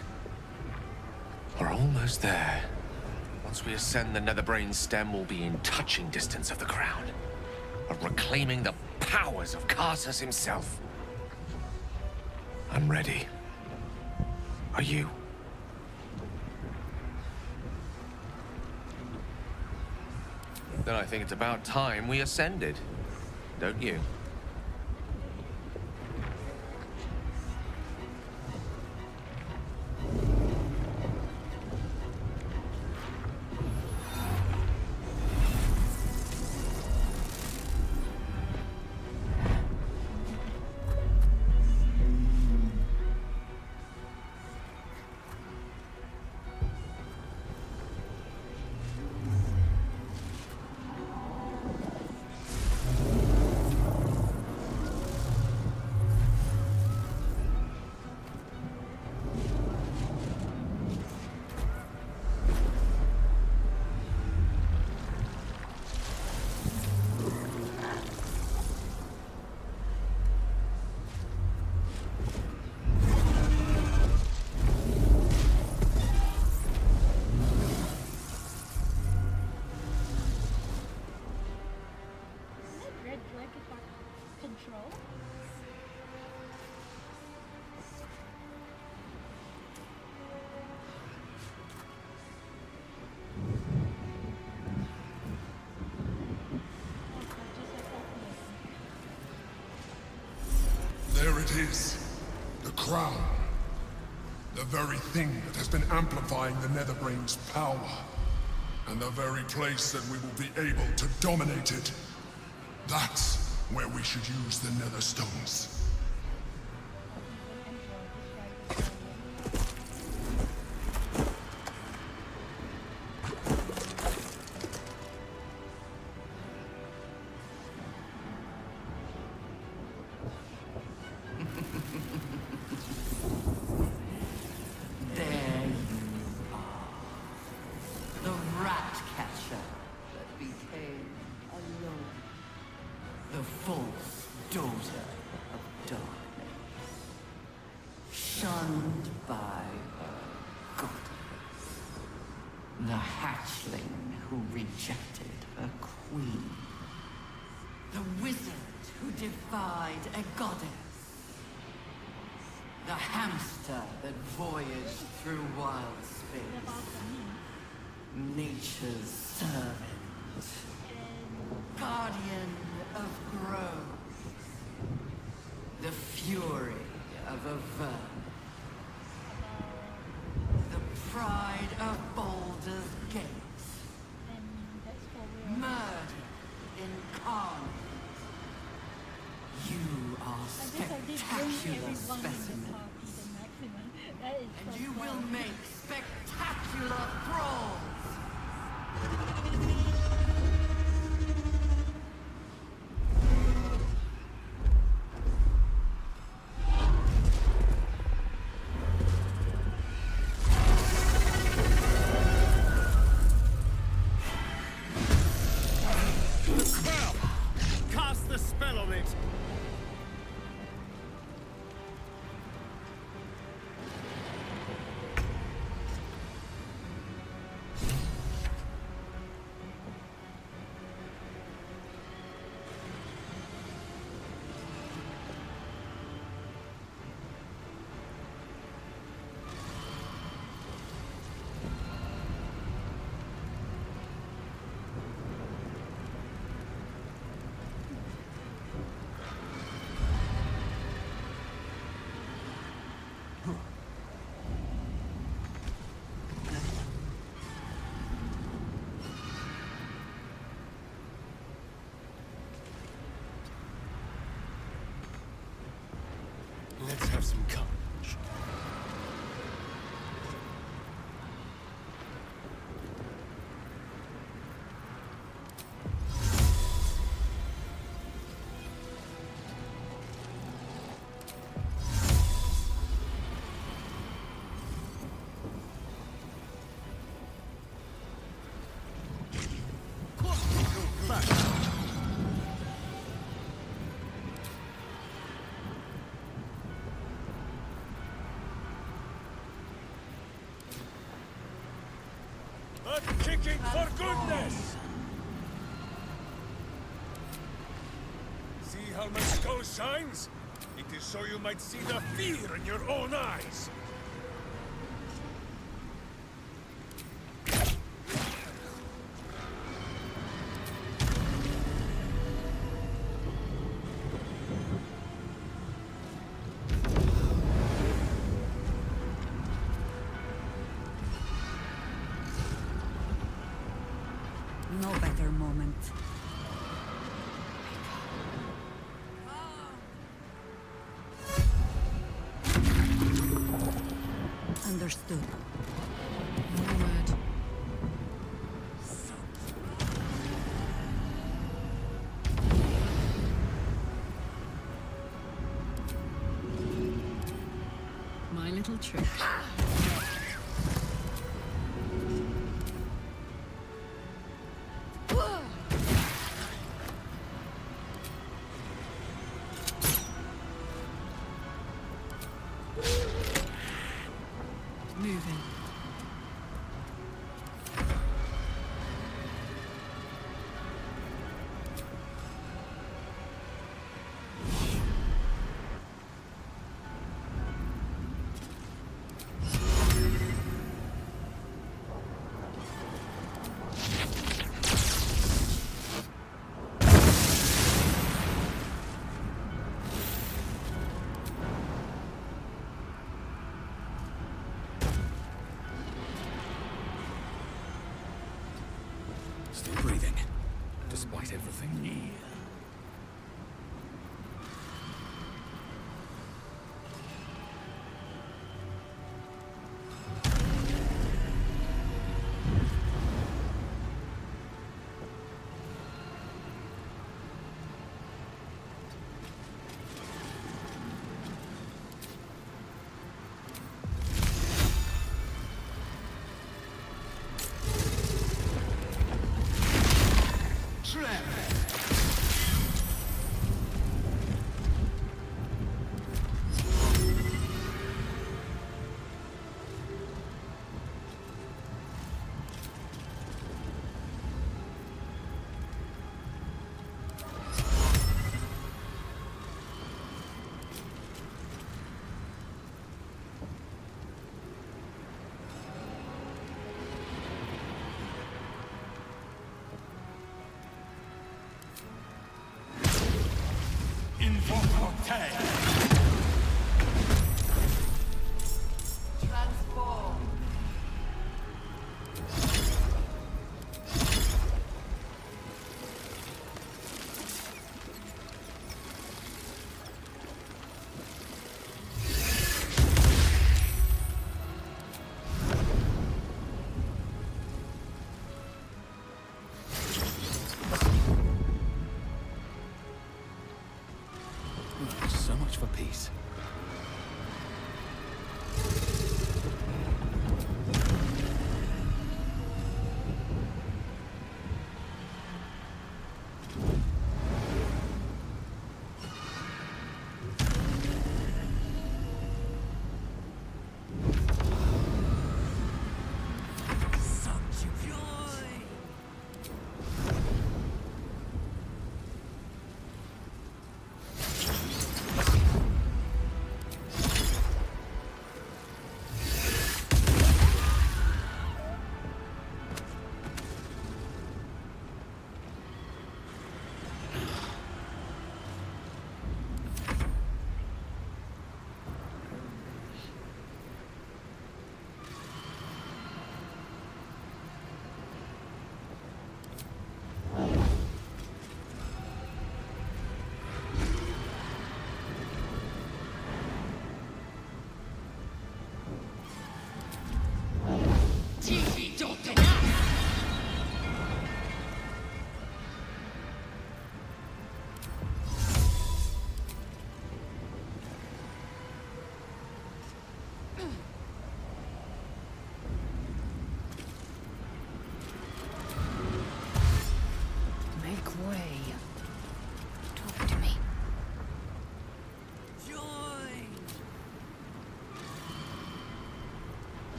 We're almost there. Once we ascend the Netherbrain's stem, we'll be in touching distance of the crown. Of reclaiming the powers of Karsus himself. I'm ready. Are you? Then I think it's about time we ascended. Don't you? There it is. The crown. The very thing that has been amplifying the Netherbrain's power. And the very place that we will be able to dominate it. That's where we should use the Nether Stones. Nature's servant, guardian of growth, the fury of a vermin, the pride of Baldur's Gate, murder incarnate. You are spectacular specimen, and you will make spectacular thralls. Cast the spell on it! Looking for goodness! See how my skull shines? It is so you might see the fear in your own eyes. No better moment. Understood. No word. My little trick. Moving. Still breathing, despite everything.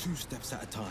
2 steps at a time.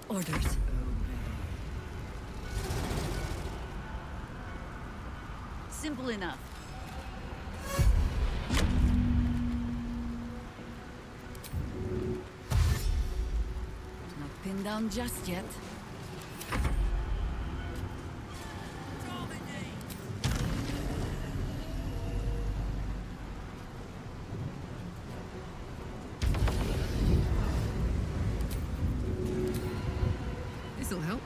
Orders. Simple enough. Not pinned down just yet. This'll help.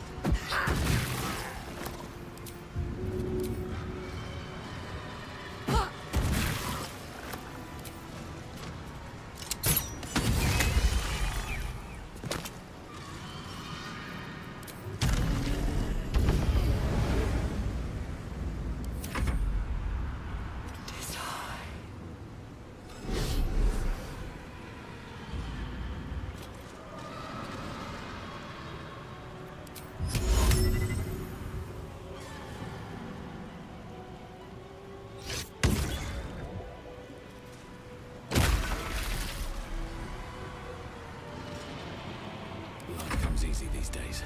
comes easy these days.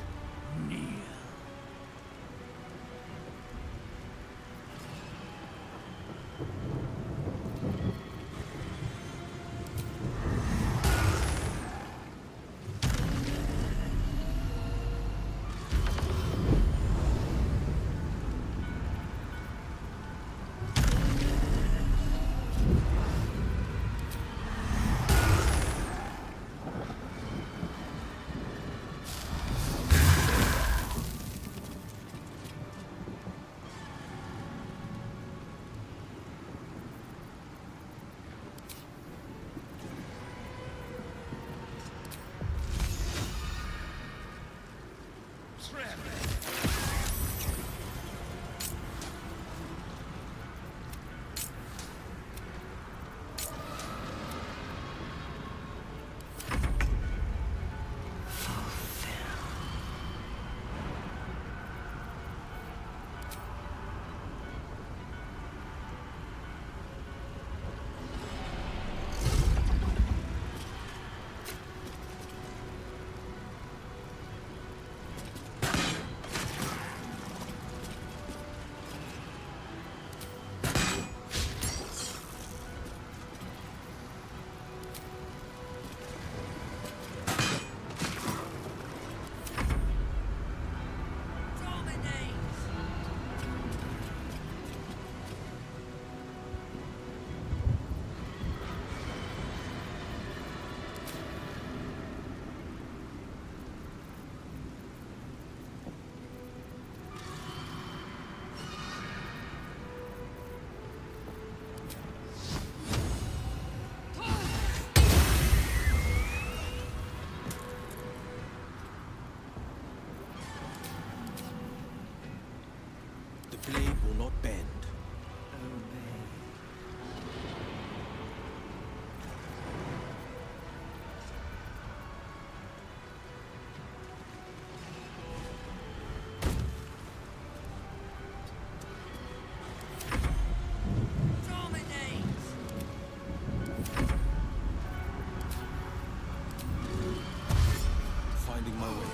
The blade will not bend. Finding my way.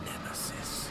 Nemesis.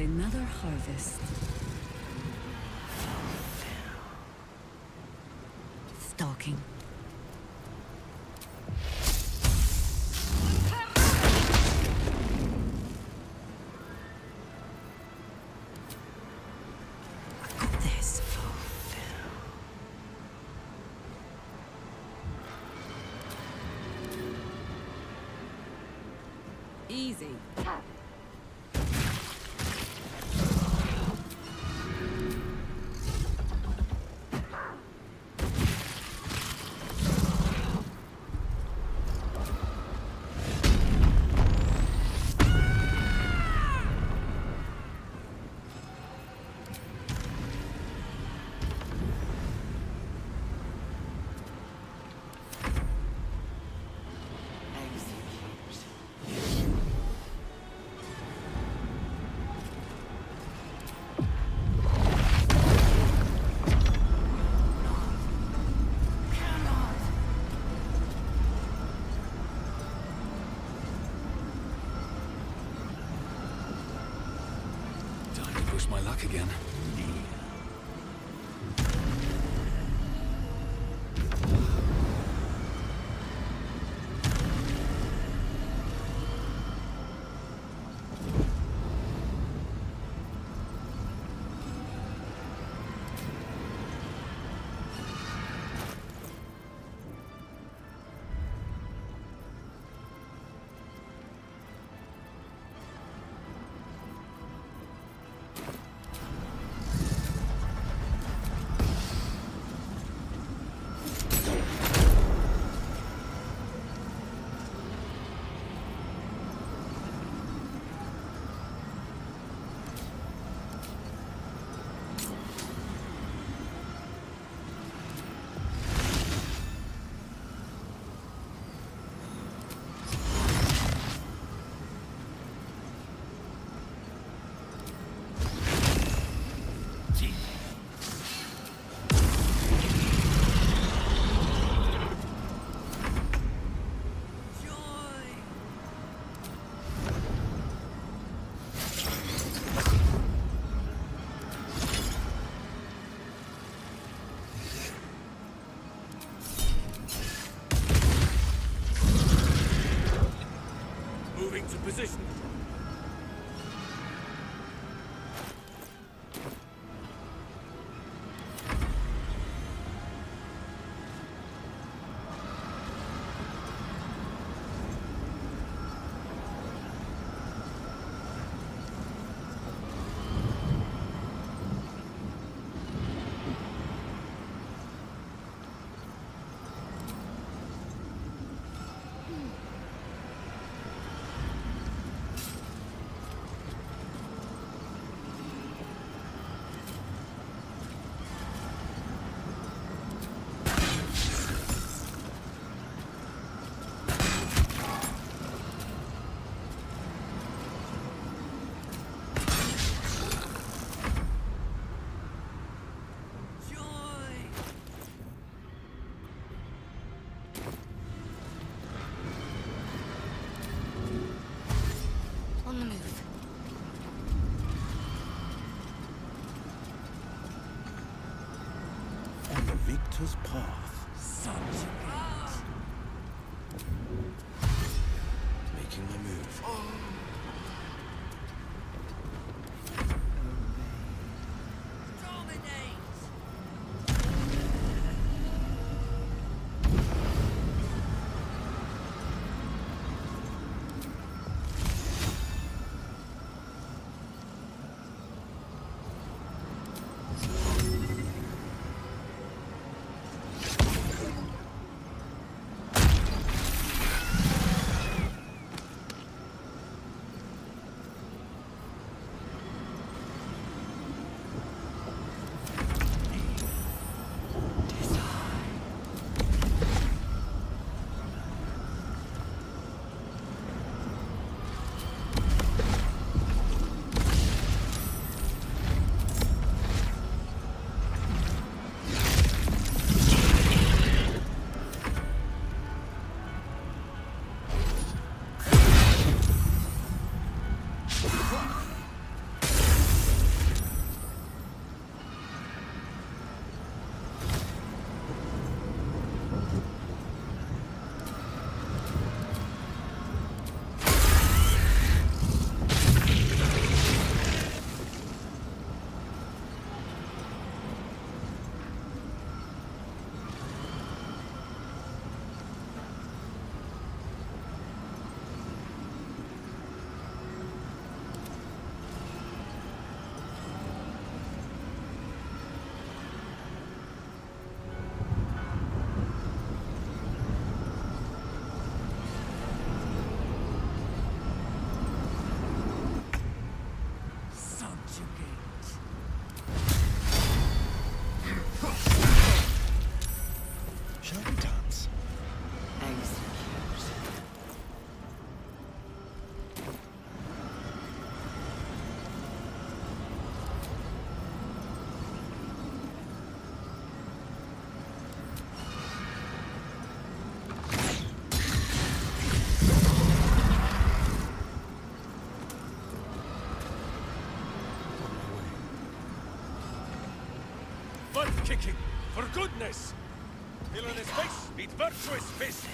another harvest. Stalking. Easy. Push my luck again. Moving to position. On the move. On the victor's path. Sons Making my move. butt kicking, for goodness! Villainous face meet virtuous fist.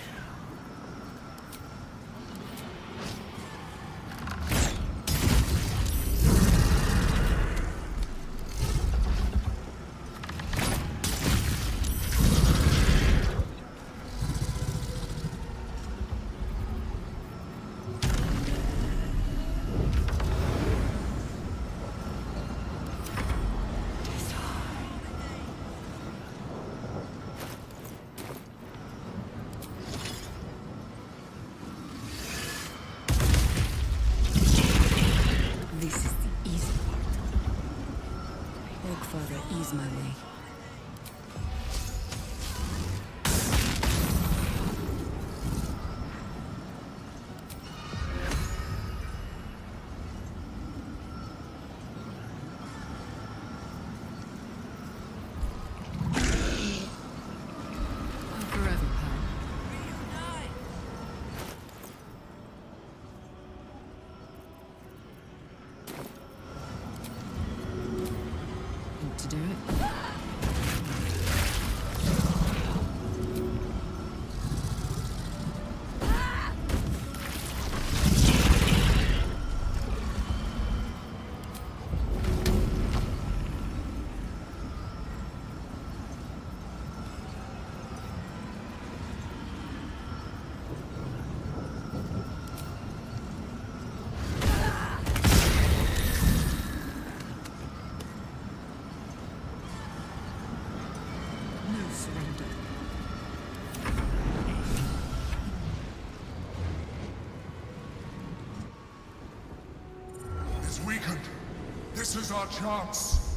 This is the easy part. Father, ease my way. Forever, pal. To do it. It's weakened. This is our chance.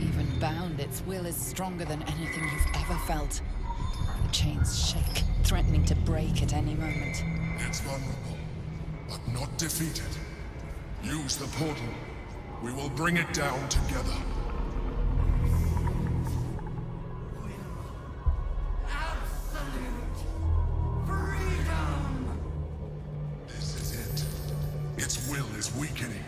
Even bound, its will is stronger than anything you've ever felt. The chains shake, threatening to break at any moment. It's vulnerable, but not defeated. Use the portal. We will bring it down together. This is it. Its will is weakening.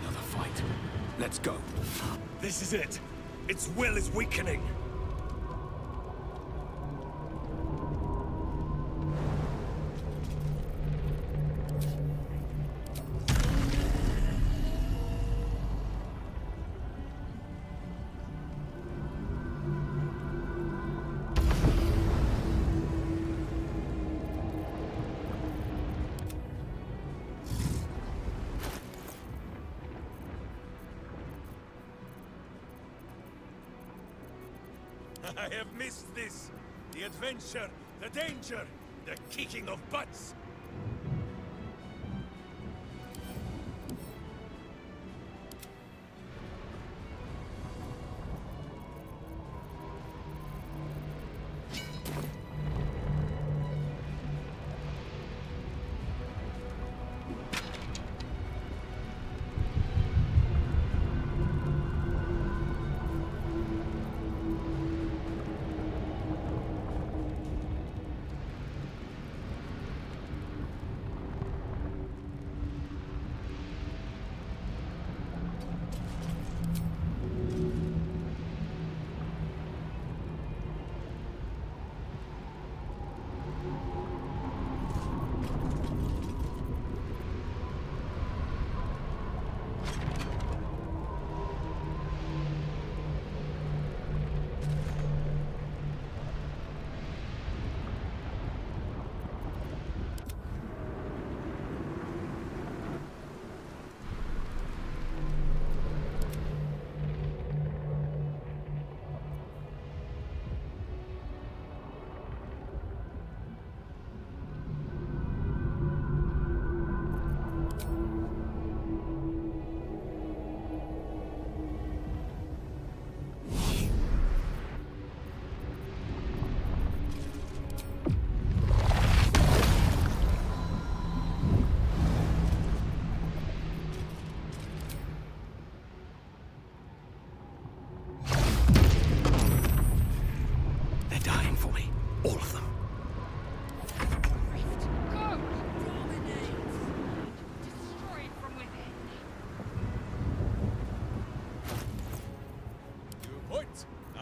Another fight. Let's go. This is it. Its will is weakening. I have missed this. The adventure, the danger, the kicking of butts.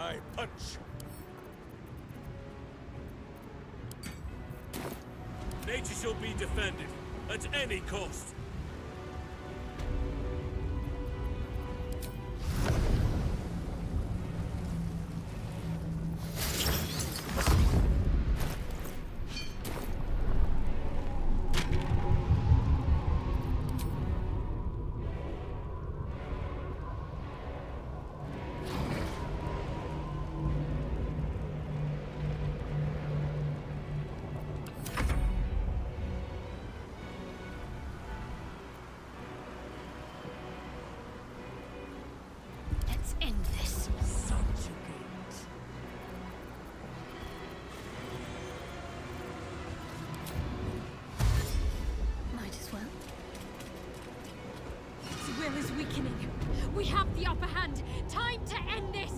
I punch. Nature shall be defended, at any cost. Let's end this. Subjugate. Might as well. His will is weakening. We have the upper hand. Time to end this!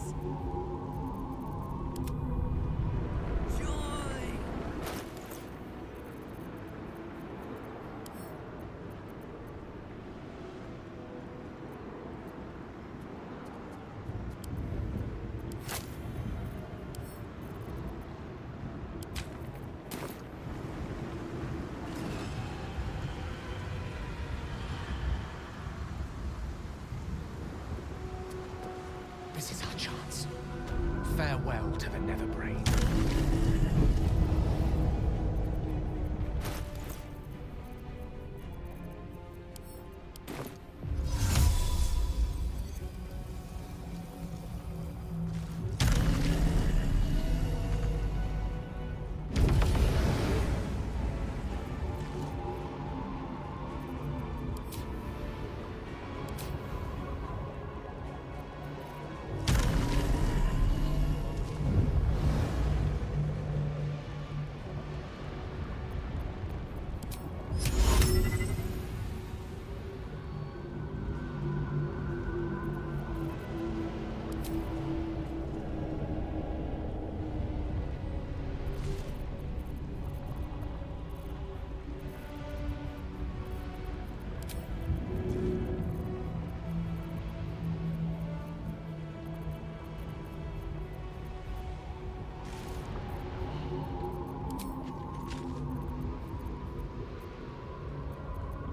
This is our chance. Farewell to the Netherbrain.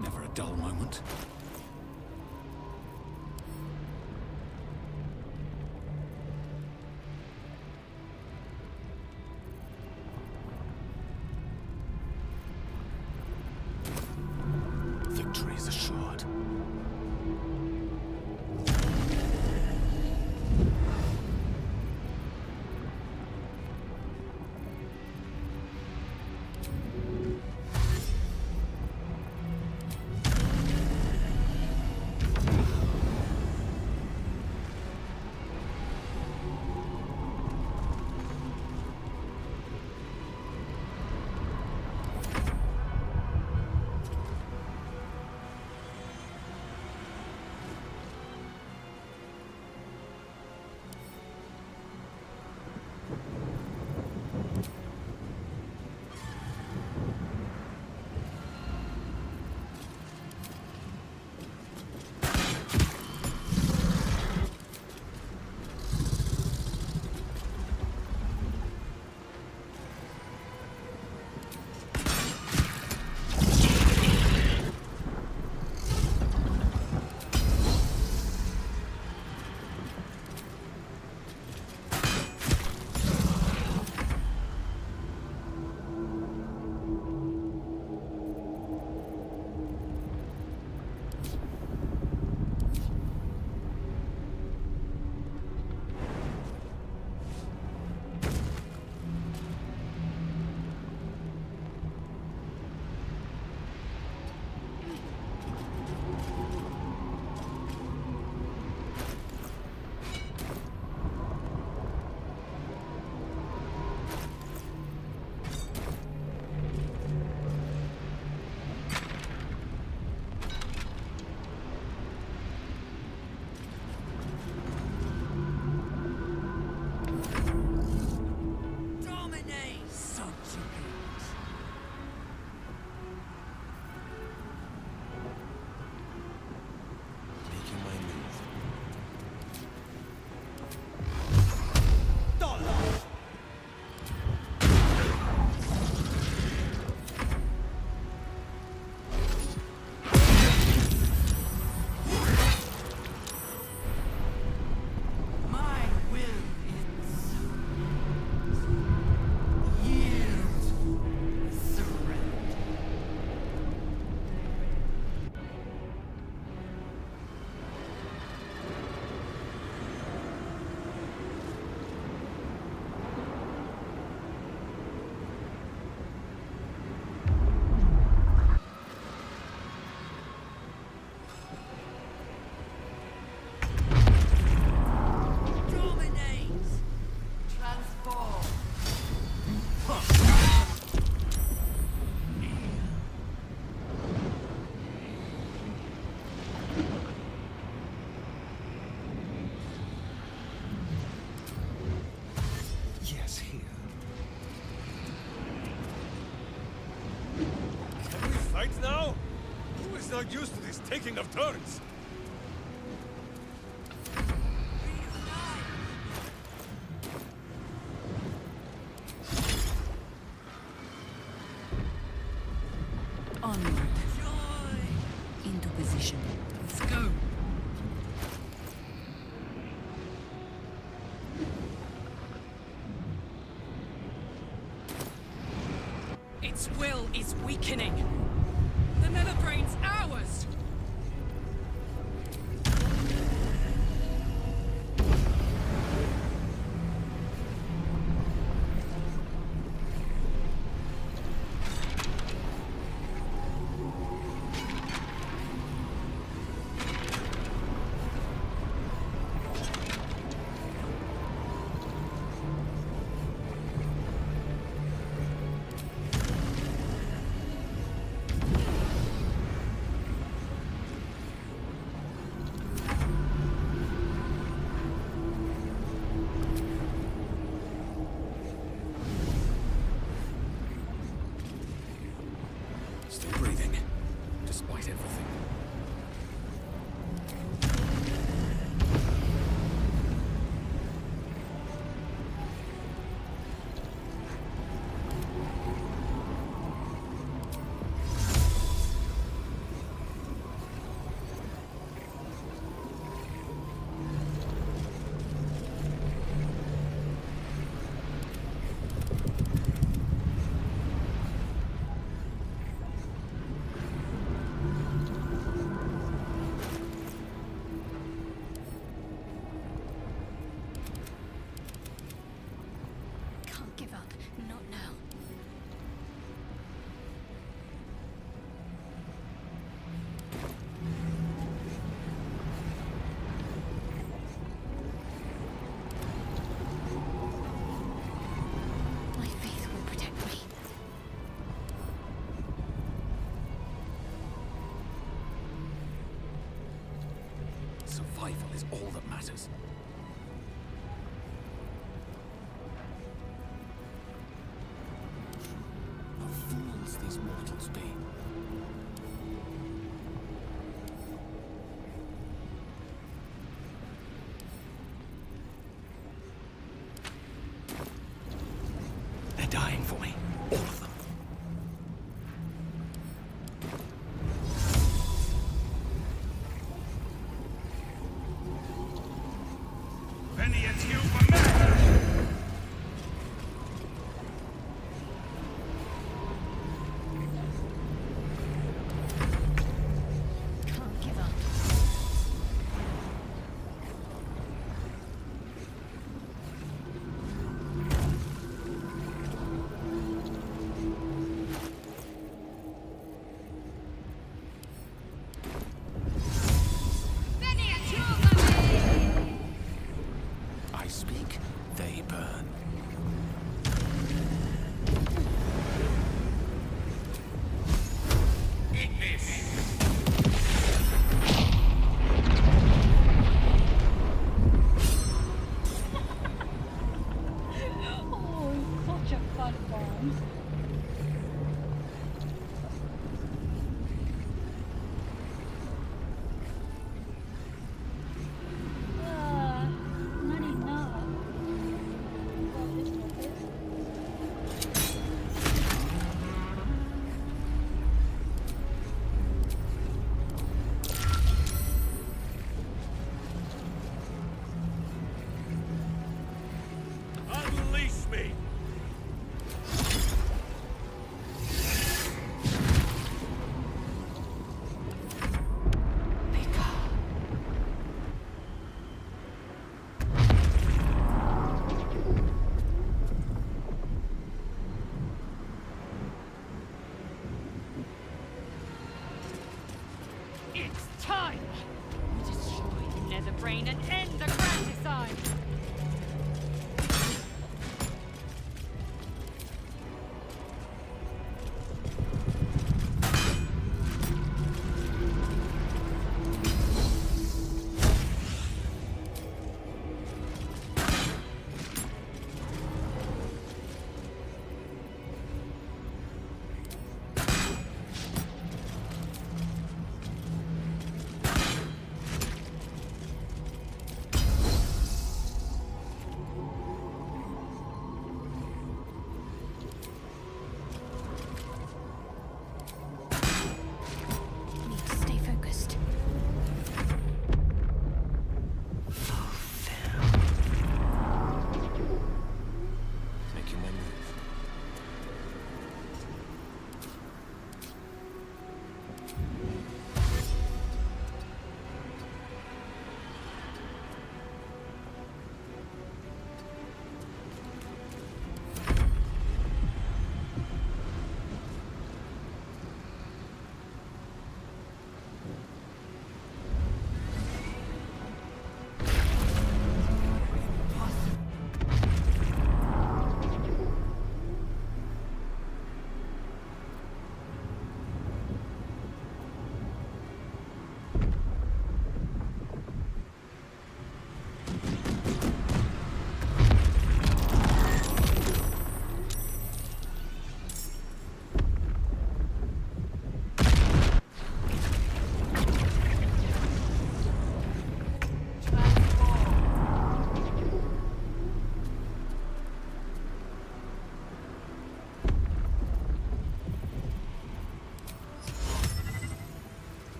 Never a dull moment. Victory is assured. not used to this taking of turns. Onward. Into position. Let's go. Its will is weakening. The Netherbrain's ours! Still breathing, despite everything. Can't give up. Not now. My faith will protect me. Survival is all that matters. What fools these mortals be. They're dying for me. All of them. Can't give up. I speak, they burn. Oh, such a fun bomb. Not enough. Well, this one is. Unleash me!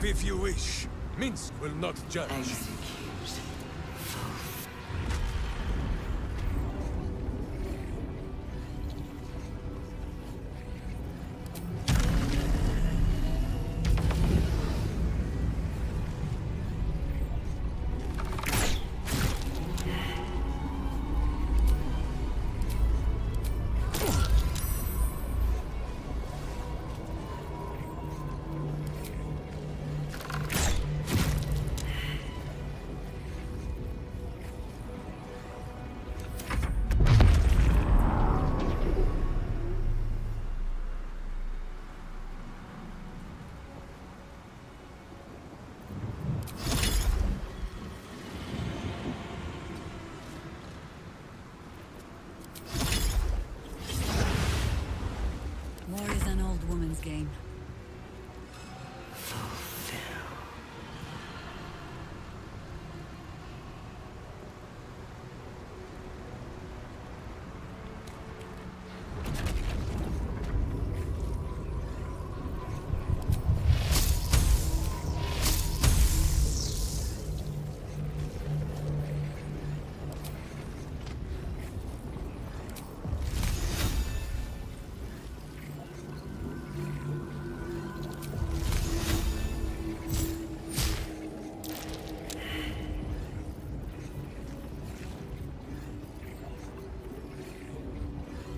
if you wish. Minsk will not judge. War is an old woman's game.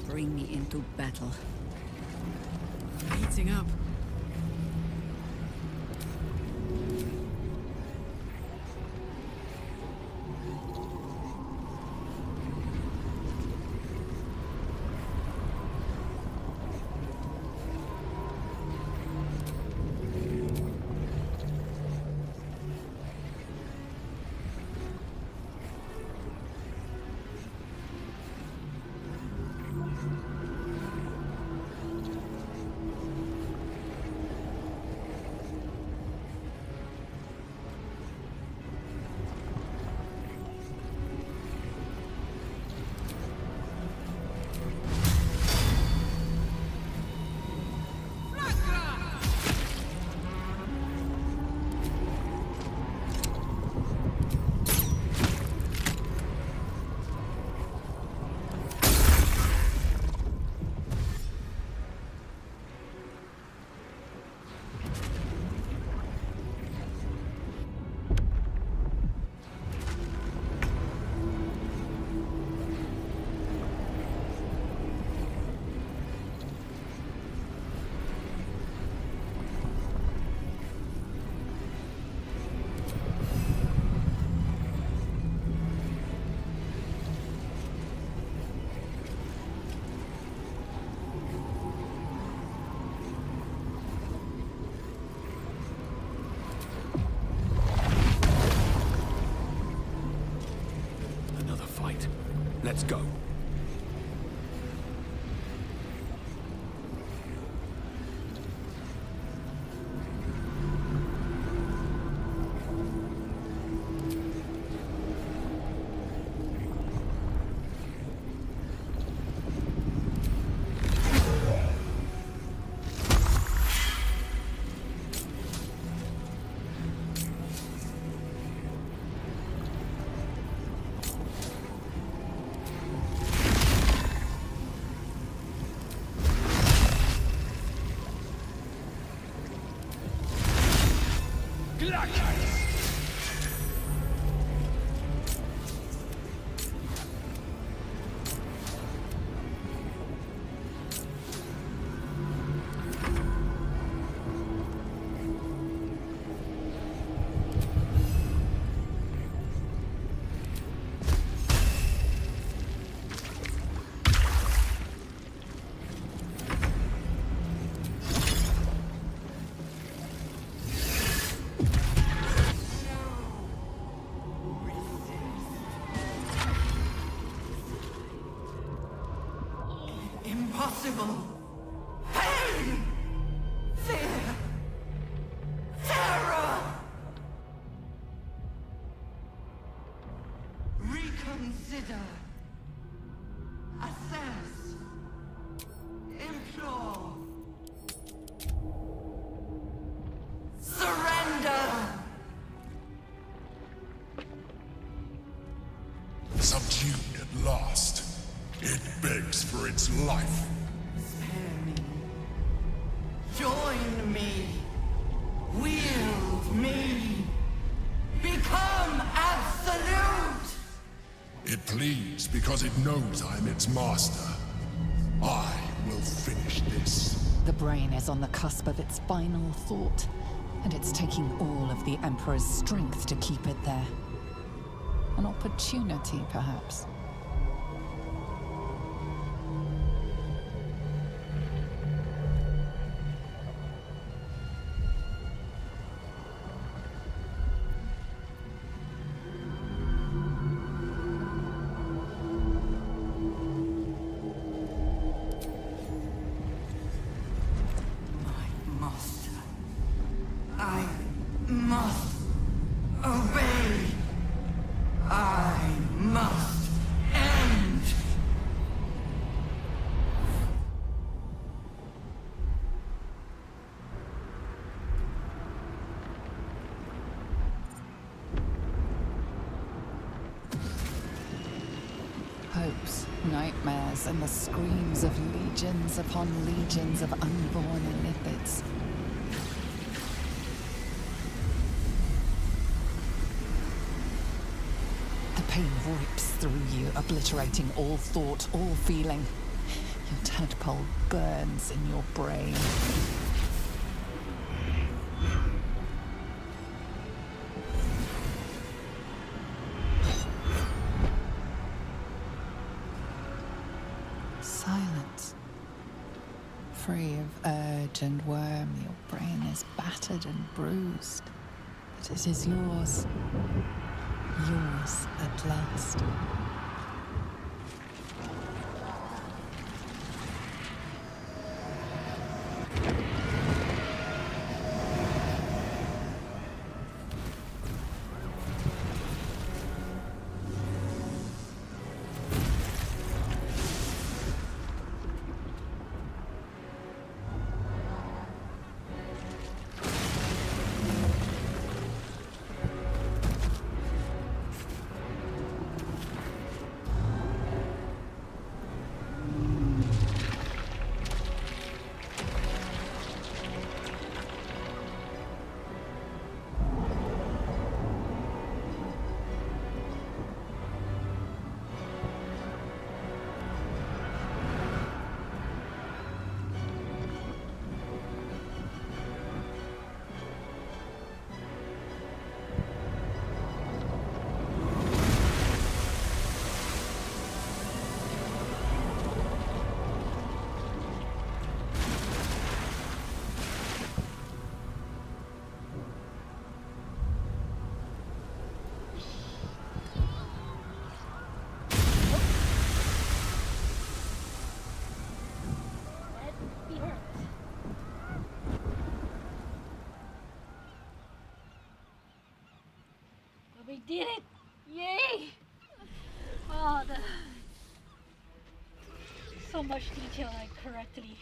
Bring me into battle. Heating up. Let's go. Impossible. Pain! Fear! Terror! Reconsider. Assess. Implore. Surrender! consumed at last. It begs for its life. Spare me. Join me. Wield me. Become absolute! It pleads because it knows I'm its master. I will finish this. The brain is on the cusp of its final thought, and it's taking all of the Emperor's strength to keep it there. An opportunity, perhaps. I must obey. I must end. Hopes, nightmares, and the screams of legions upon legions of unborn Inipids. The pain rips through you, obliterating all thought, all feeling. Your tadpole burns in your brain. Silence. Free of urge and worm, your brain is battered and bruised. But it is yours. Yours at last. We did it! Yay! Oh, so much detail correctly.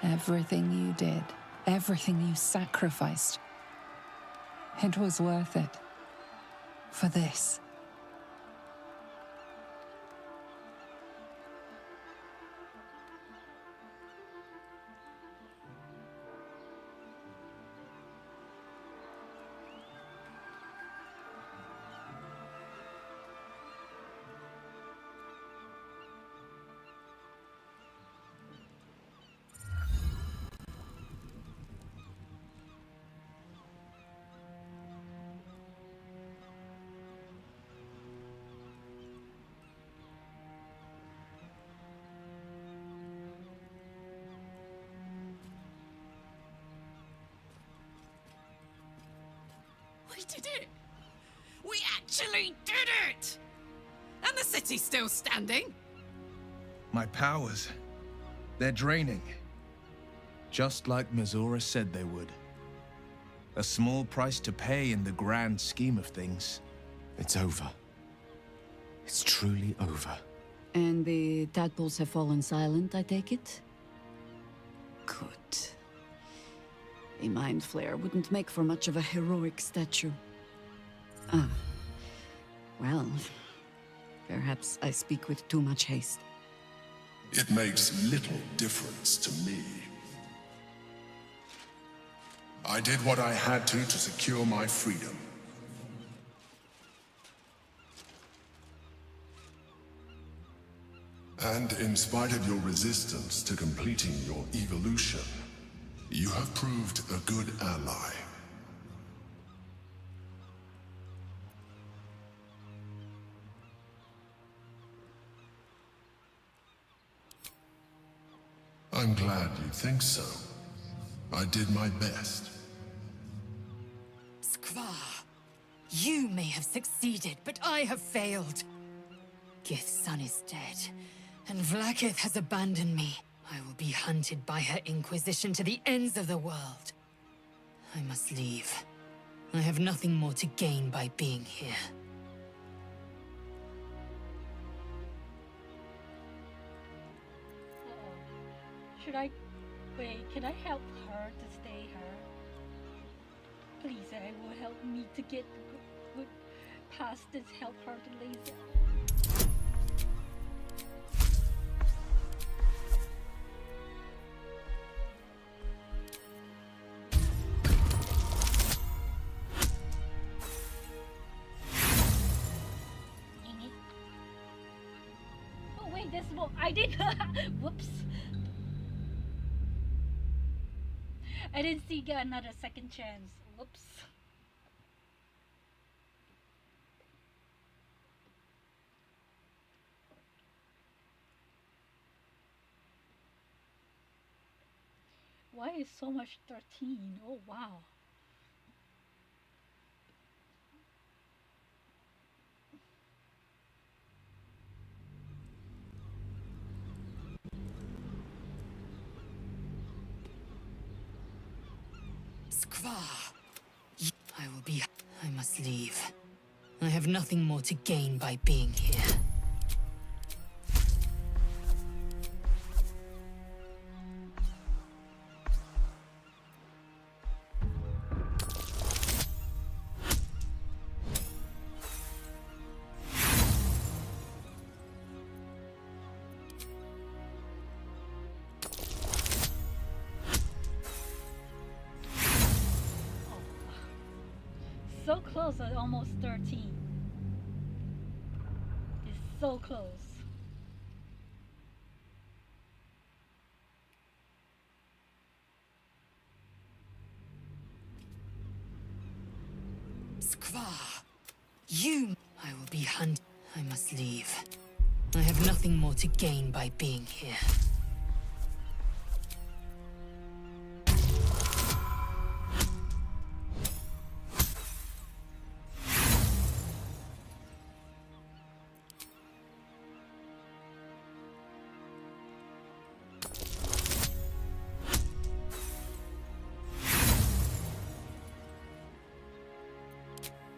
Everything you did, everything you sacrificed, it was worth it. For this. We did it! We actually did it! And the city's still standing? My powers, they're draining. Just like Mizora said they would. A small price to pay in the grand scheme of things. It's over. It's truly over. And the tadpoles have fallen silent, I take it? Good. A mind flare wouldn't make for much of a heroic statue. Ah. Well, perhaps I speak with too much haste. It makes little difference to me. I did what I had to secure my freedom. And in spite of your resistance to completing your evolution, you have proved a good ally. I'm glad you think so. I did my best. Skvar, you may have succeeded, but I have failed. Gith's son is dead, and Vlaakith has abandoned me. I will be hunted by her Inquisition to the ends of the world. I must leave. I have nothing more to gain by being here. Should I... Wait, can I help her to stay her? Please, it will help me to get good past this. Help her to laser. Oh wait, that's what I did. Whoops. I didn't see get another second chance. Whoops. Why is so much 13? Oh wow. I will be... I must leave. I have nothing more to gain by being here. So close at almost 13. It's so close. Skvar, you... I will be hunted. I must leave. I have nothing more to gain by being here.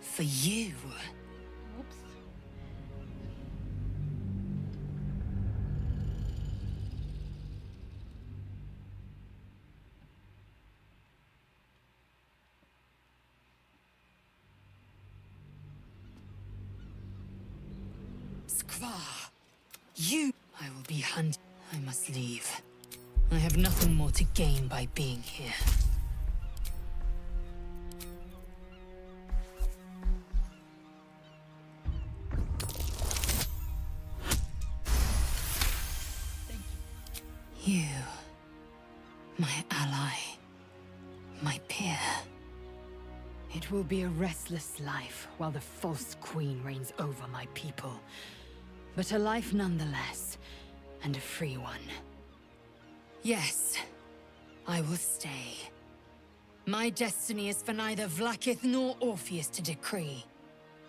For you. Whoops. far. I will be hunted. I must leave. I have nothing more to gain by being here. You, my ally, my peer. It will be a restless life while the false queen reigns over my people. But a life nonetheless, and a free one. Yes, I will stay. My destiny is for neither Vlaakith nor Orpheus to decree.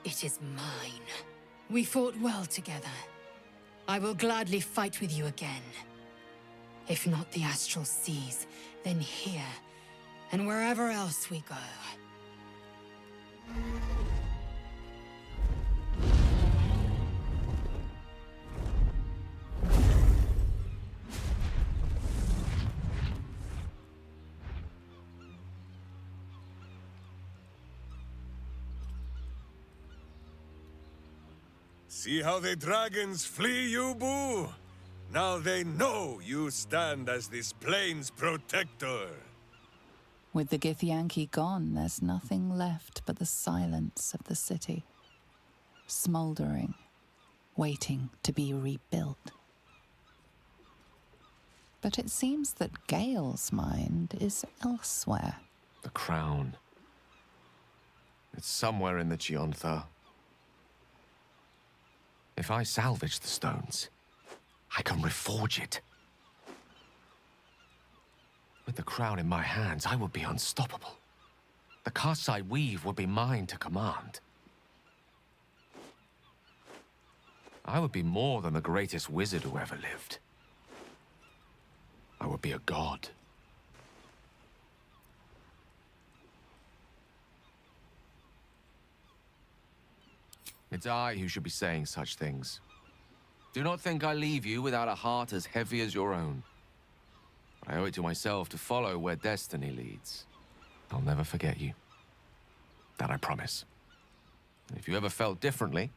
It is mine. We fought well together. I will gladly fight with you again. If not the Astral Seas, then here, and wherever else we go. See how the dragons flee you, Boo? Now they know you stand as this plane's protector. With the Githyanki gone, there's nothing left but the silence of the city. Smoldering, waiting to be rebuilt. But it seems that Gale's mind is elsewhere. The crown. It's somewhere in the Giontha. If I salvage the stones, I can reforge it. With the crown in my hands, I would be unstoppable. The casts I weave would be mine to command. I would be more than the greatest wizard who ever lived. I would be a god. It's I who should be saying such things. Do not think I leave you without a heart as heavy as your own. I owe it to myself to follow where destiny leads. I'll never forget you. That I promise. And if you ever felt differently,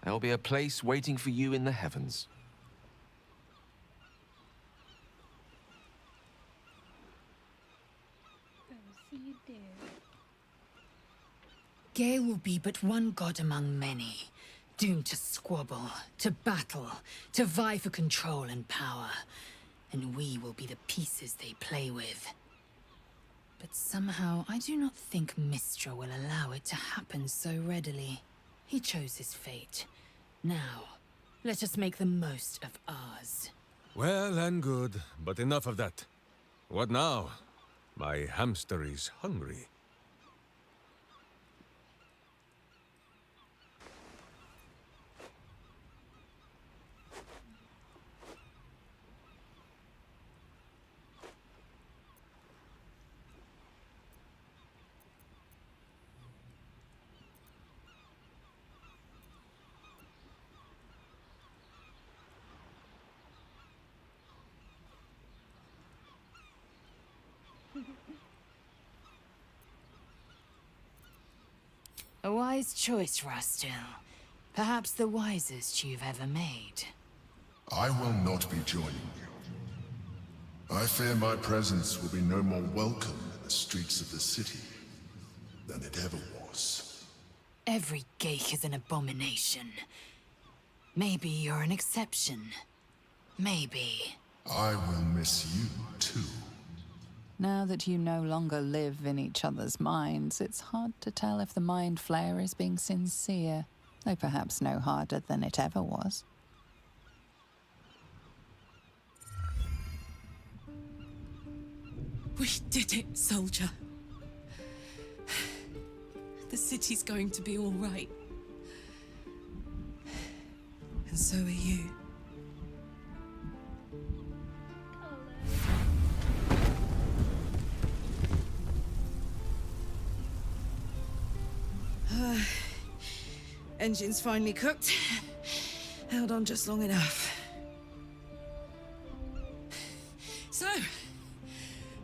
there will be a place waiting for you in the heavens. See you there. Gale will be but one god among many, doomed to squabble, to battle, to vie for control and power. And we will be the pieces they play with. But somehow, I do not think Mistra will allow it to happen so readily. He chose his fate. Now, let us make the most of ours. Well and good, but enough of that. What now? My hamster is hungry. A wise choice, Rastil. Perhaps the wisest you've ever made. I will not be joining you. I fear my presence will be no more welcome in the streets of the city than it ever was. Every geich is an abomination. Maybe you're an exception. Maybe. I will miss you, too. Now that you no longer live in each other's minds, it's hard to tell if the mind flare is being sincere, though perhaps no harder than it ever was. We did it, soldier. The city's going to be all right. And so are you. Engine's finally cooked. Held on just long enough. So,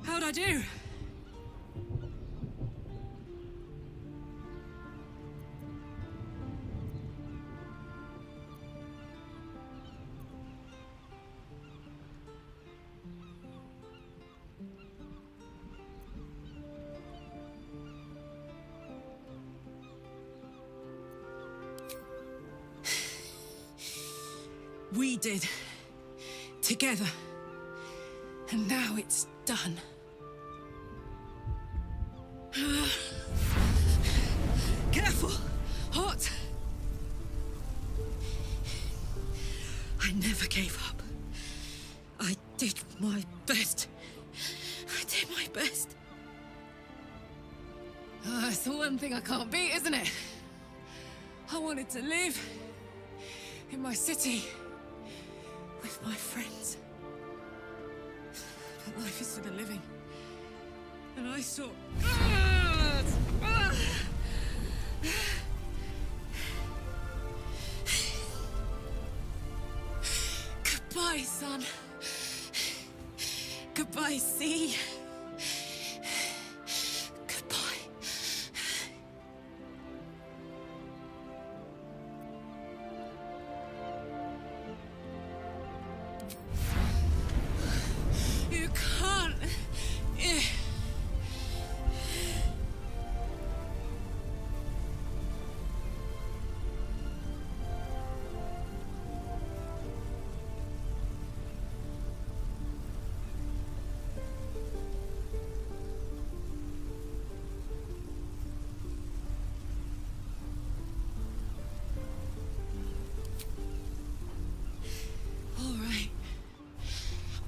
how'd I do? We did. Together. And now it's done. Careful! Hot! I never gave up. I did my best. I did my best. It's the one thing I can't beat, isn't it? I wanted to live in my city with my friends. But life is for the living. And I saw... Goodbye, son. Goodbye, sea. Goodbye. You can't.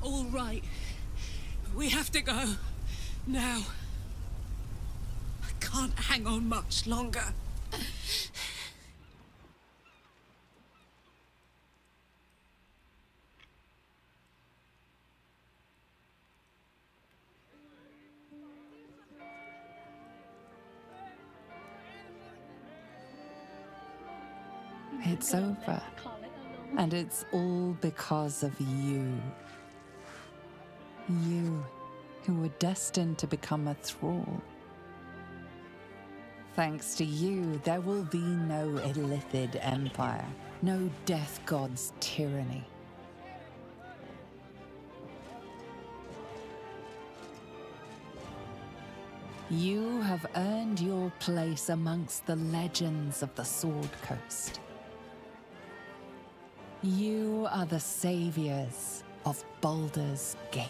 All right. We have to go. Now. I can't hang on much longer. It's over. And it's all because of you. You, who were destined to become a thrall. Thanks to you, there will be no Illithid empire, no death god's tyranny. You have earned your place amongst the legends of the Sword Coast. You are the saviors of Baldur's Gate.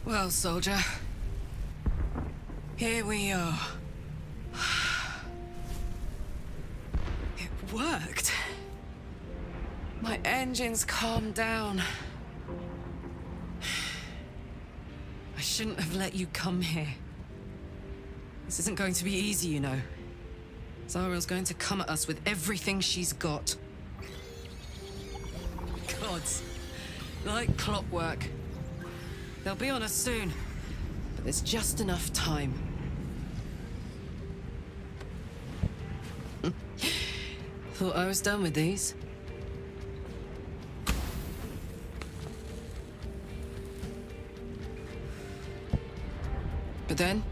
Well, soldier. Here we are. It worked. My engines calmed down. I shouldn't have let you come here. This isn't going to be easy, you know. Zariel's going to come at us with everything she's got. Gods. Like clockwork. They'll be on us soon, but there's just enough time. Thought I was done with these. But then,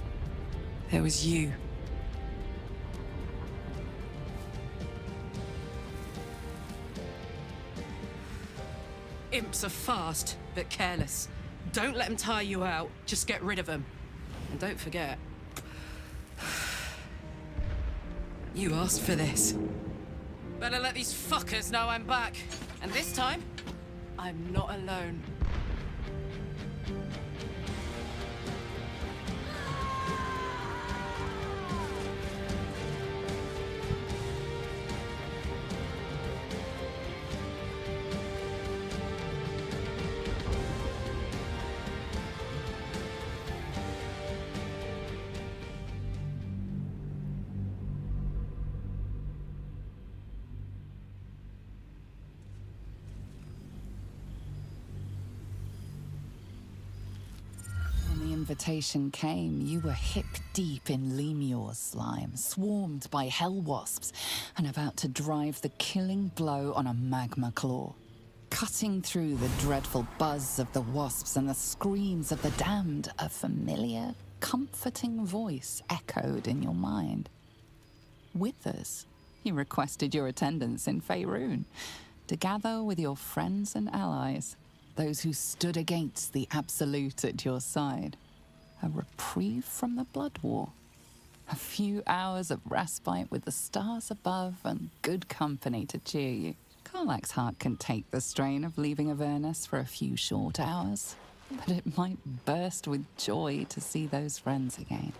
there was you. Imps are fast, but careless. Don't let them tire you out. Just get rid of them. And don't forget, you asked for this. Better let these fuckers know I'm back. And this time, I'm not alone. Invitation came, you were hip-deep in Lemur's slime, swarmed by hell wasps, and about to drive the killing blow on a magma claw. Cutting through the dreadful buzz of the wasps and the screams of the damned, a familiar comforting voice echoed in your mind. Withers, he requested your attendance in Faerun to gather with your friends and allies, those who stood against the Absolute at your side. A reprieve from the Blood War. A few hours of respite with the stars above and good company to cheer you. Karlach's heart can take the strain of leaving Avernus for a few short hours, but it might burst with joy to see those friends again.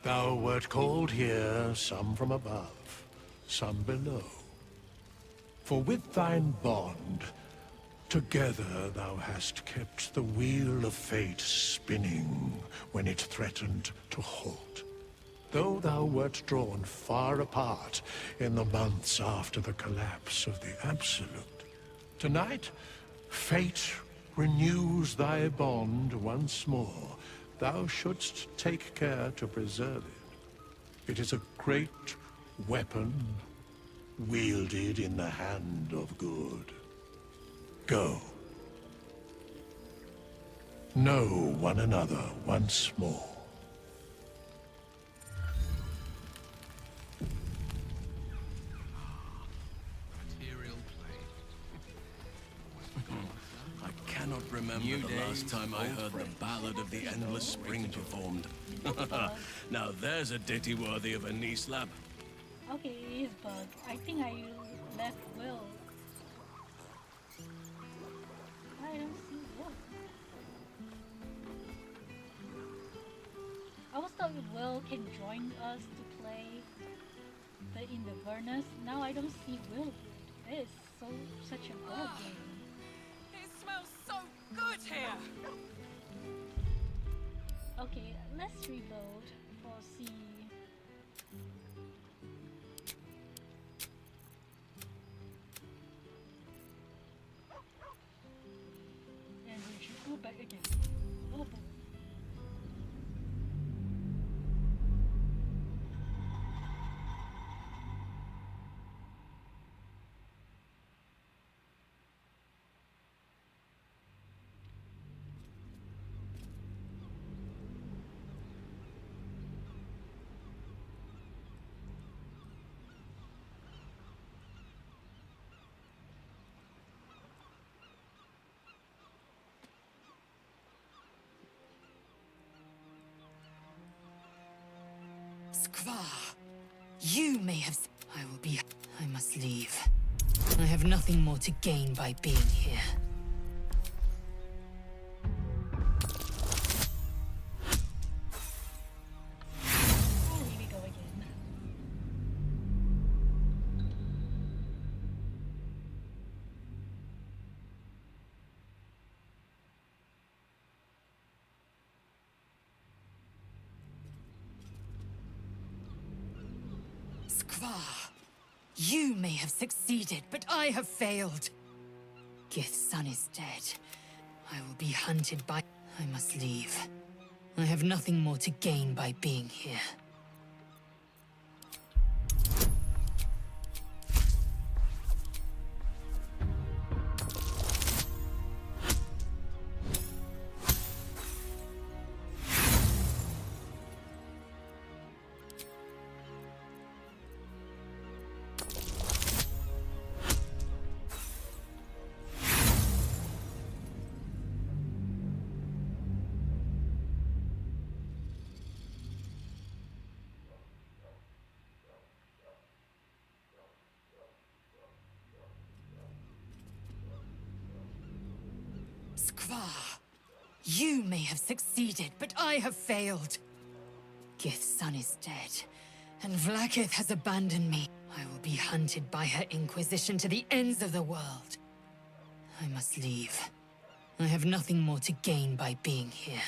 Thou wert called here, some from above, some below. For with thine bond, together thou hast kept the wheel of fate spinning when it threatened to halt. Though thou wert drawn far apart in the months after the collapse of the Absolute, tonight, fate renews thy bond once more. Thou shouldst take care to preserve it. It is a great weapon, wielded in the hand of good. Go. Know one another once more. I cannot remember the last time I heard the Ballad of the Endless Spring performed. Now there's a ditty worthy of a knee slap. Okay, it is bug. I think I left Will. I don't see Will. I was thought Will can join us to play in the Avernus. Now I don't see Will. It is such a bad game. It smells so good here! Okay, let's reload for see. And we should go back again. Oh boy. Skvar, you may have... I will be... I must leave. I have nothing more to gain by being here. Oh, here we go again. Skvar, you may have succeeded, but I have failed. Gith's son is dead. I will be hunted by... I must leave. I have nothing more to gain by being here. Skvar, you may have succeeded, but I have failed. Gith's son is dead, and Vlaakith has abandoned me. I will be hunted by her Inquisition to the ends of the world. I must leave. I have nothing more to gain by being here.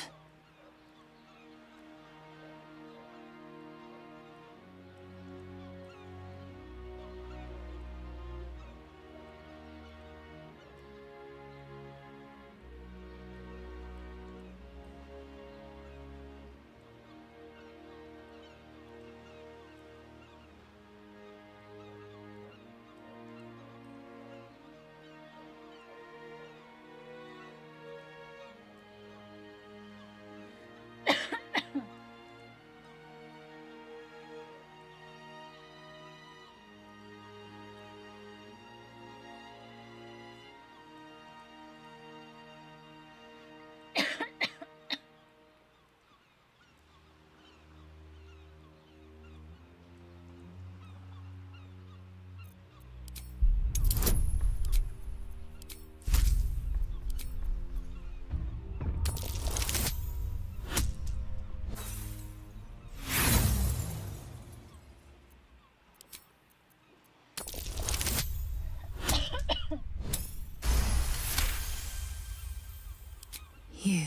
You,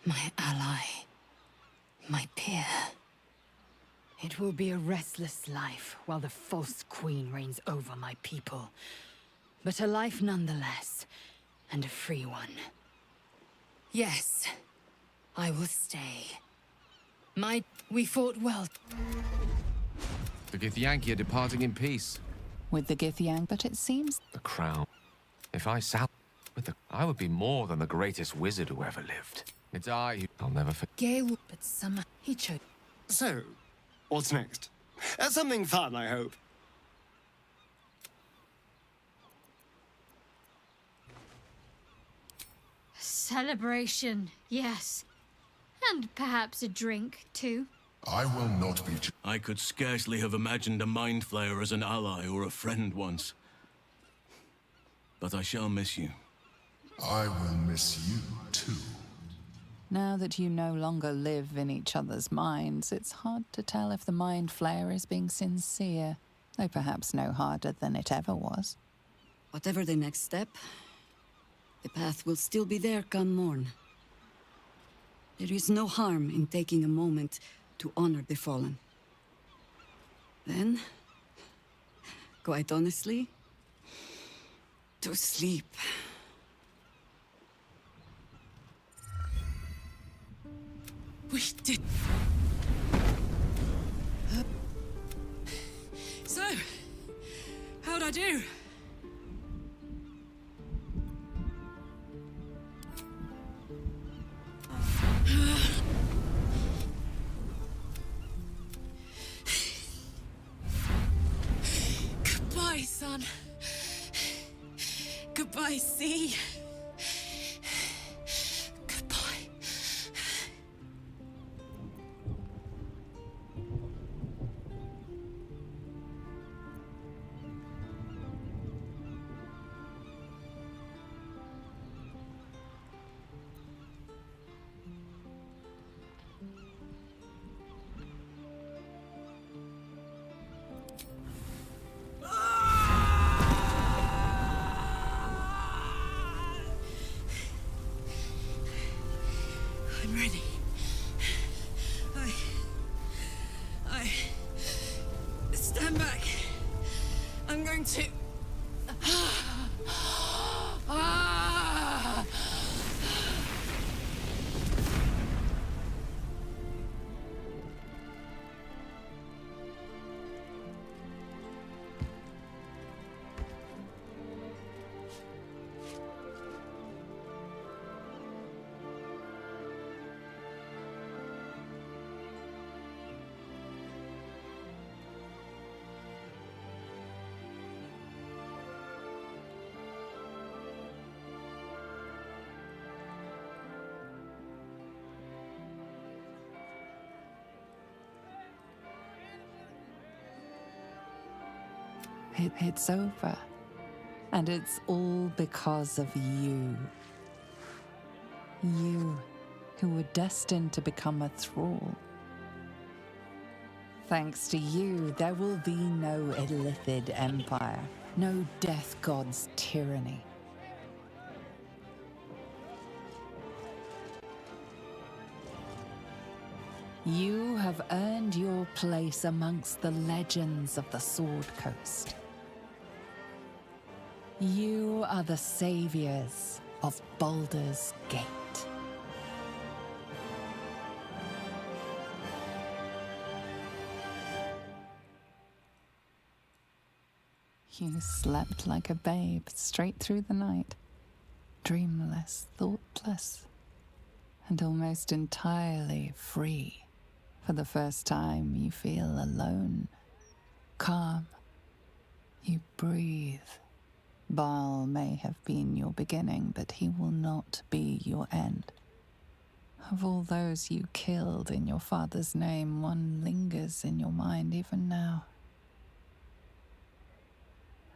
my ally, my peer. It will be a restless life while the false queen reigns over my people. But a life nonetheless, and a free one. Yes, I will stay. We fought well. The Githyanki are departing in peace. With the Githyank, but it seems... The crown. If I sat with I would be more than the greatest wizard who ever lived. It's I who... I'll never forget. Gale, but somehow he chose... So, what's next? Something fun, I hope. Celebration, yes. And perhaps a drink, too. I will not be... I could scarcely have imagined a Mind Flayer as an ally or a friend once. But I shall miss you. I will miss you, too. Now that you no longer live in each other's minds, it's hard to tell if the Mind Flayer is being sincere, though perhaps no harder than it ever was. Whatever the next step, the path will still be there come morn. There is no harm in taking a moment to honor the fallen. Then, quite honestly, to sleep. We did. So, how'd I do? Goodbye, son. Goodbye, sea. Goodbye. I'm ready. I stand back. I'm going to... It's over. And it's all because of you. You, who were destined to become a thrall. Thanks to you, there will be no Illithid empire, no death god's tyranny. You have earned your place amongst the legends of the Sword Coast. You are the saviors of Baldur's Gate. You slept like a babe straight through the night, dreamless, thoughtless, and almost entirely free. For the first time, you feel alone, calm. You breathe. Baal may have been your beginning, but he will not be your end. Of all those you killed in your father's name, one lingers in your mind even now.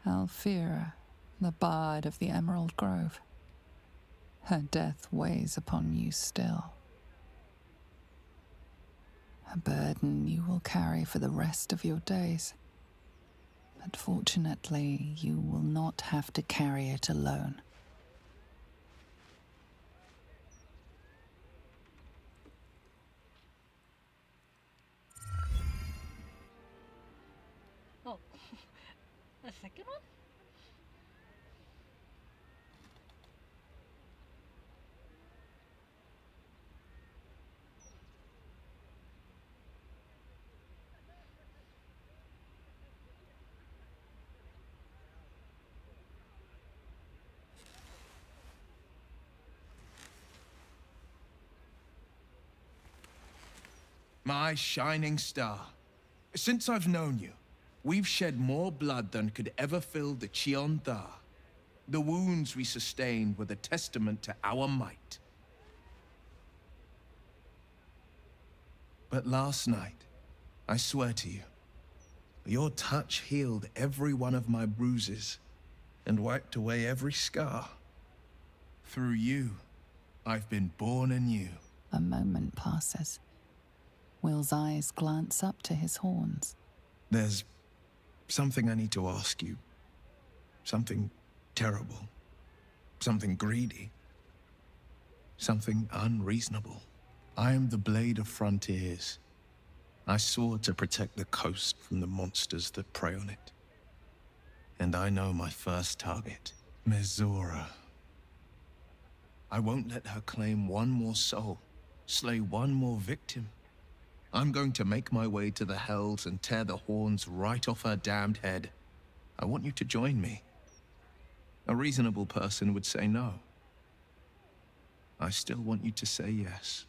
Alfira, the bard of the Emerald Grove. Her death weighs upon you still. A burden you will carry for the rest of your days. But fortunately, you will not have to carry it alone. My shining star. Since I've known you, we've shed more blood than could ever fill the Cheon Tha. The wounds we sustained were the testament to our might. But last night, I swear to you, your touch healed every one of my bruises and wiped away every scar. Through you, I've been born anew. A moment passes. Will's eyes glance up to his horns. There's something I need to ask you. Something terrible. Something greedy. Something unreasonable. I am the Blade of Frontiers. I swore to protect the coast from the monsters that prey on it. And I know my first target, Mizora. I won't let her claim one more soul, slay one more victim. I'm going to make my way to the Hells and tear the horns right off her damned head. I want you to join me. A reasonable person would say no. I still want you to say yes.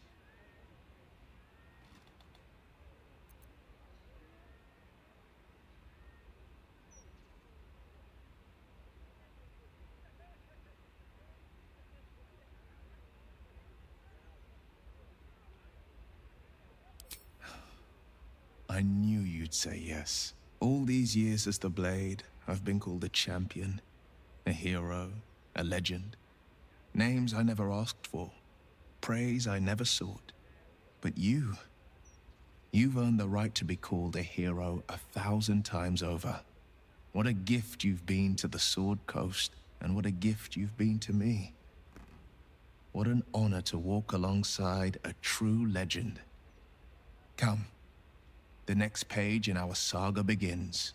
I knew you'd say yes. All these years as the Blade, I've been called a champion, a hero, a legend. Names I never asked for, praise I never sought. But you've earned the right to be called a hero 1,000 times over. What a gift you've been to the Sword Coast, and what a gift you've been to me. What an honor to walk alongside a true legend. Come. The next page in our saga begins.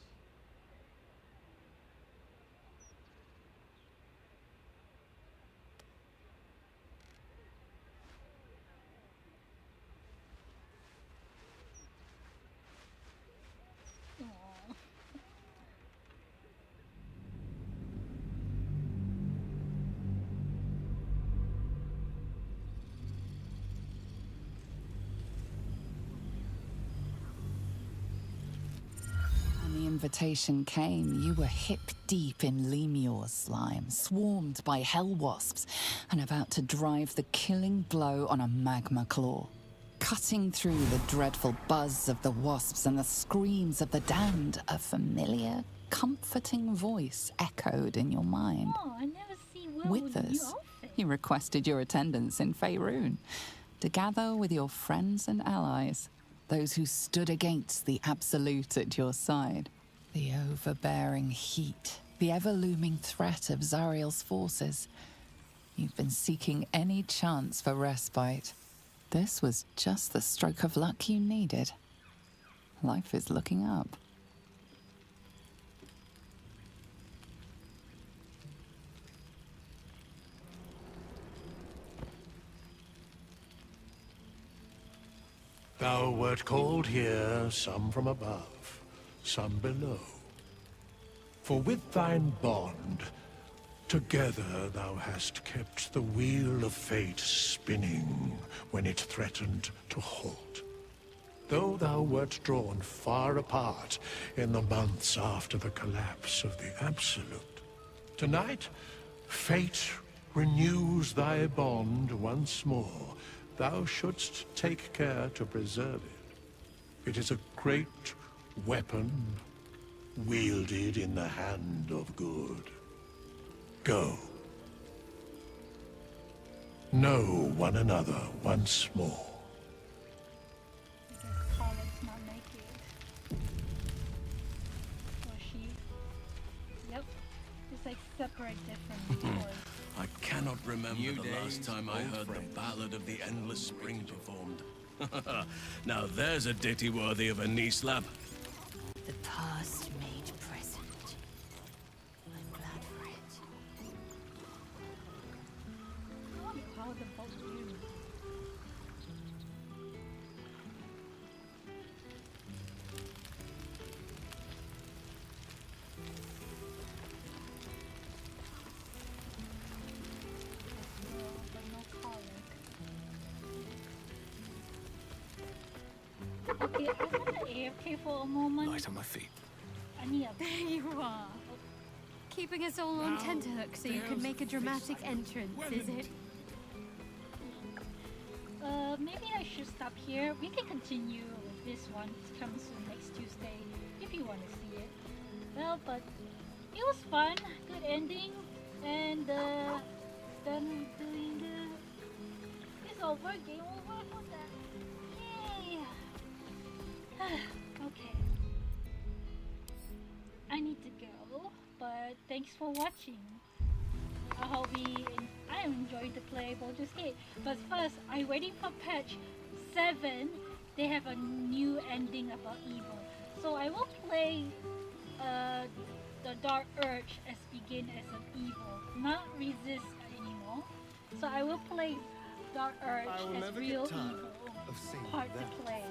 Invitation came, you were hip-deep in Lemur's slime, swarmed by hell wasps, and about to drive the killing blow on a magma claw. Cutting through the dreadful buzz of the wasps and the screams of the damned, a familiar, comforting voice echoed in your mind. Oh, I never see Will with a new Withers, outfit. he requested your attendance in Faerun, to gather with your friends and allies, those who stood against the Absolute at your side. The overbearing heat, the ever-looming threat of Zariel's forces. You've been seeking any chance for respite. This was just the stroke of luck you needed. Life is looking up. Thou wert called here, some from above, some below. For with thine bond, together thou hast kept the wheel of fate spinning when it threatened to halt. Though thou wert drawn far apart in the months after the collapse of the Absolute, tonight, fate renews thy bond once more. Thou shouldst take care to preserve it. It is a great weapon, wielded in the hand of good. Go. Know one another once more. Carlet's not naked. Or she? Yep. It's like separate different. I cannot remember the last time I heard the Ballad of the Endless Spring performed. Now there's a ditty worthy of a knee slap. The past made present. I'm glad for it. How the Baldur? But no colic. Okay, I was gonna AFK for a moment. Light on my feet. I need a... There you are. Keeping us all on tenterhooks so you can make a dramatic entrance, is it? Maybe I should stop here. We can continue with this one. It comes soon next Tuesday if you want to see it. Well, but it was fun. Good ending. And done doing the... It's over. Game over. What's that? Yay! Okay. I need to go, but thanks for watching. I hope I enjoyed the play Baldur's Gate. But first, I'm waiting for patch 7. They have a new ending about evil. So I will play the Dark Urge as begin as an evil, not resist anymore. So I will play Dark Urge as real evil part to play.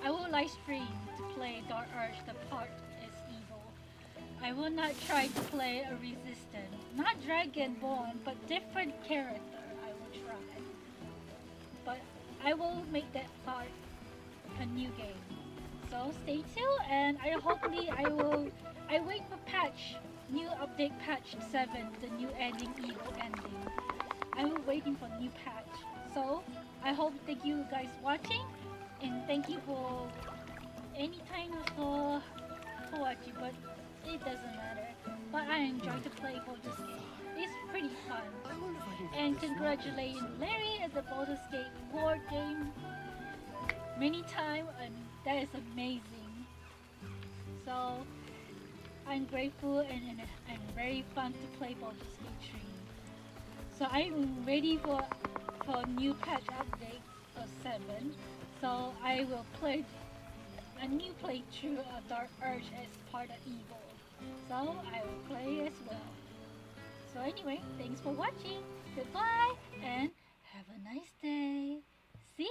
I will live stream to play Dark Urge the part as evil. I will not try to play a resistant, not Dragonborn, but different character. I will try, but I will make that part a new game. So stay tuned, and I wait for new update patch 7, the new ending, evil ending. I'm waiting for new patch. So I hope thank you guys watching, and thank you for any time for watching. But it doesn't matter. But I enjoyed to play Baldur's Gate. It's pretty fun. And congratulations Larry at the Baldur's Gate board game many times, and that is amazing. So I'm grateful and very fun to play Baldur's Gate 3. So I'm ready for new patch update of 7. So I will play a new playthrough of Dark Urge as part of evil. So I will play as well. So anyway, thanks for watching. Goodbye and have a nice day. See ya!